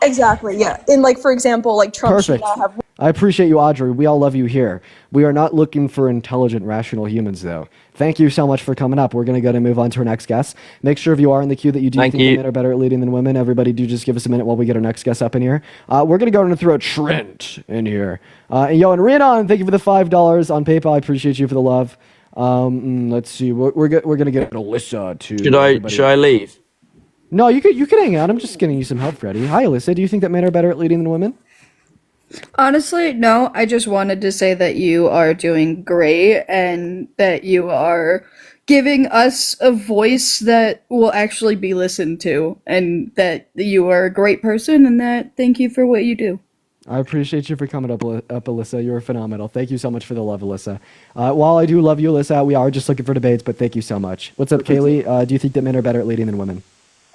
Exactly. Yeah. And like for example, like Trump should Perfect. not have. I appreciate you, Audrey. We all love you here. We are not looking for intelligent, rational humans, though. Thank you so much for coming up. We're going to go and move on to our next guest. Make sure if you are in the queue that you do think that men are better at leading than women. Everybody do just give us a minute while we get our next guest up in here. We're going to go and throw Trent in here. And Renan, thank you for the $5 on PayPal. I appreciate you for the love. Let's see. We're going to get Alyssa too. Should I leave? No, you could hang out. I'm just getting you some help, Freddie. Hi, Alyssa. Do you think that men are better at leading than women? Honestly, no. I just wanted to say that you are doing great and that you are giving us a voice that will actually be listened to, and that you are a great person, and that thank you for what you do. I appreciate you for coming up, Alyssa. You're phenomenal. Thank you so much for the love, Alyssa. While I do love you, Alyssa, we are just looking for debates, but thank you so much. What's up, Kaylee? Do you think that men are better at leading than women?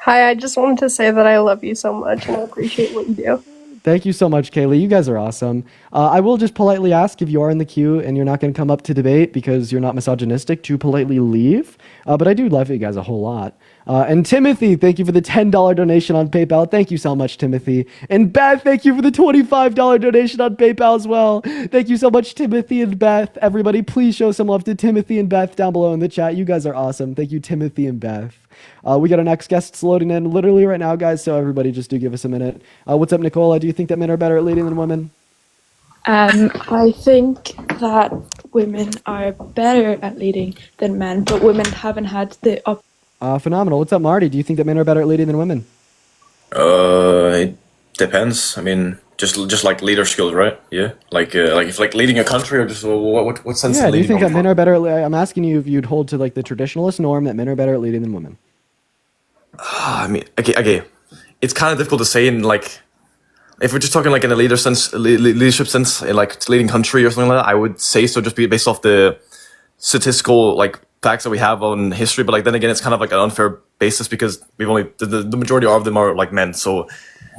Hi, I just wanted to say that I love you so much and I appreciate what you do. Thank you so much, Kaylee. You guys are awesome. I will just politely ask if you are in the queue and you're not going to come up to debate because you're not misogynistic to politely leave. But I do love you guys a whole lot. And Timothy, thank you for the $10 donation on PayPal. Thank you so much, Timothy. And Beth, thank you for the $25 donation on PayPal as well. Thank you so much, Timothy and Beth. Everybody, please show some love to Timothy and Beth down below in the chat. You guys are awesome. Thank you, Timothy and Beth. We got our next guests loading in literally right now, guys, so everybody just do give us a minute. What's up, Nicola? Do you think that men are better at leading than women? I think that women are better at leading than men, but women haven't had the Phenomenal. What's up, Marty? Do you think that men are better at leading than women? It depends. I mean, just like leader skills, right? Yeah. Like if like leading a country or just what sense? Yeah. of Do you leading think come that men are better? I'm asking you if you'd hold to like the traditionalist norm that men are better at leading than women. I mean, okay. It's kind of difficult to say in like, if we're just talking like in a leadership sense, in like leading country or something like that, I would say so just be based off the statistical like facts that we have on history. But like then again, it's kind of like an unfair basis because we've only the majority of them are like men. So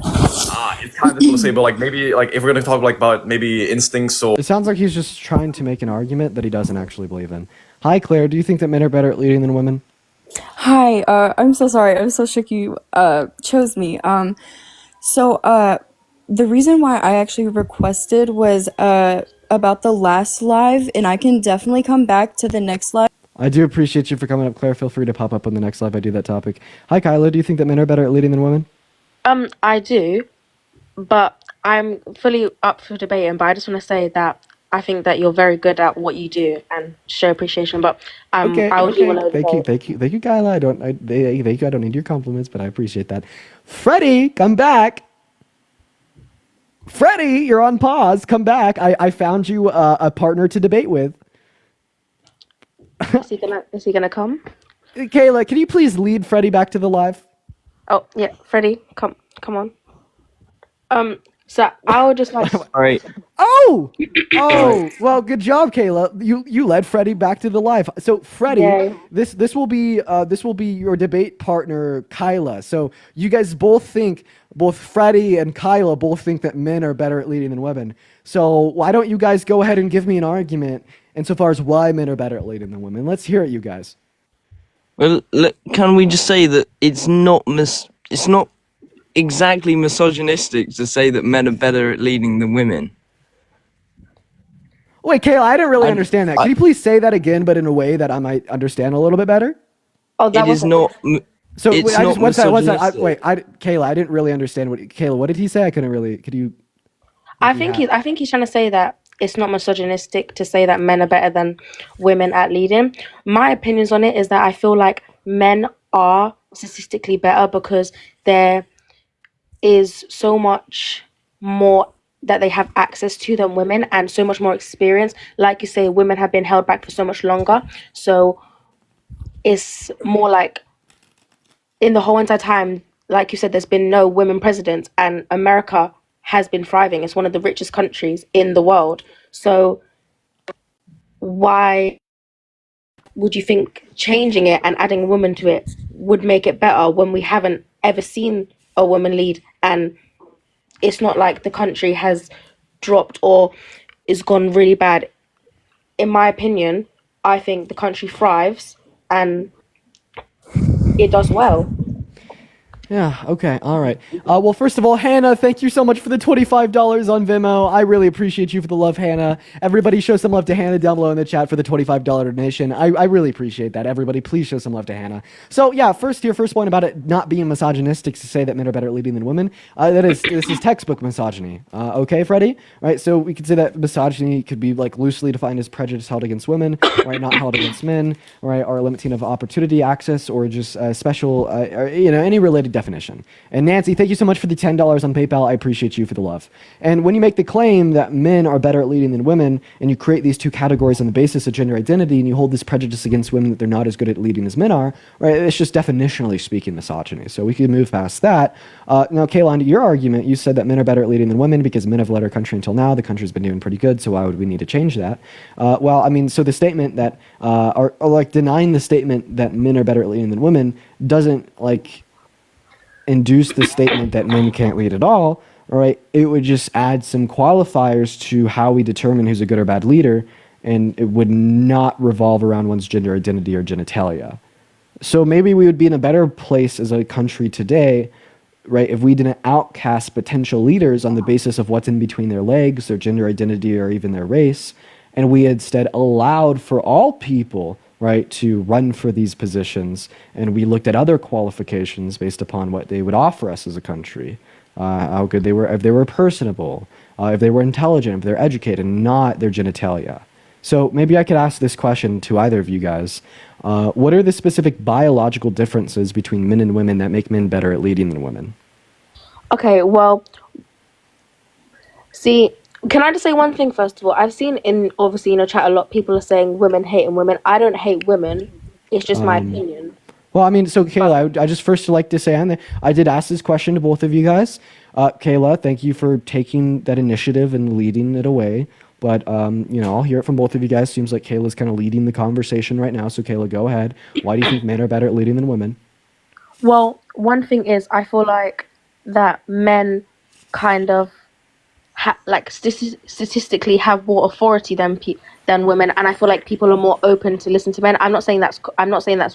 it's kind of difficult to say. But like maybe like if we're gonna talk like about maybe instincts. So It sounds like he's just trying to make an argument that he doesn't actually believe in. Hi, Claire. Do you think that men are better at leading than women? Hi, I'm so sorry. I'm so shook you chose me. The reason why I actually requested was about the last live, and I can definitely come back to the next live. I do appreciate you for coming up, Claire. Feel free to pop up on the next live I do that topic. Hi, Kyla. Do you think that men are better at leading than women? I do, but I'm fully up for debating. But I just want to say that I think that you're very good at what you do and show appreciation. But I would want to Thank you, Kyla. Thank you. I don't need your compliments, but I appreciate that. Freddie, come back. Freddie, you're on pause. Come back. I found you a partner to debate with. Is he gonna come? Kayla, can you please lead Freddie back to the live? Oh yeah, Freddie, come on. So I would just like. All right. Oh, well, good job, Kayla. You led Freddie back to the live. So Freddie, Yay. this will be your debate partner, Kyla. So you guys both Freddie and Kyla both think that men are better at leading than women. So why don't you guys go ahead and give me an argument insofar as why men are better at leading than women? Let's hear it, you guys. Well, can we just say that it's not exactly misogynistic to say that men are better at leading than women? Wait, Kayla, I didn't really understand that. Can you please say that again, but in a way that I might understand a little bit better? Oh, that It is wasn't. not. So It's wait, I not just what's that? misogynistic. Kayla, I didn't really understand what Kayla. What did he say? I couldn't really. Could you? I think he's trying to say that it's not misogynistic to say that men are better than women at leading. My opinions on it is that I feel like men are statistically better because there is so much more that they have access to than women and so much more experience. Like you say, women have been held back for so much longer. So it's more like in the whole entire time, like you said, there's been no women presidents, and America has been thriving. It's one of the richest countries in the world. So why would you think changing it and adding a woman to it would make it better when we haven't ever seen a woman lead? And it's not like the country has dropped or is gone really bad. In my opinion, I think the country thrives and it does well. Yeah, okay, all right. Well, first of all, Hannah, thank you so much for the $25 on Vimeo. I really appreciate you for the love, Hannah. Everybody show some love to Hannah down below in the chat for the $25 donation. I really appreciate that. Everybody, please show some love to Hannah. So, yeah, your first point about it not being misogynistic to say that men are better at leading than women, this is textbook misogyny. Okay, Freddie? Right, so we could say that misogyny could be like loosely defined as prejudice held against women, right, not held against men, right, or limiting of opportunity access, or just special, or, any related definition. And Nancy, thank you so much for the $10 on PayPal. I appreciate you for the love. And when you make the claim that men are better at leading than women, and you create these two categories on the basis of gender identity, and you hold this prejudice against women that they're not as good at leading as men are, right? It's just definitionally speaking misogyny. So we can move past that. Now, Kayla, on to your argument, you said that men are better at leading than women because men have led our country until now. The country's been doing pretty good, so why would we need to change that? Well, I mean, so the statement that, or like denying the statement that men are better at leading than women doesn't like induce the statement that men can't lead at all, right? It would just add some qualifiers to how we determine who's a good or bad leader, and it would not revolve around one's gender identity or genitalia. So maybe we would be in a better place as a country today, right, if we didn't outcast potential leaders on the basis of what's in between their legs, their gender identity, or even their race, and we instead allowed for all people, right, to run for these positions, and we looked at other qualifications based upon what they would offer us as a country, how good they were, if they were personable, if they were intelligent, if they're educated, not their genitalia. So maybe I could ask this question to either of you guys. What are the specific biological differences between men and women that make men better at leading than women? Okay, well, see, can I just say one thing first of all? I've seen obviously chat a lot people are saying women hating women. I don't hate women. It's just my opinion. Well, I mean, so Kayla, I just first like to say I did ask this question to both of you guys. Kayla, thank you for taking that initiative and leading it away. But, I'll hear it from both of you guys. Seems like Kayla's kind of leading the conversation right now. So Kayla, go ahead. Why do you think men are better at leading than women? Well, one thing is I feel like that men kind of statistically have more authority than women, and I feel like people are more open to listen to men. I'm not saying that's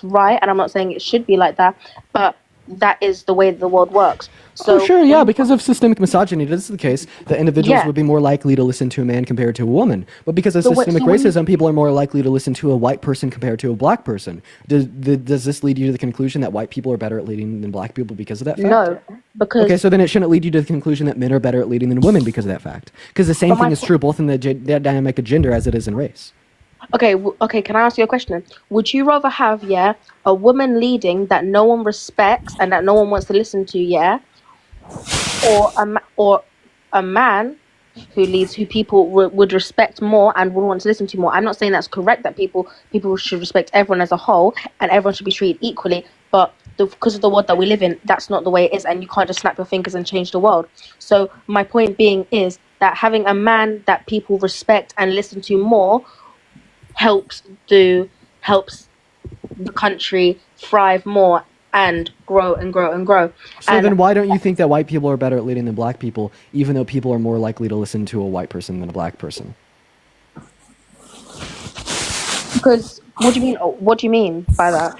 right, and I'm not saying it should be like that, but that is the way the world works. So sure, yeah, because of systemic misogyny, this is the case that individuals would be more likely to listen to a man compared to a woman. But because of systemic racism, people are more likely to listen to a white person compared to a black person. Does this lead you to the conclusion that white people are better at leading than black people because of that fact? No, because... Okay, so then it shouldn't lead you to the conclusion that men are better at leading than women because of that fact. Because the same thing is true both in the dynamic of gender as it is in race. Okay, can I ask you a question? Would you rather have, a woman leading that no one respects and that no one wants to listen to, or a man who leads who people would respect more and would want to listen to more? I'm not saying that's correct, that people should respect everyone as a whole and everyone should be treated equally, but because of the world that we live in, that's not the way it is, and you can't just snap your fingers and change the world. So my point being is that having a man that people respect and listen to more helps the country thrive more and grow and grow and grow. So then why don't you think that white people are better at leading than black people, even though people are more likely to listen to a white person than a black person? Because what do you mean by that?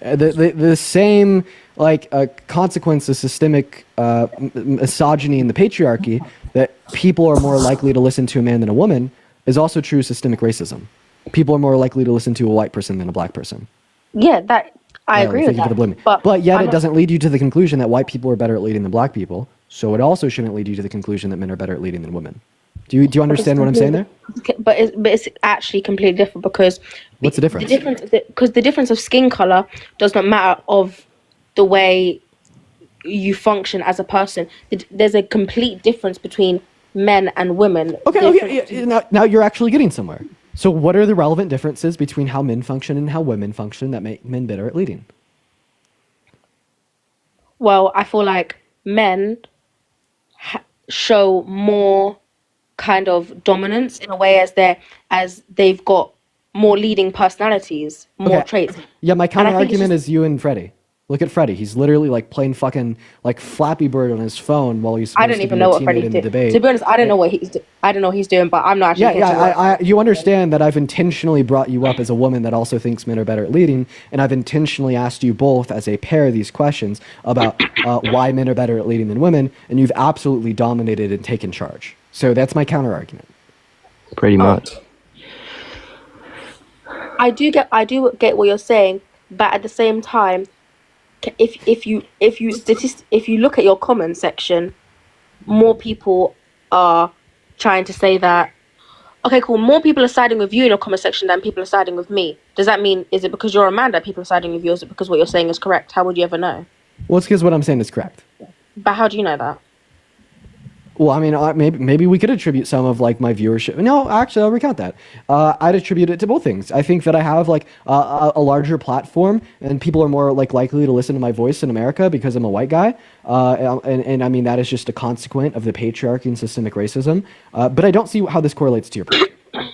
The same like a consequence of systemic misogyny in the patriarchy, that people are more likely to listen to a man than a woman, is also true of systemic racism. People are more likely to listen to a white person than a black person. Yeah, that I agree with Thank you for the that. blaming. But yet I'm it not, doesn't lead you to the conclusion that white people are better at leading than black people. So it also shouldn't lead you to the conclusion that men are better at leading than women. Do you understand what I'm saying there? but it's actually completely different because What's the difference? Because the difference of skin color does not matter of the way you function as a person. There's a complete difference between men and women. Okay, now you're actually getting somewhere. So what are the relevant differences between how men function and how women function that make men better at leading? Well, I feel like men show more kind of dominance in a way as they've got more leading personalities, more traits. Yeah, my And counter I think it's argument just, is you and Freddie. Look at Freddie. He's literally like playing fucking like Flappy Bird on his phone while he's I supposed don't to even be know a what teammate Freddie's in the doing. debate. To be honest, I don't know what I don't know what he's doing, but I'm not actually catching what. You understand that I've intentionally brought you up as a woman that also thinks men are better at leading, and I've intentionally asked you both as a pair these questions about why men are better at leading than women, and you've absolutely dominated and taken charge. So that's my counter argument. Pretty much. I do get what you're saying, but at the same time, if you look at your comment section, more people are trying to say that, okay, cool, more people are siding with you in your comment section than people are siding with me. Does that mean, is it because you're a man that people are siding with you, or is it because what you're saying is correct? How would you ever know? Well, it's because what I'm saying is correct. But how do you know that? Well, I mean, maybe we could attribute some of like my viewership. No, actually, I'll recount that. I'd attribute it to both things. I think that I have like a larger platform, and people are more like likely to listen to my voice in America because I'm a white guy. And I mean that is just a consequent of the patriarchy and systemic racism. But I don't see how this correlates to your point.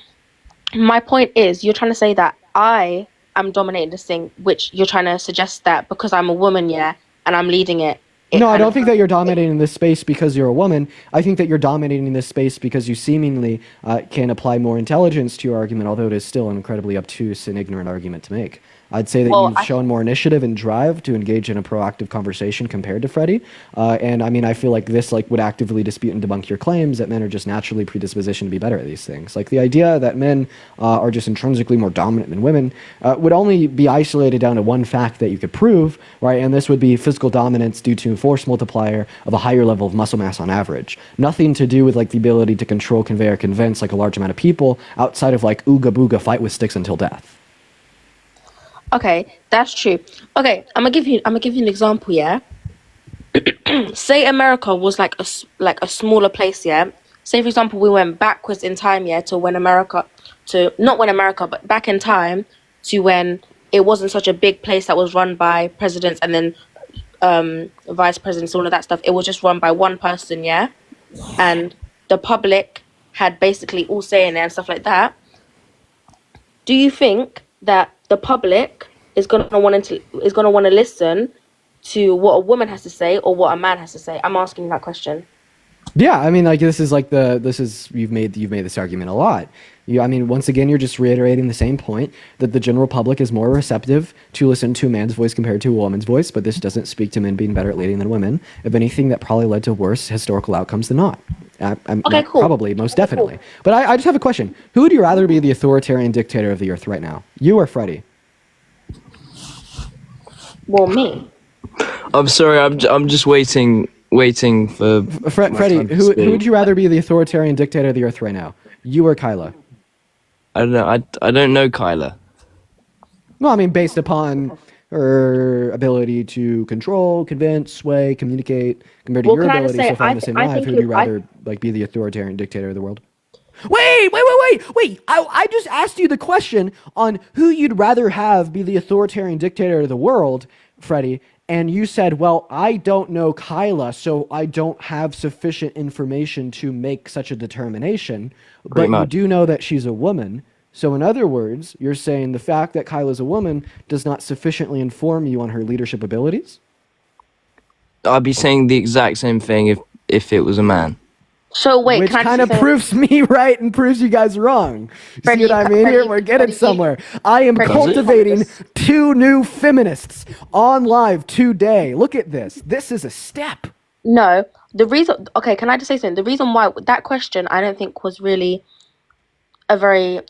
My point is, you're trying to say that I am dominating this thing, which you're trying to suggest that because I'm a woman, yeah, and I'm leading it. No, I don't think that you're dominating this space because you're a woman. I think that you're dominating this space because you seemingly can apply more intelligence to your argument, although it is still an incredibly obtuse and ignorant argument to make. I'd say that you've shown more initiative and drive to engage in a proactive conversation compared to Freddie. And I mean, I feel like this like would actively dispute and debunk your claims that men are just naturally predispositioned to be better at these things. Like the idea that men are just intrinsically more dominant than women would only be isolated down to one fact that you could prove, right? And this would be physical dominance due to force multiplier of a higher level of muscle mass on average. Nothing to do with like the ability to control, convey, or convince like a large amount of people outside of like ooga booga fight with sticks until death. Okay, that's true. Okay, I'm gonna give you an example. Yeah, say America was like a smaller place. Yeah, say for example we went backwards in time. Yeah, to not when America, but back in time to when it wasn't such a big place that was run by presidents and then vice presidents, all of that stuff. It was just run by one person. Yeah, and the public had basically all say in it and stuff like that. Do you think that the public is gonna want to listen to what a woman has to say or what a man has to say? I'm asking you that question. Yeah, I mean, like you've made this argument a lot. I mean, once again, you're just reiterating the same point that the general public is more receptive to listen to a man's voice compared to a woman's voice, but this doesn't speak to men being better at leading than women. If anything, that probably led to worse historical outcomes than not. Okay, cool. Probably, most definitely. Cool. But I just have a question. Who would you rather be the authoritarian dictator of the earth right now? You or Freddie? Well, me. I'm sorry, I'm just waiting for Freddie. Who would you rather be the authoritarian dictator of the earth right now? You or Kyla? I don't know. I don't know Kyla. Well, I mean, based upon her ability to control, convince, sway, communicate, compared to your ability so far in the same life, who would you rather like be the authoritarian dictator of the world? Wait! I just asked you the question on who you'd rather have be the authoritarian dictator of the world, Freddie, and you said, well, I don't know Kyla, so I don't have sufficient information to make such a determination, but you do know that she's a woman. So in other words, you're saying the fact that Kyla's a woman does not sufficiently inform you on her leadership abilities? I'd be saying the exact same thing if it was a man. So wait, Which can I kind of just say, proves me right and proves you guys wrong. You Freddie, see what I mean here? We're getting somewhere. I am Freddie, cultivating 2 new feminists on live today. Look at this. This is a step. No, the reason. Okay, can I just say something? The reason why that question I don't think was really a very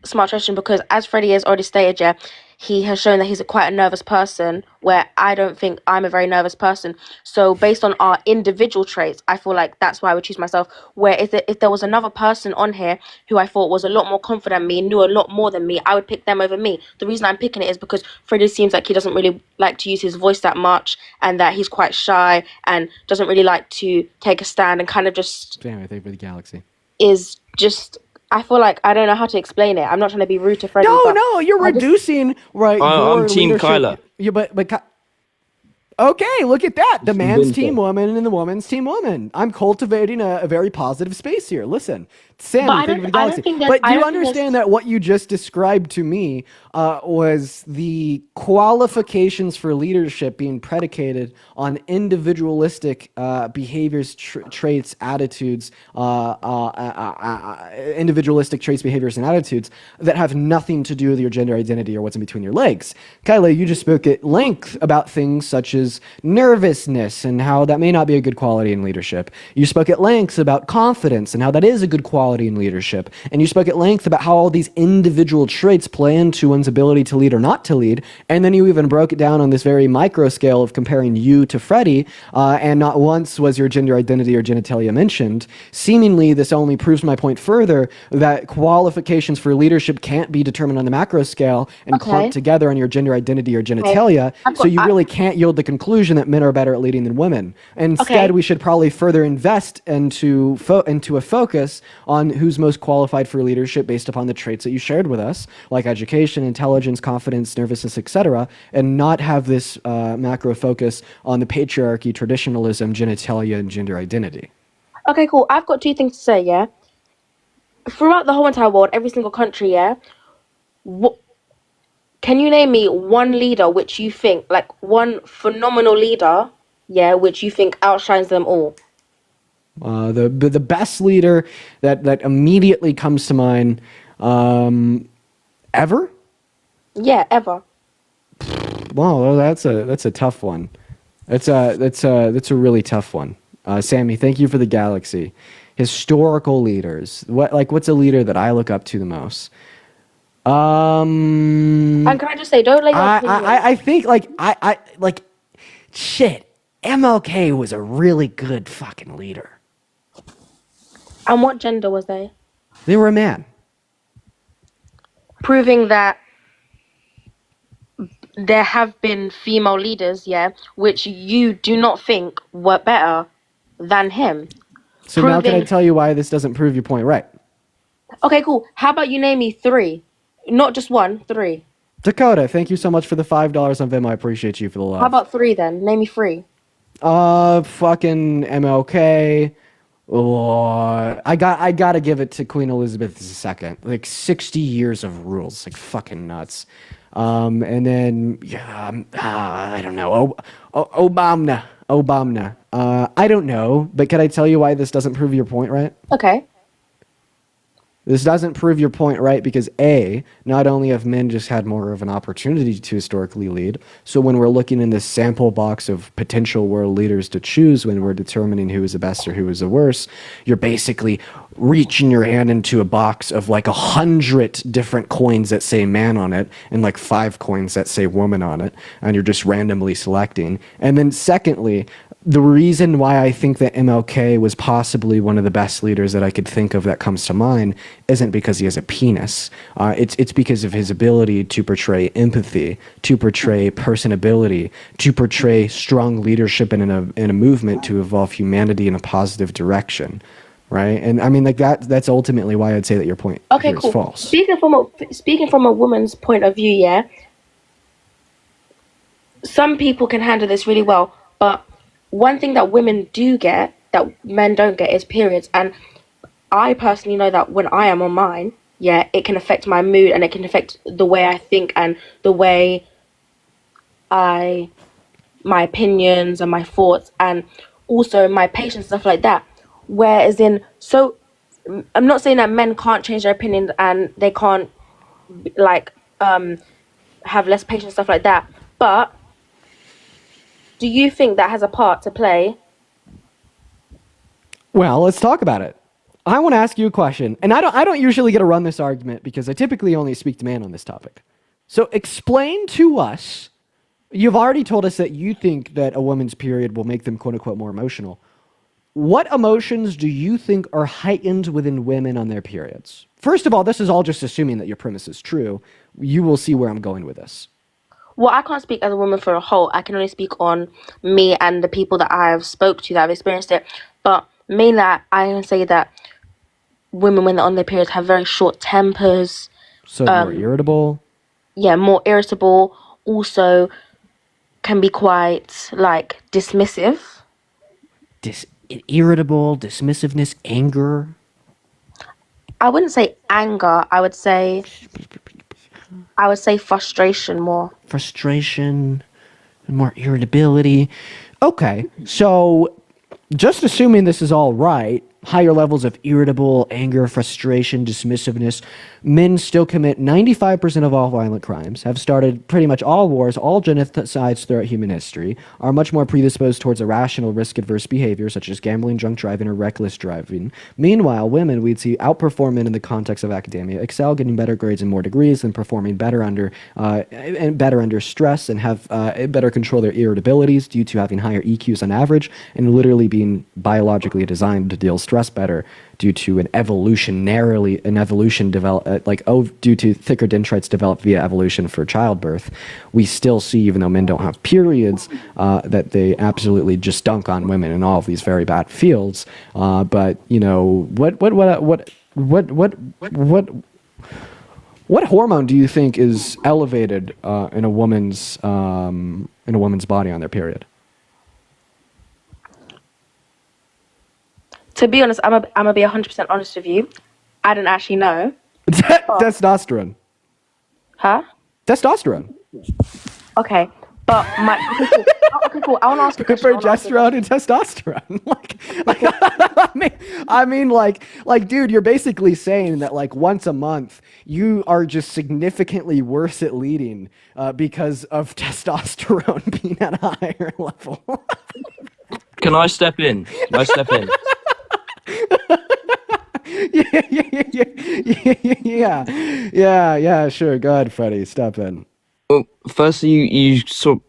smart question, because as Freddie has already stated, yeah, he has shown that he's quite a nervous person, where I don't think I'm a very nervous person. So based on our individual traits, I feel like that's why I would choose myself. Where if there was another person on here who I thought was a lot more confident than me, knew a lot more than me, I would pick them over me. The reason I'm picking it is because Freddie seems like he doesn't really like to use his voice that much, and that he's quite shy and doesn't really like to take a stand, and kind of just Damn, I think for the galaxy. is just, I feel like I don't know how to explain it. I'm not trying to be rude to Freddie. No, you're reducing I'm your Team leadership. Kyla. Yeah, but okay, look at that. The man's Winter. team woman and the woman's team woman. I'm cultivating a very positive space here. Listen, Sammy, But I think of don't- the I don't galaxy. think that- But I do you don't think understand that what you just described to me was the qualifications for leadership being predicated on individualistic behaviors, traits, attitudes, individualistic traits, behaviors, and attitudes that have nothing to do with your gender identity or what's in between your legs. Kyla, you just spoke at length about things such as nervousness and how that may not be a good quality in leadership. You spoke at length about confidence and how that is a good quality in leadership. And you spoke at length about how all these individual traits play into one's ability to lead or not to lead. And then you even broke it down on this very micro scale of comparing you to Freddie, and not once was your gender identity or genitalia mentioned. Seemingly, this only proves my point further that qualifications for leadership can't be determined on the macro scale and clumped together on your gender identity or genitalia. So you really can't yield the conclusion that men are better at leading than women. Instead, we should probably further invest into a focus on who's most qualified for leadership based upon the traits that you shared with us, like education, intelligence, confidence, nervousness, etc., and not have this macro focus on the patriarchy, traditionalism, genitalia, and gender identity. Okay, cool. I've got 2 things to say, yeah? Throughout the whole entire world, every single country, yeah? Can you name me one leader which you think, like one phenomenal leader, yeah, which you think outshines them all? The best leader that immediately comes to mind, ever? Yeah, ever. Well, that's a tough one. That's a really tough one. Sammy, thank you for the galaxy. Historical leaders. What's a leader that I look up to the most? And can I just say, don't let your opinion. I think shit. MLK was a really good fucking leader. And what gender was they? They were a man. Proving that there have been female leaders, yeah, which you do not think were better than him. So now can I tell you why this doesn't prove your point right? Okay, cool. How about you name me 3? Not just 1, 3. Dakota, thank you so much for the $5 on Venmo. I appreciate you for the love. How about 3 then? Name me 3. Fucking MLK. Oh, I gotta give it to Queen Elizabeth II. Like 60 years of rules, like fucking nuts. And then I don't know. Obama. I don't know, but can I tell you why this doesn't prove your point right? Okay. This doesn't prove your point right because A, not only have men just had more of an opportunity to historically lead, so when we're looking in this sample box of potential world leaders to choose when we're determining who is the best or who is the worst, you're basically reaching your hand into a box of like 100 different coins that say man on it and like 5 coins that say woman on it, and you're just randomly selecting. And then secondly, the reason why I think that MLK was possibly one of the best leaders that I could think of that comes to mind isn't because he has a penis. It's because of his ability to portray empathy, to portray personability, to portray strong leadership in a movement to evolve humanity in a positive direction, right? And I mean, like that's ultimately why I'd say that your point here is false. Speaking from a woman's point of view, yeah, some people can handle this really well, but one thing that women do get that men don't get is periods. And I personally know that when I am on mine, yeah, it can affect my mood and it can affect the way I think and the way my opinions and my thoughts and also my patience, stuff like that. Whereas in, so I'm not saying that men can't change their opinions and they can't like have less patience, stuff like that. But do you think that has a part to play? Well, let's talk about it. I want to ask you a question, and I don't usually get to run this argument because I typically only speak to man on this topic. So explain to us. You've already told us that you think that a woman's period will make them quote unquote more emotional. What emotions do you think are heightened within women on their periods? First of all, this is all just assuming that your premise is true. You will see where I'm going with this. Well, I can't speak as a woman for a whole. I can only speak on me and the people that I have spoke to that have experienced it. But mainly, I can say that women, when they're on their periods, have very short tempers. So more irritable. Yeah, more irritable. Also, can be quite like dismissive. Irritable, dismissiveness, anger. I wouldn't say anger. I would say frustration more. Frustration, more irritability. Okay, so just assuming this is all right, higher levels of irritable, anger, frustration, dismissiveness, men still commit 95% of all violent crimes, have started pretty much all wars, all genocides throughout human history, are much more predisposed towards irrational, risk-adverse behavior, such as gambling, drunk driving, or reckless driving. Meanwhile, women we'd see outperform men in the context of academia, excel, getting better grades and more degrees, and performing better under stress, and have better control their irritabilities due to having higher EQs on average, and literally being biologically designed to deal stress better due to due to thicker dendrites developed via evolution for childbirth. We still see, even though men don't have periods, that they absolutely just dunk on women in all of these very bad fields. But you know, what hormone do you think is elevated in a woman's body on their period? To be honest, I'm gonna be 100% honest with you. I don't actually know. Testosterone. Huh? Testosterone. Okay, but okay, cool. I want to ask a question. Progesterone and testosterone. like, dude, you're basically saying that like once a month you are just significantly worse at leading because of testosterone being at a higher level. Can I step in? Yeah, sure. Go ahead, Freddie. Step in. Well, firstly, you sort.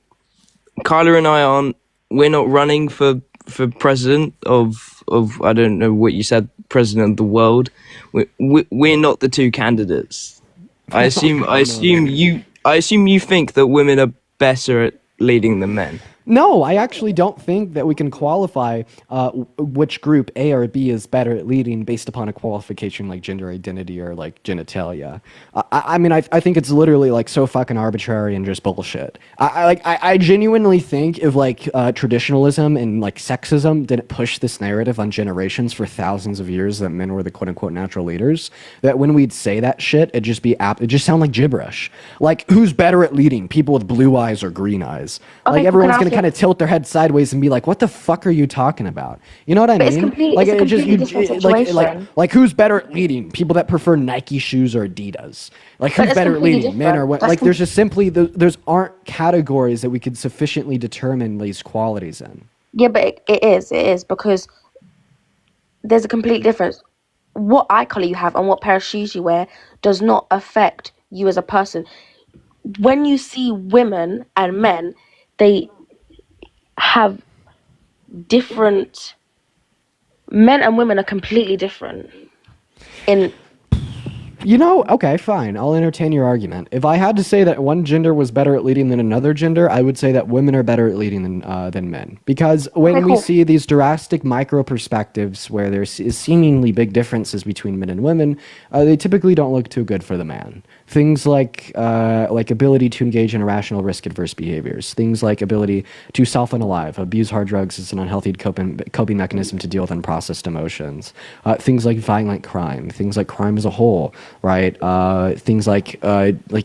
Kyla and I we're not running for president of I don't know what you said, president of the world. We're not the two candidates. I assume you think that women are better at leading than men. No, I actually don't think that we can qualify which group A or B is better at leading based upon a qualification like gender identity or like genitalia. I think it's literally like so fucking arbitrary and just bullshit. I genuinely think if like traditionalism and like sexism didn't push this narrative on generations for thousands of years that men were the quote unquote natural leaders, that when we'd say that shit, it'd just sound like gibberish. Like, who's better at leading? People with blue eyes or green eyes? Okay, like everyone's gonna kind of tilt their head sideways and be like, "What the fuck are you talking about?" You know what I mean? It's a completely different situation. Like who's better at leading? People that prefer Nike shoes or Adidas. Like who's better at leading, men or women? Like there's just simply there's aren't categories that we could sufficiently determine these qualities in. Yeah, but it is because there's a complete difference. What eye color you have and what pair of shoes you wear does not affect you as a person. When you see women and men, they have different. Men and women are completely different. Okay, fine. I'll entertain your argument. If I had to say that one gender was better at leading than another gender, I would say that women are better at leading than men. Because when we see these drastic micro perspectives where there's seemingly big differences between men and women, they typically don't look too good for the man. Things like ability to engage in irrational, risk-adverse behaviors. Things like ability to self-unalive, abuse hard drugs as an unhealthy coping mechanism to deal with unprocessed emotions. Things like violent crime. Things like crime as a whole. right? Things like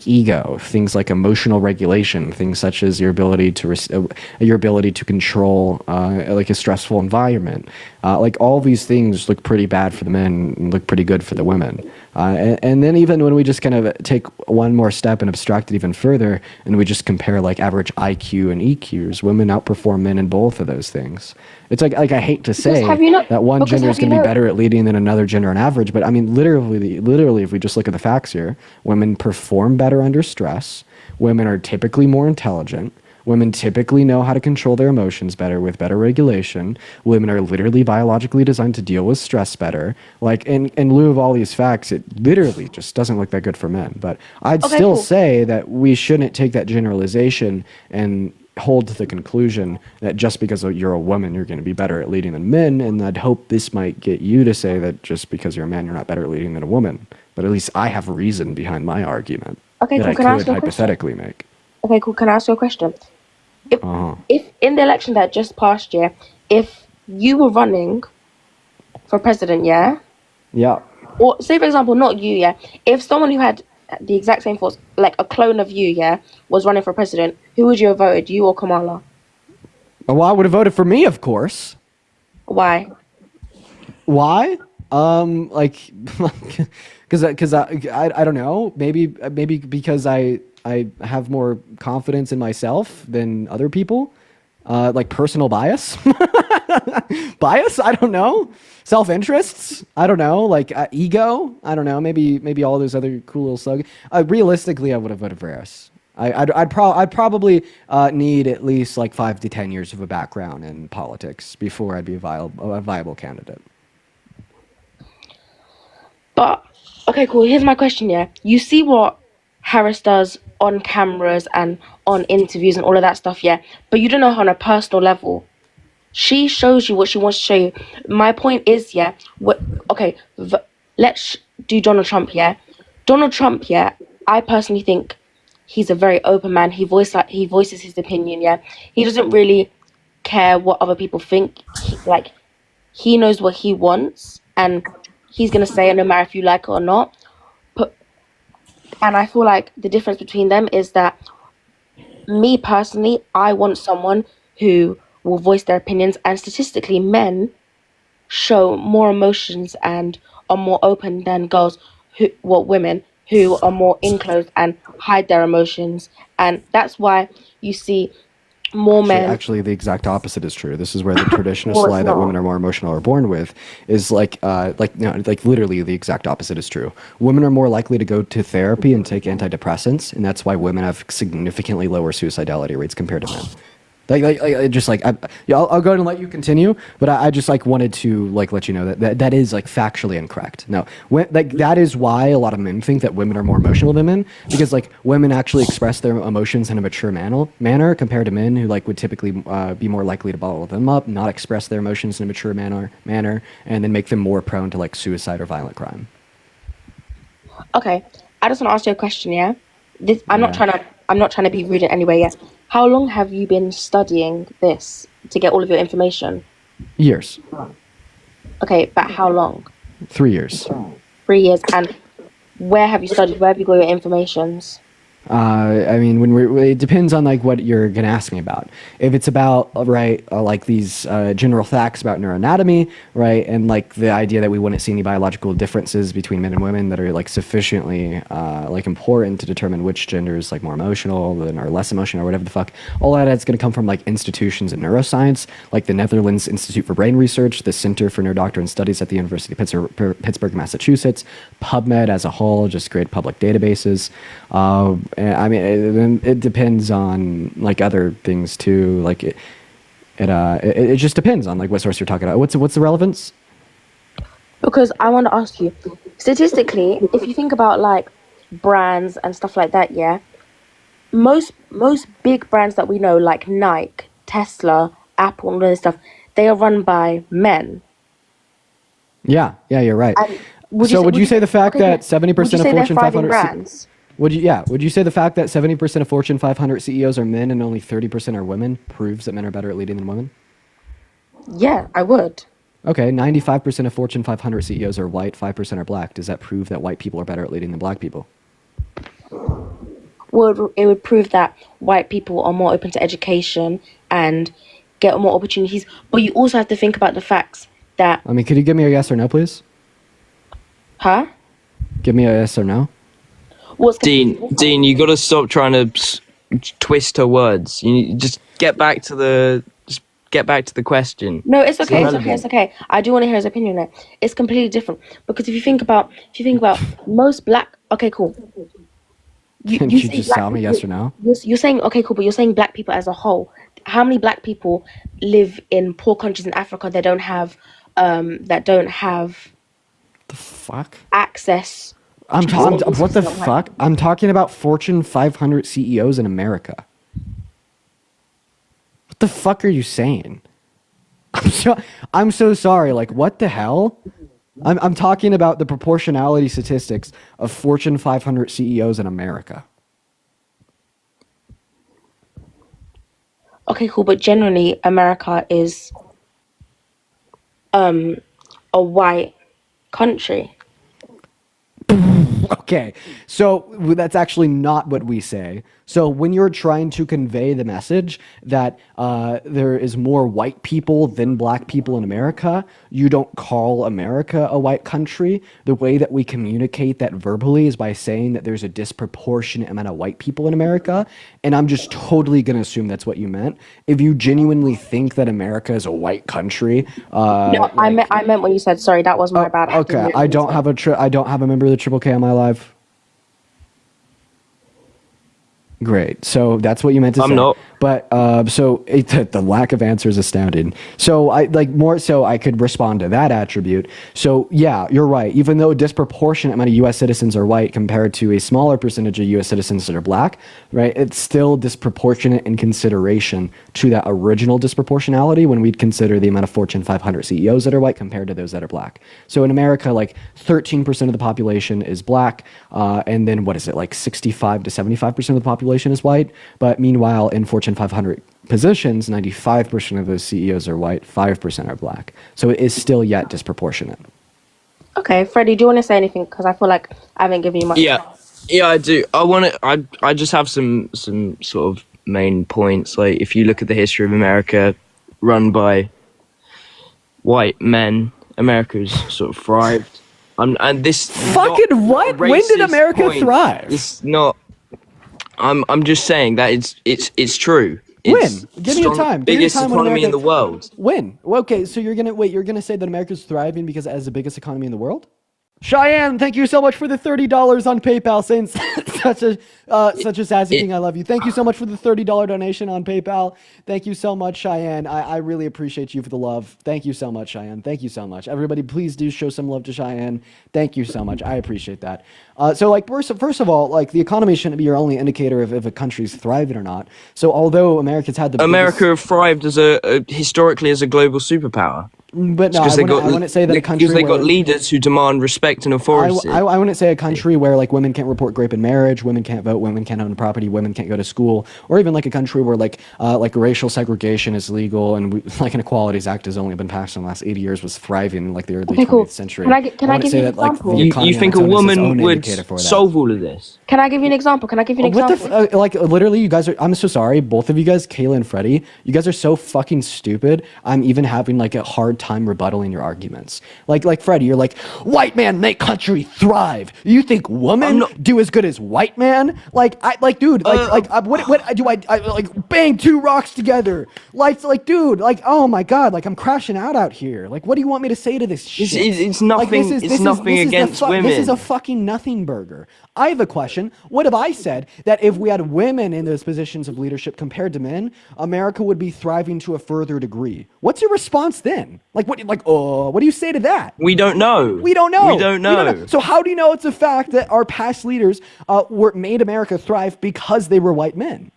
ego, things like emotional regulation, things such as your ability to control like a stressful environment. Like all these things look pretty bad for the men and look pretty good for the women. And then even when we just kind of take one more step and abstract it even further, and we just compare like average IQ and EQs, women outperform men in both of those things. It's like I hate to say that one gender is going to be better at leading than another gender on average, but I mean literally, if we just look at the facts here, women perform better under stress. Women are typically more intelligent. Women typically know how to control their emotions better with better regulation. Women are literally biologically designed to deal with stress better. Like in lieu of all these facts, it literally just doesn't look that good for men. But I'd still say that we shouldn't take that generalization and hold to the conclusion that just because you're a woman, you're going to be better at leading than men. And I'd hope this might get you to say that just because you're a man, you're not better at leading than a woman. But at least I have reason behind my argument Okay, that cool. I Can I ask could you a question? hypothetically make. Okay, cool. Can I ask you a question? If in the election that just passed, yeah, if you were running for president, yeah, Yeah. or say for example, not you, yeah, if someone who had the exact same thoughts, like a clone of you, yeah, was running for president, who would you have voted, you or Kamala? Well, I would have voted for me, of course. Why? Why? Like, because I don't know. Maybe because I have more confidence in myself than other people. Like personal bias, bias. I don't know. Self-interests. I don't know. Like ego. I don't know. Maybe all those other cool little slogans. Realistically, I would have voted for us. I'd probably need at least like 5 to 10 years of a background in politics before I'd be a viable candidate. But okay, cool. Here's my question. Yeah, you see what Harris does on cameras and on interviews and all of that stuff. Yeah, but you don't know her on a personal level. She shows you what she wants to show you. My point is, yeah. Okay, let's do Donald Trump. Yeah, Donald Trump. Yeah, I personally think he's a very open man. He voices his opinion. Yeah, he doesn't really care what other people think. He knows what he wants, and he's gonna say it no matter if you like it or not. And I feel like the difference between them is that me personally, I want someone who will voice their opinions, and statistically, men show more emotions and are more open than women who are more enclosed and hide their emotions. And that's why you see more men. Actually, the exact opposite is true. This is where the traditionalist Well, it's lie that not. women are more emotional or born with is like literally the exact opposite is true. Women are more likely to go to therapy and take antidepressants, and that's why women have significantly lower suicidality rates compared to men. I'll go ahead and let you continue, but I just like wanted to like let you know that is like factually incorrect. No, that is why a lot of men think that women are more emotional than men, because like women actually express their emotions in a mature manner compared to men who like would typically be more likely to bottle them up, not express their emotions in a mature manner, and then make them more prone to like suicide or violent crime. Okay, I just want to ask you a question. Yeah, I'm not trying to be rude in any way. Yeah, how long have you been studying this to get all of your information? Years. Okay, but how long? 3 years. 3 years. And where have you studied? Where have you got your informations? I mean, it depends on like what you're gonna ask me about. If it's about like these general facts about neuroanatomy, right, and like the idea that we wouldn't see any biological differences between men and women that are like sufficiently like important to determine which gender is like more emotional than or less emotional or whatever the fuck. All that's gonna come from like institutions in neuroscience, like the Netherlands Institute for Brain Research, the Center for Neurodoctrine Studies at the University of Pittsburgh, Massachusetts, PubMed as a whole, just great public databases. I mean, it depends on like other things too. Like it just depends on like what source you're talking about. What's the relevance? Because I want to ask you, statistically, if you think about like brands and stuff like that, yeah, most big brands that we know, like Nike, Tesla, Apple, and all this stuff, they are run by men. Yeah, you're right. Would you say the fact that 70% of Fortune 500 brands? Would you say the fact that 70% of Fortune 500 CEOs are men and only 30% are women proves that men are better at leading than women? Yeah, I would. Okay, 95% of Fortune 500 CEOs are white, 5% are black. Does that prove that white people are better at leading than black people? Well, it would prove that white people are more open to education and get more opportunities. But you also have to think about the facts that, I mean, could you give me a yes or no, please? huh? Give me a yes or no. What's Dean, you got to stop trying to twist her words. You just get back to the question. No, it's okay. It's okay. irrelevant. It's okay. I do want to hear his opinion on it. It's completely different because if you think about most black. Okay, cool. Can You you say just black tell me people. yes or no? You're saying okay, cool, but you're saying black people as a whole. How many black people live in poor countries in Africa that don't have The fuck? access I'm to talking. resources What the that white fuck? people? I'm talking about Fortune 500 CEOs in America. What the fuck are you saying? I'm so sorry. Like, what the hell? I'm talking about the proportionality statistics of Fortune 500 CEOs in America. Okay, cool, but generally America is a white country. Okay, so that's actually not what we say. So when you're trying to convey the message that there is more white people than black people in America, you don't call America a white country. The way that we communicate that verbally is by saying that there's a disproportionate amount of white people in America. And I'm just totally going to assume that's what you meant. If you genuinely think that America is a white country, No, I meant when you said sorry. That was my bad. I okay, didn't I mean don't to. have I don't have a member of the Triple K on my live. Great. So that's what you meant to say. I'm not. But the lack of answer is astounding. So I could respond to that attribute. So yeah, you're right. Even though a disproportionate amount of U.S. citizens are white compared to a smaller percentage of U.S. citizens that are black, right? It's still disproportionate in consideration to that original disproportionality when we'd consider the amount of Fortune 500 CEOs that are white compared to those that are black. So in America, like 13% of the population is black, and then what is it, like 65 to 75% of the population is white. But meanwhile, in Fortune 500 positions, 95% of those CEOs are white, 5% are black. So it is still yet disproportionate. Okay, Freddie, do you want to say anything? Because I feel like I haven't given you much. Yeah, I do. I just have some sort of main points. Like, if you look at the history of America, run by white men, America's sort of thrived. And this Fucking what? When did America thrive? It's not. I'm just saying that it's true. It's When? Give me a time. Give me a biggest time when economy in America. the world. When? Well, okay, so you're gonna say that America's thriving because it has the biggest economy in the world? Cheyenne, thank you so much for the $30 on PayPal, saying such a sassy king. I love you. Thank you so much for the $30 donation on PayPal. Thank you so much, Cheyenne. I really appreciate you for the love. Thank you so much, Cheyenne. Thank you so much. Everybody, please do show some love to Cheyenne. Thank you so much. I appreciate that. So, like, first of all, like, the economy shouldn't be your only indicator of if a country's thriving or not. So, although America's had the America have thrived as historically as a global superpower. But no, I wouldn't say that a country because they got where- leaders who demand respect and authority. I wouldn't say a country where like women can't report rape in marriage, women can't vote, women can't own property, women can't go to school, or even like a country where like racial segregation is legal and like an Equalities Act has only been passed in the last 80 years was thriving in like the early 20th century. Can I wouldn't give say you an that, like, example? the economy You think a on its own is its woman own would indicator for that. solve all of this? Can I give you an example? Can I give you an What example? like literally, you guys are. I'm so sorry, both of you guys, Kayla and Freddie. You guys are so fucking stupid. I'm even having like a hard time rebuttaling your arguments. Like Freddie, you're like, white man make country thrive. You think women do as good as white man? What do I like bang two rocks together? Like dude, like oh my god, like I'm crashing out here. Like what do you want me to say to this shit? It's nothing. It's nothing against women. This is a fucking nothing burger. I have a question. What if I said that if we had women in those positions of leadership compared to men, America would be thriving to a further degree? What's your response then? What do you say to that? We don't know. We don't know. We don't know. So how do you know it's a fact that our past leaders made America thrive because they were white men?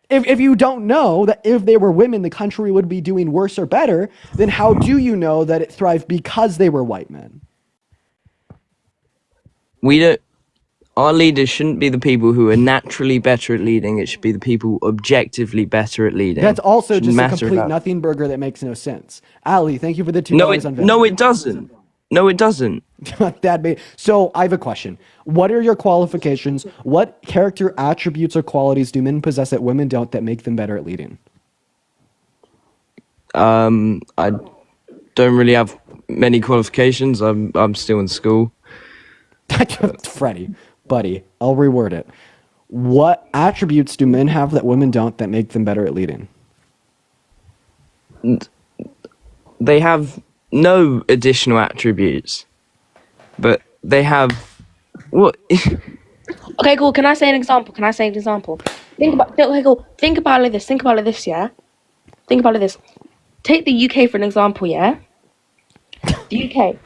If you don't know that if they were women, the country would be doing worse or better, then how do you know that it thrived because they were white men? We don't. our leaders shouldn't be the people who are naturally better at leading. It should be the people objectively better at leading. That's also Shouldn't just a matter complete about. nothing burger that makes no sense. Ali, thank you for the $2 No, on Venmo. no, it doesn't. No, it doesn't. So I have a question. What are your qualifications? What character attributes or qualities do men possess that women don't that make them better at leading? I don't really have many qualifications. I'm still in school. Freddie, buddy, I'll reword it. What attributes do men have that women don't that make them better at leading? They have no additional attributes, but they have what? Okay, cool. Can I say an example? Think about okay, cool. Think about it like this. Yeah. Think about it like this. Take the UK for an example, yeah. The UK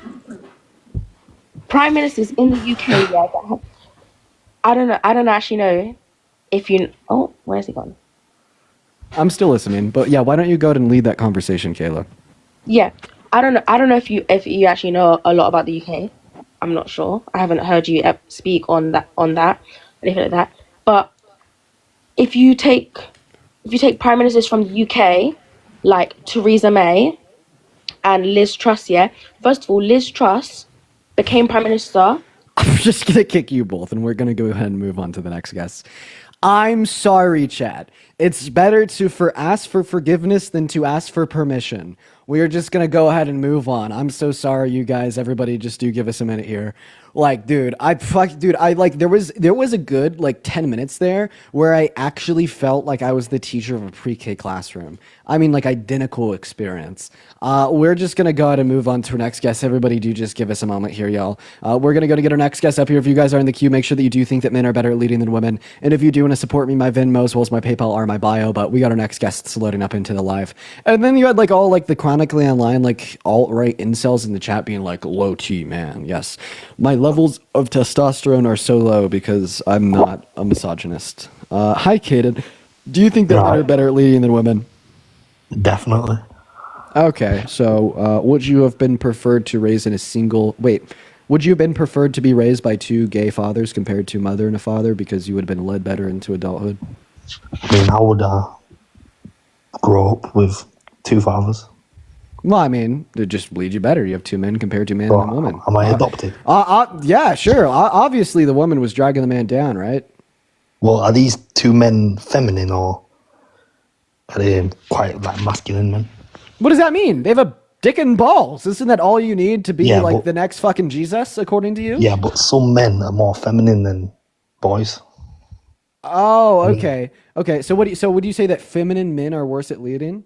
prime ministers in the UK, yeah. That have, I don't actually know if you. Oh, where's he gone? I'm still listening, but yeah, why don't you go ahead and lead that conversation, Kayla? Yeah, I don't know. I don't know if you actually know a lot about the UK. I'm not sure. I haven't heard you speak on that anything like that. But if you take prime ministers from the UK, like Theresa May and Liz Truss, yeah. First of all, Liz Truss became prime minister. I'm just gonna kick you both, and we're gonna go ahead and move on to the next guest. I'm sorry, Chad. It's better to ask for forgiveness than to ask for permission. We are just gonna go ahead and move on. I'm so sorry, you guys. Everybody, just do give us a minute here. Like, dude, there was a good like 10 minutes there where I actually felt like I was the teacher of a pre-K classroom. I mean, like identical experience. We're just gonna go ahead and move on to our next guest. Everybody, do just give us a moment here, y'all. We're gonna go to get our next guest up here. If you guys are in the queue, make sure that you do think that men are better at leading than women. And if you do want to support me, my Venmo as well as my PayPal are in my bio. But we got our next guests loading up into the live. And then you had like all like the chronically online like alt-right incels in the chat being like, low T, man. Yes, my levels of testosterone are so low because I'm not a misogynist. Hi, Kaden. Do you think that men are better at leading than women? Definitely. Okay, so would you have been preferred to raise in a single... Wait, would you have been preferred to be raised by two gay fathers compared to a mother and a father because you would have been led better into adulthood? I mean, I would grow up with two fathers. Well, I mean, it just lead you better. You have two men compared to a man and a woman. Am I adopted? Yeah, sure. Obviously, the woman was dragging the man down, right? Well, are these two men feminine or are they quite like masculine men? What does that mean? They have a dick and balls. Isn't that all you need to be Yeah, the next fucking Jesus, according to you? Yeah, but some men are more feminine than boys. Oh, okay. Okay, so would you say that feminine men are worse at leading?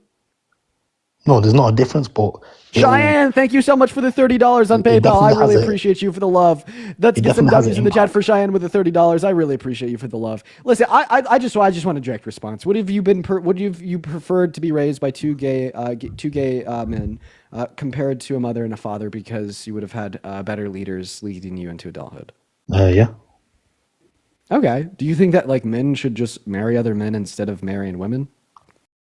No, there's not a difference, but Cheyenne, thank you so much for the $30 on PayPal. I definitely really has a- appreciate you for the love. Let's it get some definitely has W's an in the chat for Cheyenne with the $30. I really appreciate you for the love. Listen, I just want a direct response. Would have you been would you preferred to be raised by two gay men compared to a mother and a father because you would have had better leaders leading you into adulthood? Yeah. Okay. Do you think that like men should just marry other men instead of marrying women?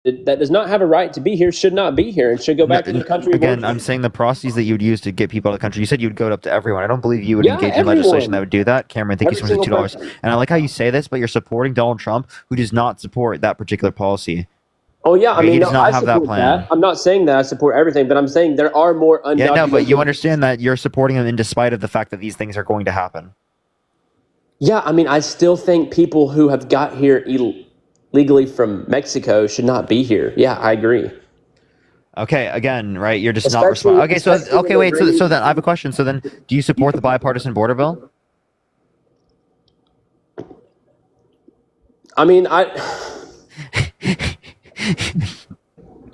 That does not have a right to be here should not be here and should go back to the country. Again, I'm saying the processes that you would use to get people out of the country. You said you would go up to everyone. I don't believe you would Yeah, engage in everyone. legislation that would do that. Cameron, thank you Every so much for the single $2. And I like how you say this, but you're supporting Donald Trump, who does not support that particular policy. Oh yeah, I He mean, does not I have that support plan. that. I'm not saying that I support everything, but I'm saying there are more undocumented. Yeah, no, but you understand that you're supporting him in despite of the fact that these things are going to happen. Yeah, I mean, I still think people who have got here legally from Mexico should not be here. Yeah, I agree. Okay, again, right? You're just not Especially- responding. Okay, so especially when okay, they're wait. So bringing- then I have a question. So then, do you support the bipartisan border bill? I mean,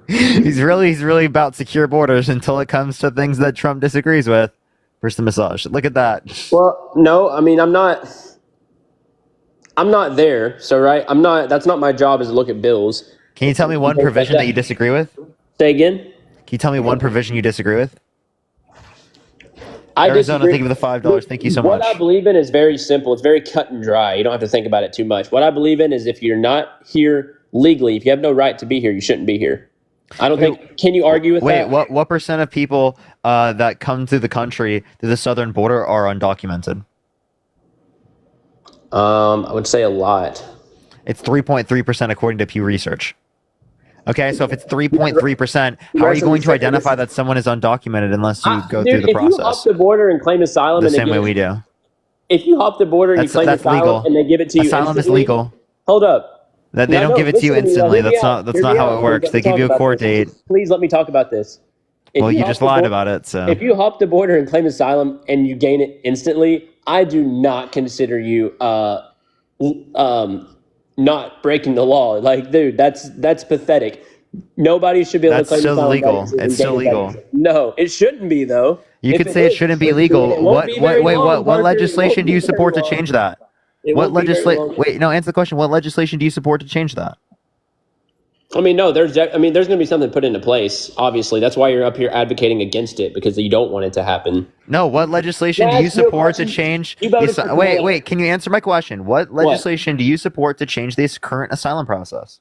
he's really about secure borders until it comes to things that Trump disagrees with. First the massage. Look at that. Well, no, I mean, I'm not there. So, right, that's not my job is to look at bills. Can you tell me one provision that you disagree with? Say again? Can you tell me one provision you disagree with? I Arizona, disagree. thank you for the $5. Thank you so What much. I believe in is very simple. It's very cut and dry. You don't have to think about it too much. What I believe in is if you're not here legally, if you have no right to be here, you shouldn't be here. I don't think. Can you argue with that? Wait, what percent of people that come to the country through the southern border are undocumented? I would say a lot. It's 3.3% according to Pew Research. Okay, so if it's 3.3%, how are you going to identify that someone is undocumented unless you go through the If you hop process? the border and claim asylum, The and they same way give we do. if you hop the border and you claim That's asylum legal. and they give it to you Asylum is instantly, legal. hold up. That they No, don't no, give it to you listen to me, instantly. hear me That's out. not Hear me how out. it works. Let They me give talk you a about court this. date. Please let me talk about this. If Well, you hop just the lied bor- about it, so. If you hop the border and claim asylum and you gain it instantly, I do not consider you not breaking the law. Like, dude, that's pathetic. Nobody should be able That's to claim still asylum that legal. easily It's and gain still it that legal. easily. No, it shouldn't be though. You If could say it shouldn't be and legal. it won't be very long, What Parker. It legislation won't do be you very support to long. change that? It What won't be very legislation? long. Wait, no, answer the question. What legislation do you support to change that? I mean, no, there's going to be something put into place. Obviously, that's why you're up here advocating against it, because you don't want it to happen. No, what legislation do you support to change? Wait, can you answer my question? What legislation do you support to change this current asylum process?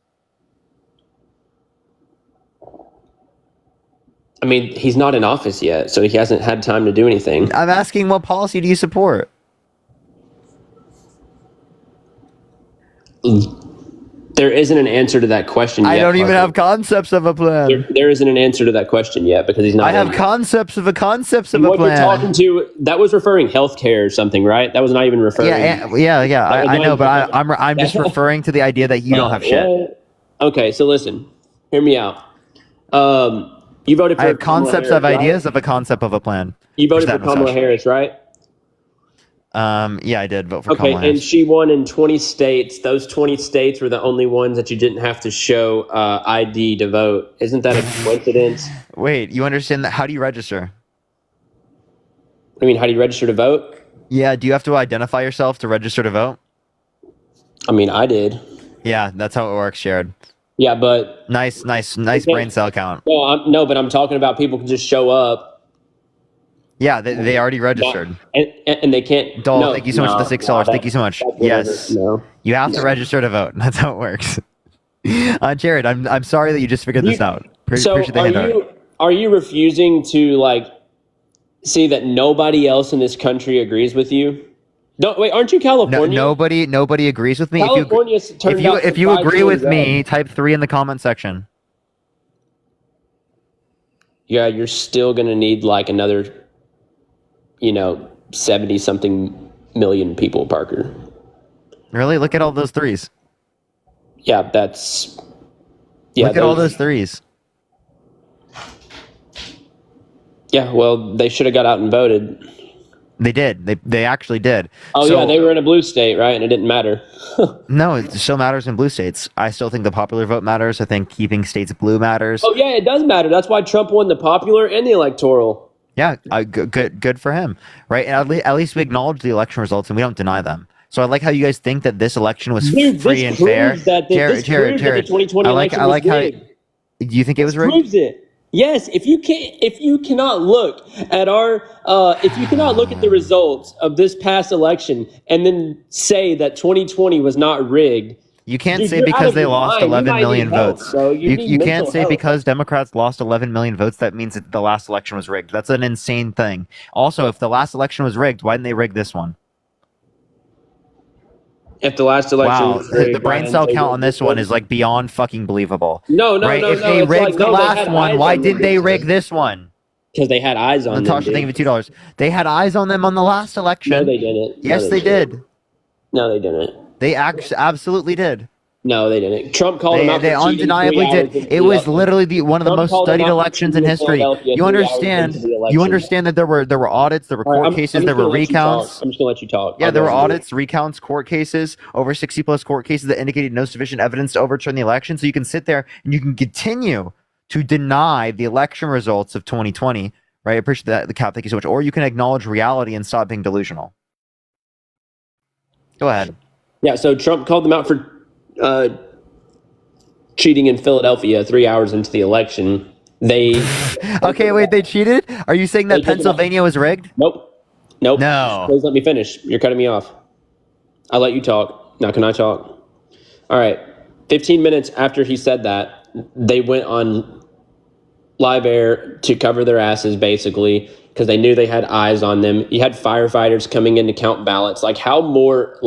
I mean, he's not in office yet, so he hasn't had time to do anything. I'm asking, what policy do you support? There isn't an answer to that question yet. I don't even Parker. have concepts of a plan. There isn't an answer to that question yet because he's not. I have concepts of a What you're talking to, that was referring healthcare or something, right? That was not even referring. Yeah. I know, but I'm just referring to the idea that you don't have shit. What? Okay, so listen, hear me out. You voted for. I have concepts Kamala of Harris, ideas right? of a concept of a plan. You voted for Where's that Kamala mustache? Harris, right? Yeah, I did vote for Okay, Kamala Harris. and she won in 20 states. Those 20 states were the only ones that you didn't have to show ID to vote. Isn't that a coincidence? Wait, you understand that? How do you register? I mean, how do you register to vote? Yeah, do you have to identify yourself to register to vote? I mean, I did. Yeah, that's how it works, Jared. Yeah, but nice brain cell count. No, but I'm talking about people can just show up. Yeah, they already registered. And they can't. Dole, no, thank you so much for the $6. Thank you so much. Yes, no. You have to register to vote. That's how it works. Jared, I'm sorry that you just figured this out. Appreciate the handout. Are you refusing to see that nobody else in this country agrees with you? No, wait, aren't you California? Nobody agrees with me. California If you agree with me, type 3 in the comment section. Yeah, you're still gonna need another 70 something million people, Parker. Really? Look at all those threes. Yeah, look at all those threes. Yeah, well, they should have got out and voted. They did. They actually did. Oh, yeah, they were in a blue state, right? And it didn't matter. No, it still matters in blue states. I still think the popular vote matters. I think keeping states blue matters. Oh, yeah, it does matter. That's why Trump won the popular and the electoral. Yeah, good for him, right? And at least we acknowledge the election results and we don't deny them. So I like how you guys think that this election was free and fair. Jared, the 2020 election I like was how. rigged. Do you think it was rigged? Proves it. Yes, if you cannot look at the results of this past election and then say that 2020 was not rigged, you can't say because they lost 11 million votes. You can't say help. because Democrats lost 11 million votes that means that the last election was rigged. That's an insane thing. Also, if the last election was rigged, why didn't they rig this one? If the last election was rigged, the brain cell count on this one is beyond fucking believable. No. If they rigged the last one, why didn't they rig this one? Because they had eyes on them. Natasha, thank you for $2. They had eyes on them on the last election. No, they didn't. Yes, they did. No, they didn't. They absolutely did. No, they didn't. Trump called them out. They undeniably did. It was literally one of the most studied elections in history. You understand? You understand that there were audits, there were court cases, there were recounts. I'm just gonna let you talk. Yeah, there were audits, recounts, court cases, over 60 plus court cases that indicated no sufficient evidence to overturn the election. So you can sit there and you can continue to deny the election results of 2020. Right? I appreciate that, the Cap. Thank you so much. Or you can acknowledge reality and stop being delusional. Go ahead. Yeah. So Trump called them out for cheating in Philadelphia 3 hours into the election. Okay, wait, they cheated? Are you saying that Pennsylvania was rigged? Nope. No. Please let me finish. You're cutting me off. I'll let you talk. Now can I talk? All right. 15 minutes after he said that, they went on live air to cover their asses, basically, because they knew they had eyes on them. You had firefighters coming in to count ballots. How more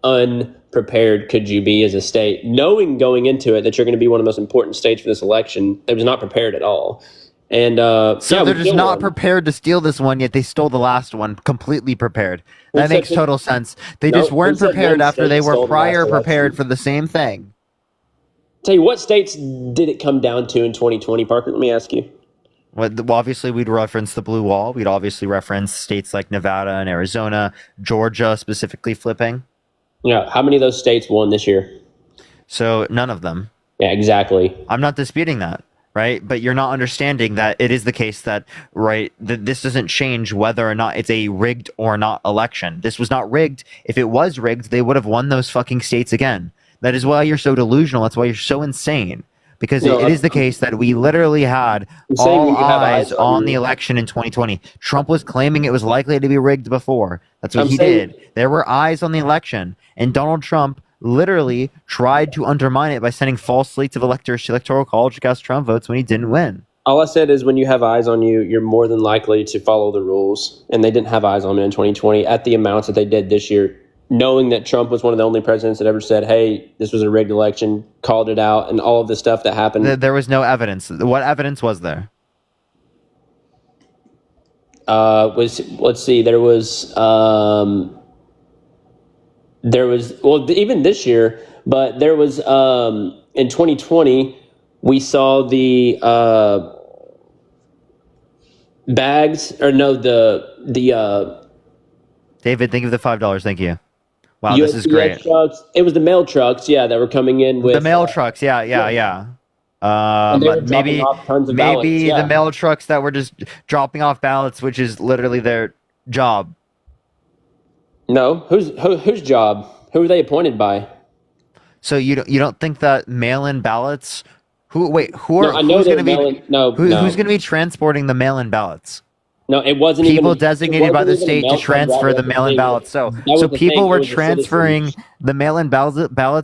unprepared could you be as a state, knowing going into it that you're going to be one of the most important states for this election? It was not prepared at all. And so yeah, they're we just still not won. prepared to steal this one, yet they stole the last one completely prepared. Who That said makes that- total sense. They No, just who weren't said prepared one after they state were stole the last prior prepared election? for the same thing. Tell you what states did it come down to in 2020, Parker? Let me ask you. Well, obviously, we'd reference the blue wall. We'd obviously reference states like Nevada and Arizona, Georgia specifically flipping. Yeah, how many of those states won this year? So none of them. Yeah, exactly. I'm not disputing that, right? But you're not understanding that it is the case that, right, that this doesn't change whether or not it's a rigged or not election. This was not rigged. If it was rigged, they would have won those fucking states again. That is why you're so delusional. That's why you're so insane. Because No, it is the case that we literally had all when you have eyes eyes on on the you. election in 2020. Trump was claiming it was likely to be rigged before. That's what I'm he saying- did. There were eyes on the election, and Donald Trump literally tried to undermine it by sending false slates of electors to electoral college to cast Trump votes when he didn't win. All I said is when you have eyes on you, you're more than likely to follow the rules. And they didn't have eyes on me in 2020 at the amounts that they did this year, knowing that Trump was one of the only presidents that ever said, hey, this was a rigged election, called it out, and all of the stuff that happened. There was no evidence. What evidence was there? Let's see, there was well, even this year, but there was in 2020 we saw the bags, or no, the David, thank you for the $5. Thank you. Wow, this is great. trucks. It was the mail trucks, yeah, that were coming in with The mail trucks, yeah. And they were dropping Maybe off tons of ballots, maybe yeah. the mail trucks that were just dropping off ballots, which is literally their job. No, whose job? Who were they appointed by? So you don't think that mail-in ballots? Who No, I know who's they going to were be mail-in- no. who's going to be transporting the mail-in ballots? No, it wasn't People even designated by the wasn't even a state to mail truck transfer driver, the that was mail-in thing. ballots. So That was the people thing, were it was a transferring citizen. the mail-in ballots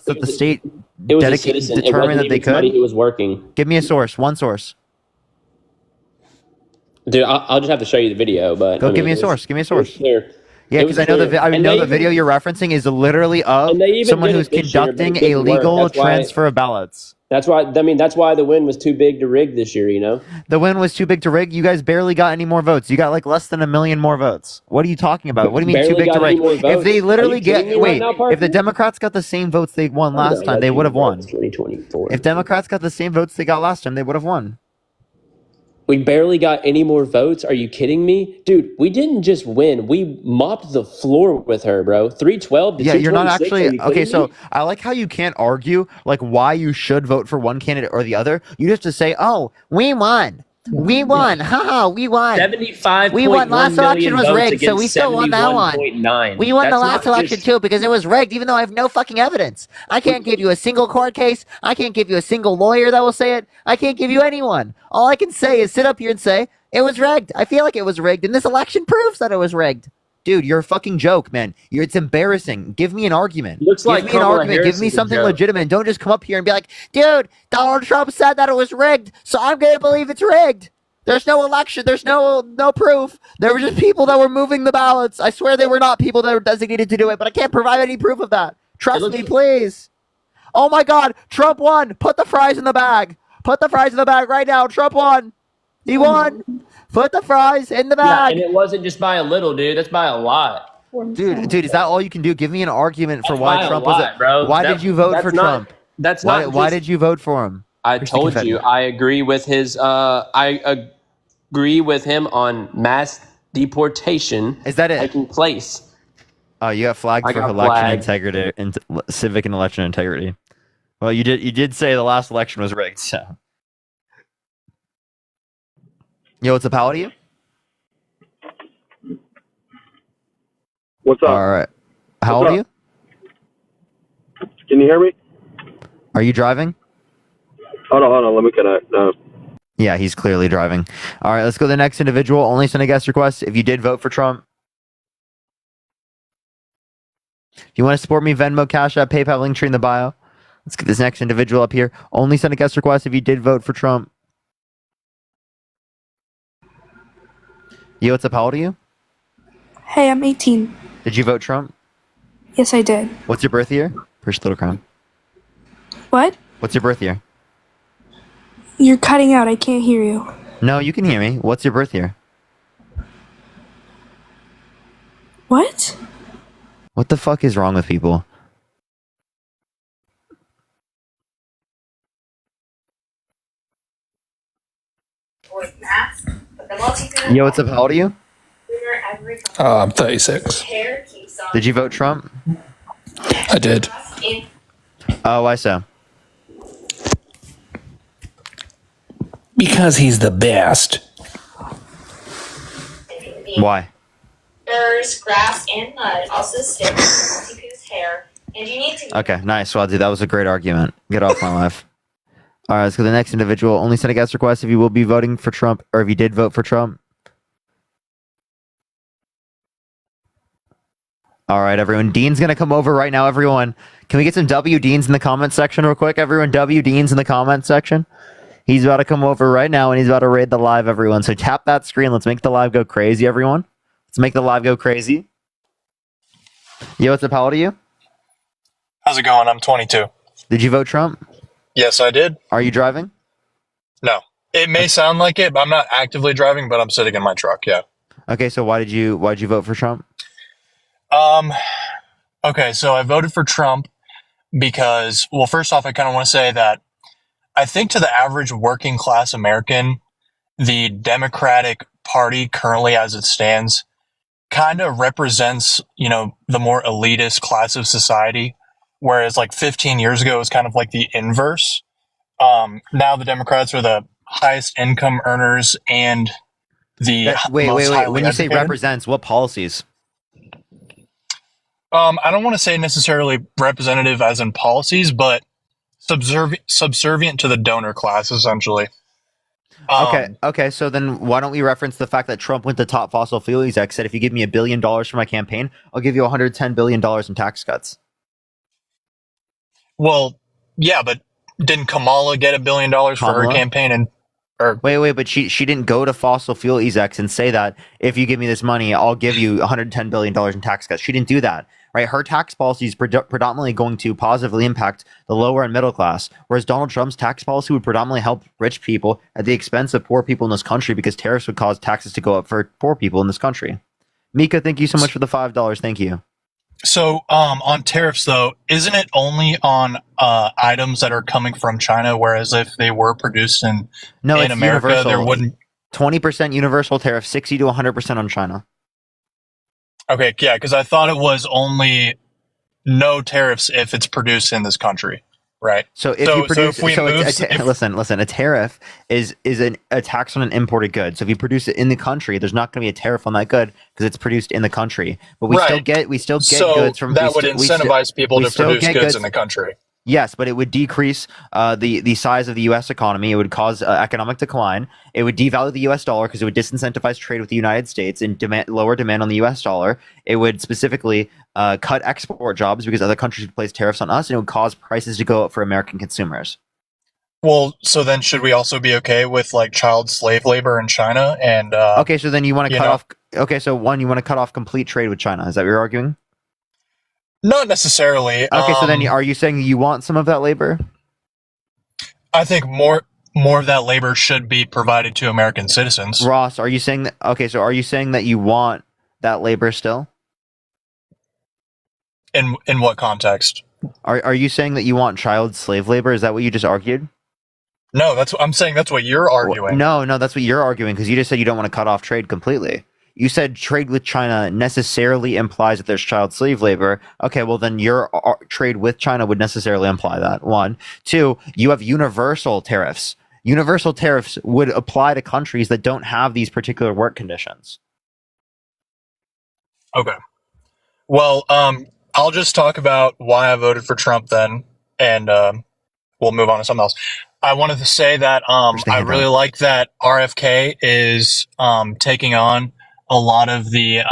that the state It was a citizen. It determined wasn't that they even somebody could. who was working. Give me a source, one source. Dude, I'll just have to show you the video, but Go I give mean, me a it was- source. Give me a it was source. clear. Yeah, It because was I know clear. And the they video even- you're referencing is literally of And they even someone did who's it this year, but it conducting a didn't work. legal That's why- transfer of ballots. That's why. I mean, that's why the win was too big to rig this year. You know. The win was too big to rig. You guys barely got any more votes. You got like less than 1 million more votes. What are you talking about? What do you mean too Barely big to got any rig? more If votes? they Are literally you kidding get me right wait, now, Parker? if the Democrats got the same votes they won last time, they would have won. 2024. If Democrats got the same votes they got last time, they would have won. We barely got any more votes. Are you kidding me? Dude, we didn't just win. We mopped the floor with her, bro. 312 to Yeah, you're not 226. Are actually you okay. kidding So me? I like how you can't argue like why you should vote for one candidate or the other. You just have to say, "Oh, we won, haha, we won." 75. We won. Last election was rigged, so we still won that one. We won the last election too because it was rigged, even though I have no fucking evidence. I can't give you a single court case. I can't give you a single lawyer that will say it. I can't give you anyone. All I can say is sit up here and say it was rigged. I feel like it was rigged, and this election proves that it was rigged. Dude, you're a fucking joke, man. It's embarrassing. Give me an argument. Looks Give like me an Kamala argument. Harris Give me is a something joke. legitimate. Don't just come up here and be like, dude, Donald Trump said that it was rigged, so I'm gonna believe it's rigged. There's no election. There's no proof. There were just people that were moving the ballots. I swear they were not people that were designated to do it, but I can't provide any proof of that. Trust me, please. Oh my God, Trump won. Put the fries in the bag. Put the fries in the bag right now. Trump won. He won. Put the fries in the Yeah, bag. and it wasn't just by a little, dude. That's by a lot. Dude, is that all you can do? Give me an argument for That's why by a Trump lot, bro. Why That- did you vote that's for not- Trump? That's why, not Why just- did you vote for him? I Here's the told confetti. you, I agree with his. I agree with him on mass deportation. Is that it? Taking place. Oh, you got flagged I for got election flagged. integrity and civic and election integrity. Well, you did say the last election was rigged, so. Yo, what's up? How old are you? What's up? All right. How What's old are up? you? Can you hear me? Are you driving? Hold on. Let me connect. Yeah, he's clearly driving. All right, let's go to the next individual. Only send a guest request if you did vote for Trump. If you want to support me, Venmo, Cash App, PayPal, link tree in the bio. Let's get this next individual up here. Only send a guest request if you did vote for Trump. Yo, what's up? How old are you? Hey, I'm 18. Did you vote Trump? Yes, I did. What's your birth year? First little crown. What? What's your birth year? You're cutting out. I can't hear you. No, you can hear me. What's your birth year? What? What the fuck is wrong with people? Yo, what's up? How old are you? I'm 36. Did you vote Trump? I did. Oh, why so? Because he's the best. Why? Burrs, grass, and mud also stick to Multi-Poo's hair, and you need to... Okay, nice. Well, dude, that was a great argument. Get off my life. All right, let's go to the next individual. Only send a guest request if you will be voting for Trump, or if you did vote for Trump. All right, everyone. Dean's going to come over right now, everyone. Can we get some W Deans in the comment section real quick, everyone? W Deans in the comment section. He's about to come over right now, and he's about to raid the live, everyone. So tap that screen. Let's make the live go crazy, everyone. Let's make the live go crazy. Yo, what's up? How old are you? How's it going? I'm 22. Did you vote Trump? Yes, I did. Are you driving? No. It may sound like it, but I'm not actively driving, but I'm sitting in my truck, yeah. Okay, so why'd you vote for Trump? Okay, so I voted for Trump because, well, first off, I kind of want to say that I think to the average working class American, the Democratic Party currently as it stands kind of represents, the more elitist class of society, whereas like 15 years ago it was kind of like the inverse. Now the Democrats are the highest income earners and the Wait. When you say educated. represents, what policies? I don't want to say necessarily representative as in policies, but subservient to the donor class, essentially. Okay. So then why don't we reference the fact that Trump went to top fossil fuel exec, said if you give me $1 billion for my campaign, I'll give you $110 billion in tax cuts. Well, yeah, but didn't Kamala get $1 billion for her campaign? Wait, but she didn't go to fossil fuel execs and say that if you give me this money, I'll give you $110 billion in tax cuts. She didn't do that, right? Her tax policy is predominantly going to positively impact the lower and middle class, whereas Donald Trump's tax policy would predominantly help rich people at the expense of poor people in this country because tariffs would cause taxes to go up for poor people in this country. Mika, thank you so much for the $5. Thank you. So, on tariffs, though, isn't it only on items that are coming from China? Whereas if they were produced in it's America, universal. there wouldn't. 20% universal tariff, 60 to 100% on China. Okay, yeah, because I thought it was only no tariffs if it's produced in this country, right? So if you produce, listen, a tariff is a tax on an imported good. So if you produce it in the country, there's not going to be a tariff on that good because it's produced in the country. But we still get so goods from that would incentivize people to produce goods in the country. Yes, but it would decrease the size of the U.S. economy. It would cause economic decline. It would devalue the U.S. dollar because it would disincentivize trade with the United States and lower demand on the U.S. dollar. It would specifically cut export jobs because other countries would place tariffs on us, and it would cause prices to go up for American consumers. Well, so then should we also be okay with like child slave labor in China? And okay, so then you want to cut off. Okay, so you want to cut off complete trade with China. Is that what you're arguing? Not necessarily. Okay, so then are you saying you want some of that labor? I think more of that labor should be provided to American citizens. Ross, are you saying that? Okay, so are you saying that you want that labor still? In what context? Are you saying that you want child slave labor? Is that what you just argued? No, I'm saying that's what you're arguing. No, that's what you're arguing because you just said you don't want to cut off trade completely. You said trade with China necessarily implies that there's child slave labor. Okay, well then your trade with China would necessarily imply that. 1. 2, you have universal tariffs. Universal tariffs would apply to countries that don't have these particular work conditions. Okay. Well, I'll just talk about why I voted for Trump then, and we'll move on to something else. I wanted to say that I really like that RFK is taking on a lot of the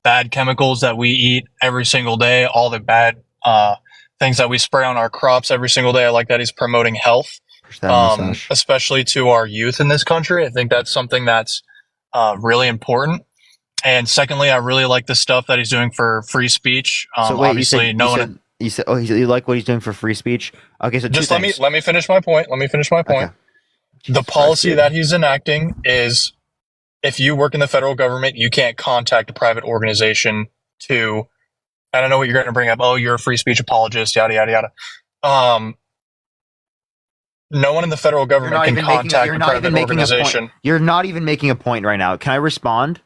bad chemicals that we eat every single day, all the bad things that we spray on our crops every single day. I like that he's promoting health, especially to our youth in this country. I think that's something that's really important. And secondly, I really like the stuff that he's doing for free speech. So wait, Obviously, you said you like what he's doing for free speech. Okay, so just two things. let me finish my point. Okay. The policy that he's enacting is, if you work in the federal government, you can't contact a private organization to, I don't know what you're going to bring up. Oh, you're a free speech apologist, yada, yada, yada. No one in the federal government can contact a private organization. You're not even making a point right now. Can I respond?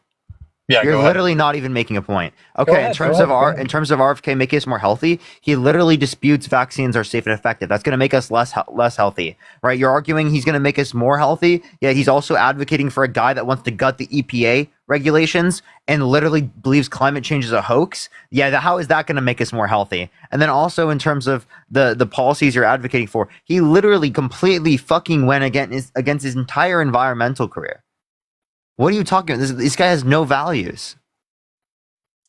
Yeah, you're go ahead. literally not even making a point. Okay, in terms of RFK making us more healthy, he literally disputes vaccines are safe and effective. That's going to make us less healthy, right? You're arguing he's going to make us more healthy, yet he's also advocating for a guy that wants to gut the EPA regulations and literally believes climate change is a hoax. Yeah, how is that going to make us more healthy? And then also in terms of the policies you're advocating for, he literally completely fucking went against his entire environmental career. What are you talking about? This guy has no values.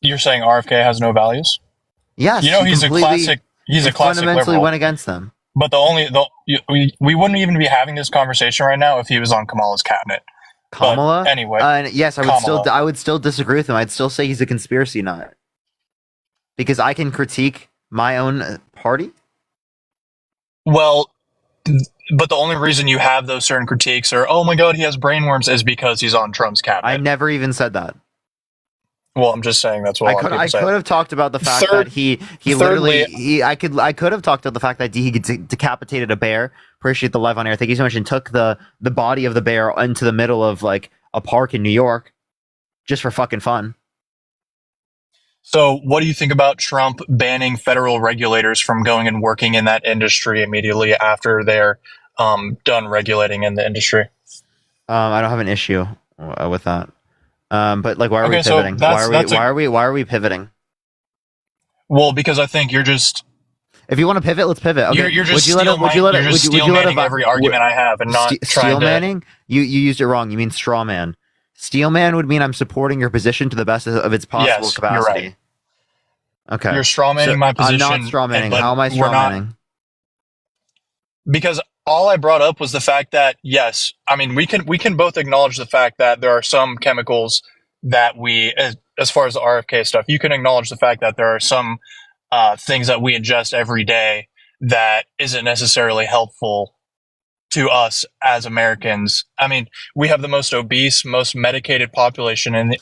You're saying RFK has no values? Yes. You know, he's a classic fundamentally liberal. went against them. But we wouldn't even be having this conversation right now if he was on Kamala's cabinet. Kamala? But anyway. Yes, I would still disagree with him. I'd still say he's a conspiracy nut. Because I can critique my own party? Well, but the only reason you have those certain critiques are, oh my god, he has brainworms, is because he's on Trump's cabinet. I never even said that. Well, I'm just saying that's what I could have talked about the fact that I could have talked about the fact that he decapitated a bear. Appreciate the live on air. Thank you so much. And took the body of the bear into the middle of like a park in New York, just for fucking fun. So, what do you think about Trump banning federal regulators from going and working in that industry immediately after they're done regulating in the industry? I don't have an issue with that. But like, why are we pivoting? Why are we pivoting? Well, because I think you're just. If you want to pivot, let's pivot. Okay. You're just steelmanning every argument I have and not trying to. Steelmanning? You used it wrong. You mean straw man. Steelman would mean I'm supporting your position to the best of its possible capacity. You're right. Okay. You're strawmanning my position. I'm not strawmanning. How am I strawmanning? Because all I brought up was the fact that, yes, I mean, we can both acknowledge the fact that there are some chemicals that we, as far as the RFK stuff, you can acknowledge the fact that there are some things that we ingest every day that isn't necessarily helpful to us as Americans. I mean, we have the most obese, most medicated population in